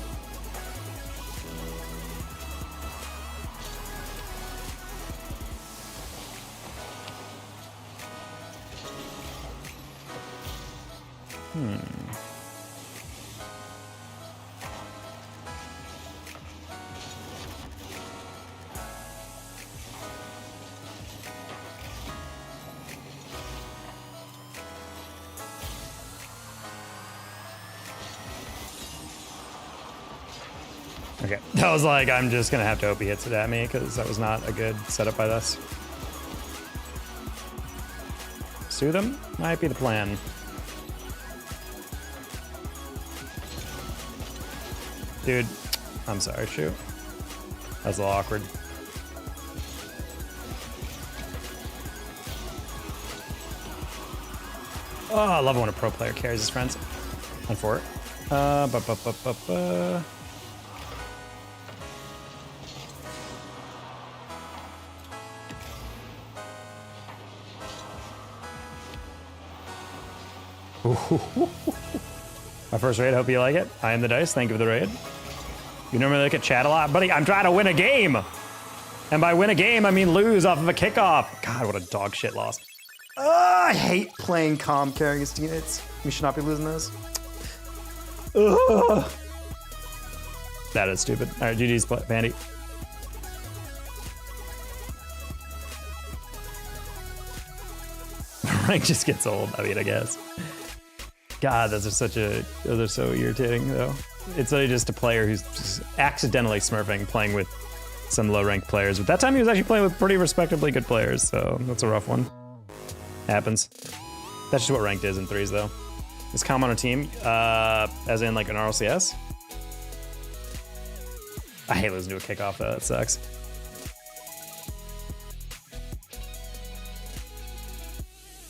Okay, that was like, I'm just gonna have to hope he hits it at me because that was not a good setup by us. Soothe him might be the plan. Dude, I'm sorry, shoot. That's a little awkward. Oh, I love it when a pro player carries his friends. On for it. My first raid, hope you like it. I am the dice, thank you for the raid. You normally look at chat a lot, buddy. I'm trying to win a game. And by win a game, I mean lose off of a kickoff. God, what a dog shit loss. I hate playing calm carrying his teammates. We should not be losing those. Ugh. That is stupid. All right, GG's, Pandy. Rank just gets old, I mean, I guess. God, those are so irritating, though. It's really just a player who's just accidentally smurfing, playing with some low-ranked players. But that time he was actually playing with pretty respectably good players, so that's a rough one. Happens. That's just what ranked is in threes, though. Is Calm on a team, as in like an RLCS? I hate losing to a kickoff, though. That sucks.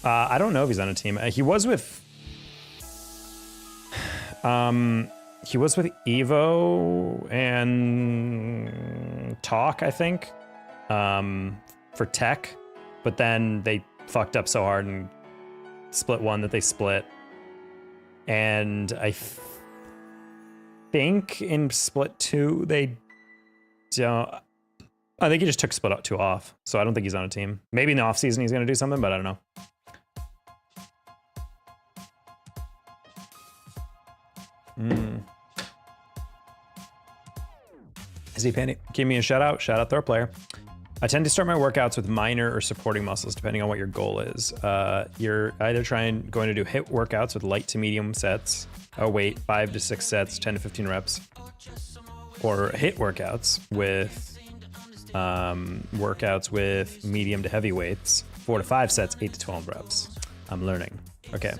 I don't know if he's on a team. He was with... he was with Evo and Talk, I think, for tech, but then they fucked up so hard and split one that they split. And I think in split two, they don't, I think he just took split two off. So I don't think he's on a team. Maybe in the off season he's going to do something, but I don't know. Is he Pandy? Give me a shout out Thor player. I tend to start my workouts with minor or supporting muscles, depending on what your goal is. You're either going to do HIIT workouts with light to medium sets, weight, 5 to 6 sets, 10 to 15 reps, or HIIT workouts with medium to heavy weights, 4 to 5 sets, 8 to 12 reps. I'm learning. Okay.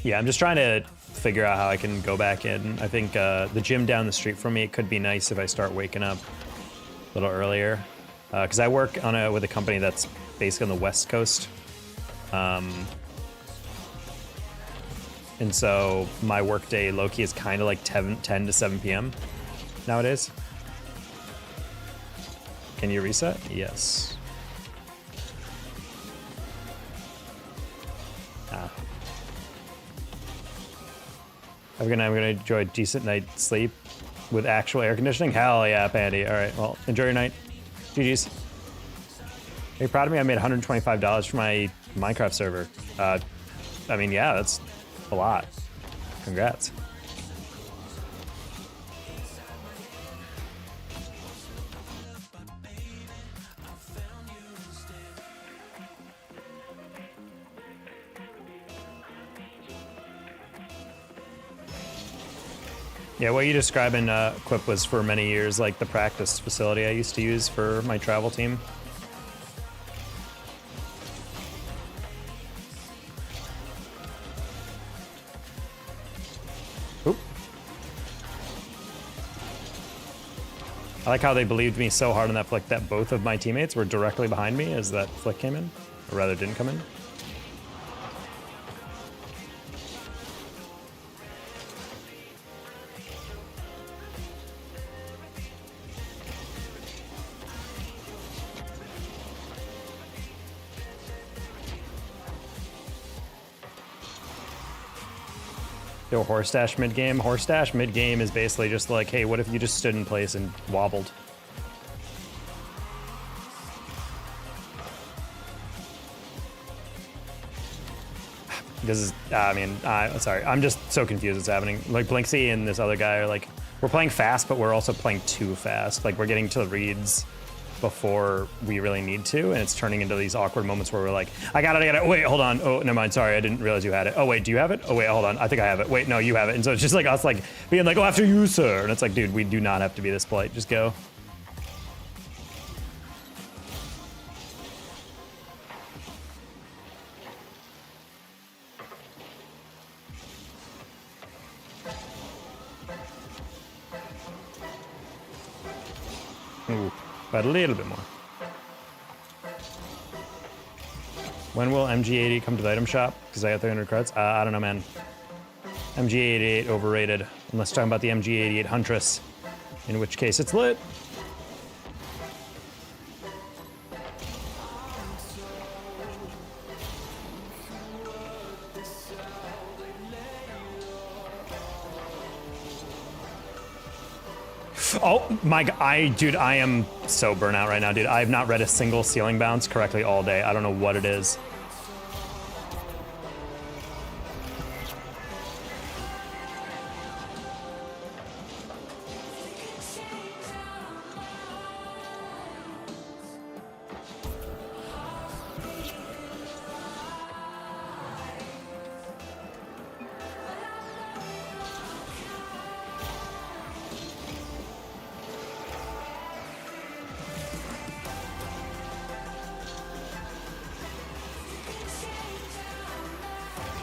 Yeah, I'm just trying to figure out how I can go back in. I think the gym down the street from me, it could be nice if I start waking up a little earlier. Because I work with a company that's basically on the West Coast. And so my workday low-key is kind of like 10 to 7 p.m. nowadays. Can you reset? Yes. I'm gonna enjoy a decent night's sleep with actual air conditioning. Hell yeah, Pandy. All right, well, enjoy your night. GG's. Are you proud of me? I made $125 for my Minecraft server. I mean, yeah, that's a lot. Congrats. Yeah, what you describe in Quip was for many years like the practice facility I used to use for my travel team. Oop. I like how they believed me so hard on that flick that both of my teammates were directly behind me as that flick came in, or rather didn't come in. Yo, horse dash mid game. Horse dash mid game is basically just like, hey, what if you just stood in place and wobbled? This is, I mean, sorry, I'm just so confused what's happening. Like Blinksy and this other guy are like, we're playing fast, but we're also playing too fast. Like we're getting to the reads before we really need to, and it's turning into these awkward moments where we're like, I got it, wait, hold on, oh, never mind, sorry, I didn't realize you had it. Oh, wait, do you have it? Oh, wait, hold on, I think I have it. Wait, no, you have it. And so it's just like us like being like, oh, after you, sir. And it's like, dude, we do not have to be this polite, just go. Ooh, but a little bit more. When will MG80 come to the item shop? Because I got 300 credits. I don't know, man. MG88 overrated. Unless talking about the MG88 Huntress, in which case it's lit. Oh my god, dude, I am so burnt out right now, dude. I have not read a single ceiling bounce correctly all day. I don't know what it is.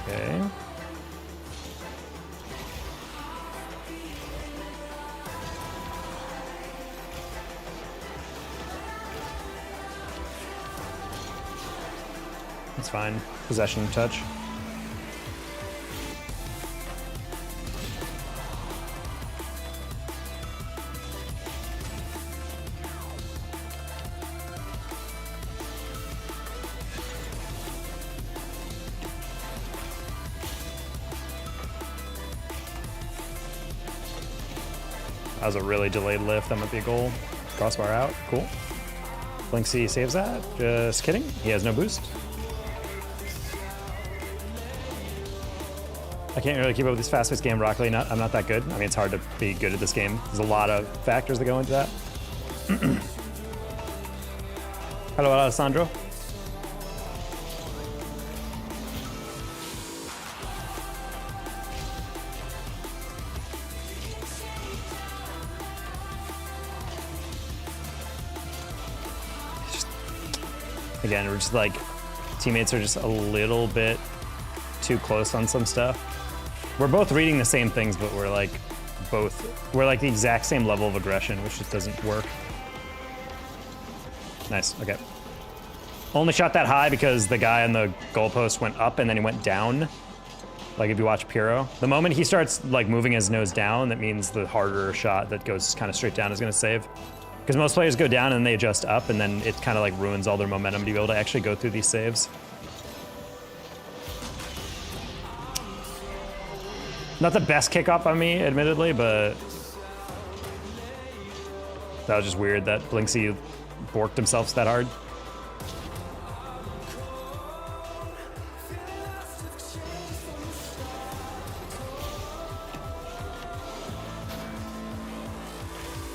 Okay. That's fine. Possession touch. That was a really delayed lift. That might be a goal. Crossbar out. Cool. Blinksy saves that. Just kidding. He has no boost. I can't really keep up with this fast-paced game. Rocket League, I'm not that good. I mean, it's hard to be good at this game. There's a lot of factors that go into that. Hello, Alessandro. Again, we're just like, teammates are just a little bit too close on some stuff. We're both reading the same things, but we're like we're like the exact same level of aggression, which just doesn't work. Nice, okay. Only shot that high because the guy on the goalpost went up and then he went down. Like if you watch Piro, the moment he starts like moving his nose down, that means the harder shot that goes kind of straight down is gonna save. Because most players go down and they adjust up, and then it kind of like ruins all their momentum to be able to actually go through these saves. Not the best kickoff on me, admittedly, but that was just weird that Blinksy borked himself that hard.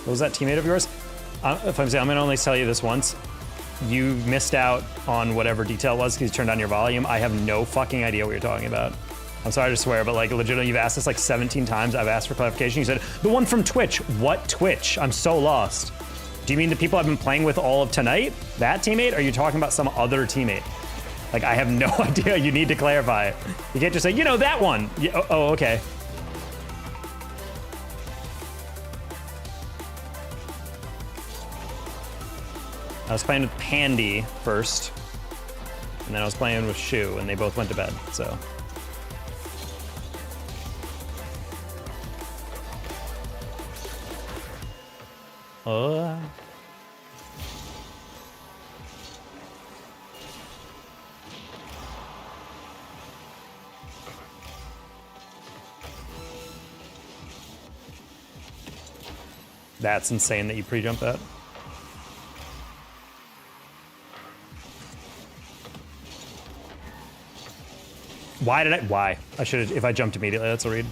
What was that teammate of yours? If I'm saying, I'm gonna only tell you this once. You missed out on whatever detail it was because you turned on your volume. I have no fucking idea what you're talking about. I'm sorry to swear, but like legitimately, you've asked this like 17 times. I've asked for clarification. You said, the one from Twitch. What Twitch? I'm so lost. Do you mean the people I've been playing with all of tonight? That teammate? Or are you talking about some other teammate? Like, I have no idea. You need to clarify. You can't just say, you know, that one. Yeah, oh, okay. I was playing with Pandy first, and then I was playing with Shu, and they both went to bed, so. That's insane that you pre-jump that. Why? I should have, if I jumped immediately, that's a read.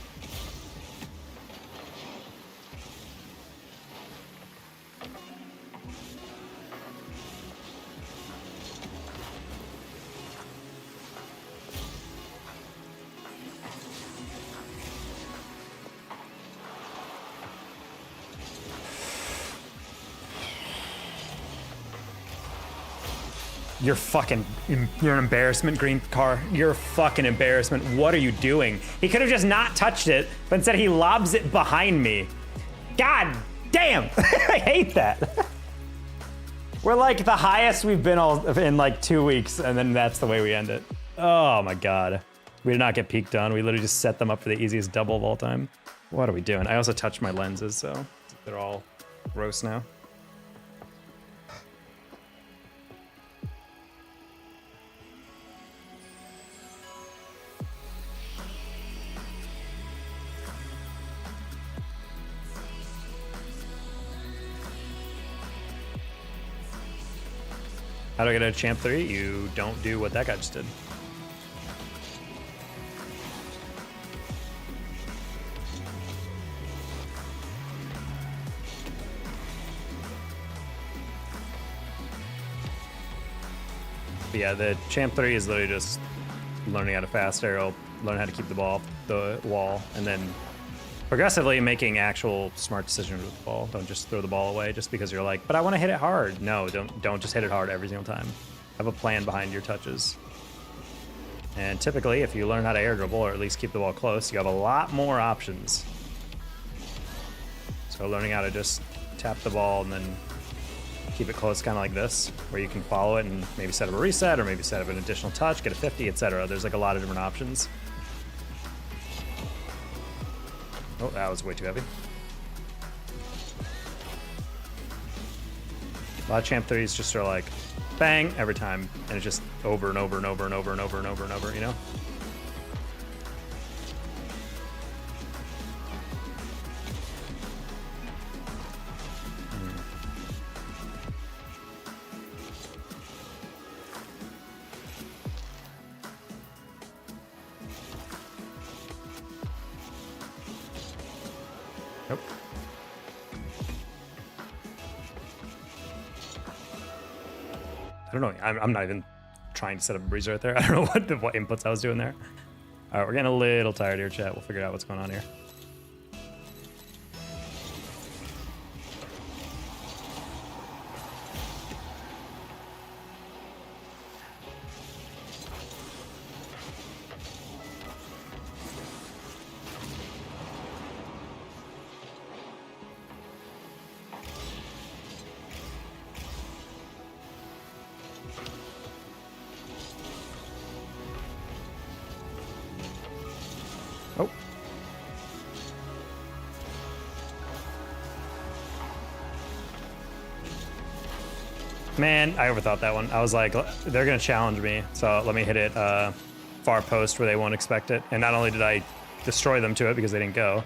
You're an embarrassment, green car. You're a fucking embarrassment. What are you doing? He could have just not touched it, but instead he lobs it behind me. God damn, I hate that. We're like the highest we've been all in like 2 weeks, and then that's the way we end it. Oh my God. We did not get peaked on. We literally just set them up for the easiest double of all time. What are we doing? I also touched my lenses, so they're all gross now. How do I get a champ 3? You don't do what that guy just did. But yeah, the champ 3 is literally just learning how to fast arrow, learn how to keep the ball off the wall, and then progressively making actual smart decisions with the ball. Don't just throw the ball away just because you're like, but I want to hit it hard. No, don't just hit it hard every single time. Have a plan behind your touches. And typically, if you learn how to air dribble, or at least keep the ball close, you have a lot more options. So learning how to just tap the ball and then keep it close, kind of like this, where you can follow it and maybe set up a reset, or maybe set up an additional touch, get a 50, etc. There's like a lot of different options. Oh, that was way too heavy. A lot of champ 3s just are like, bang, every time, and it's just over and over and over and over and over and over and over, you know? Nope. I don't know. I'm not even trying to set up a breeze right there. I don't know what inputs I was doing there. All right, we're getting a little tired here, chat. We'll figure out what's going on here. Oh. Man, I overthought that one. I was like, they're going to challenge me, so let me hit it far post where they won't expect it. And not only did I destroy them to it because they didn't go,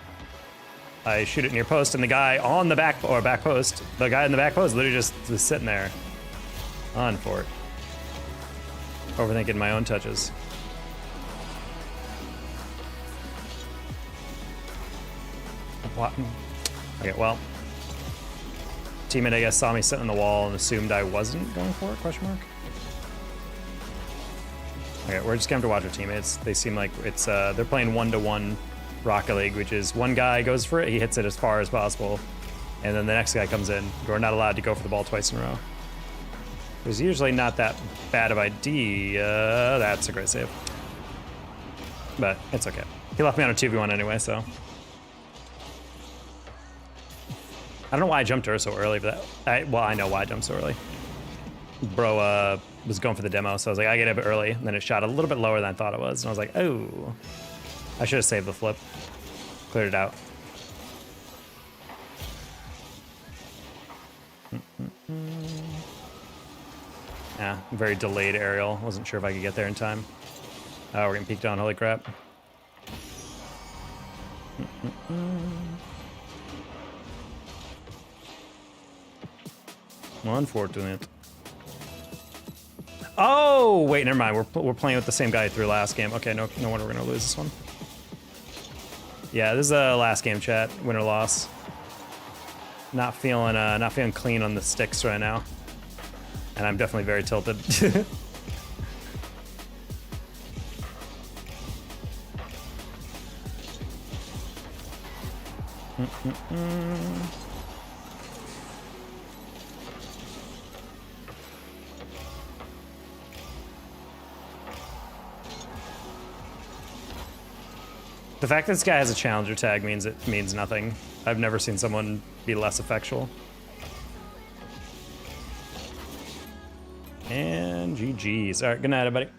I shoot it near post, and the guy on the back post, the guy in the back post literally just was sitting there on for it. Overthinking my own touches. What? Okay, well, Teammate, I guess, saw me sitting on the wall and assumed I wasn't going for it, question mark? Okay, we're just gonna have to watch our teammates. They seem like it's, they're playing 1-to-1 Rocket League, which is one guy goes for it, he hits it as far as possible, and then the next guy comes in. You're not allowed to go for the ball twice in a row. It was usually not that bad of idea. That's a great save. But it's okay. He left me on a 2v1 anyway, so. I don't know why I jumped her so early, but well, I know why I jumped so early. Bro was going for the demo, so I was like, I get it a bit early. And then it shot a little bit lower than I thought it was. And I was like, oh, I should have saved the flip. Cleared it out. Yeah, very delayed aerial. Wasn't sure if I could get there in time. Oh, we're getting peeked on, holy crap. Well, unfortunate. Oh, wait, never mind. We're playing with the same guy through last game. Okay, no wonder we're gonna lose this one. Yeah, this is a last game chat, win or loss. Not feeling clean on the sticks right now. And I'm definitely very tilted. The fact that this guy has a challenger tag means it means nothing. I've never seen someone be less effectual. And GG's. All right, good night, everybody.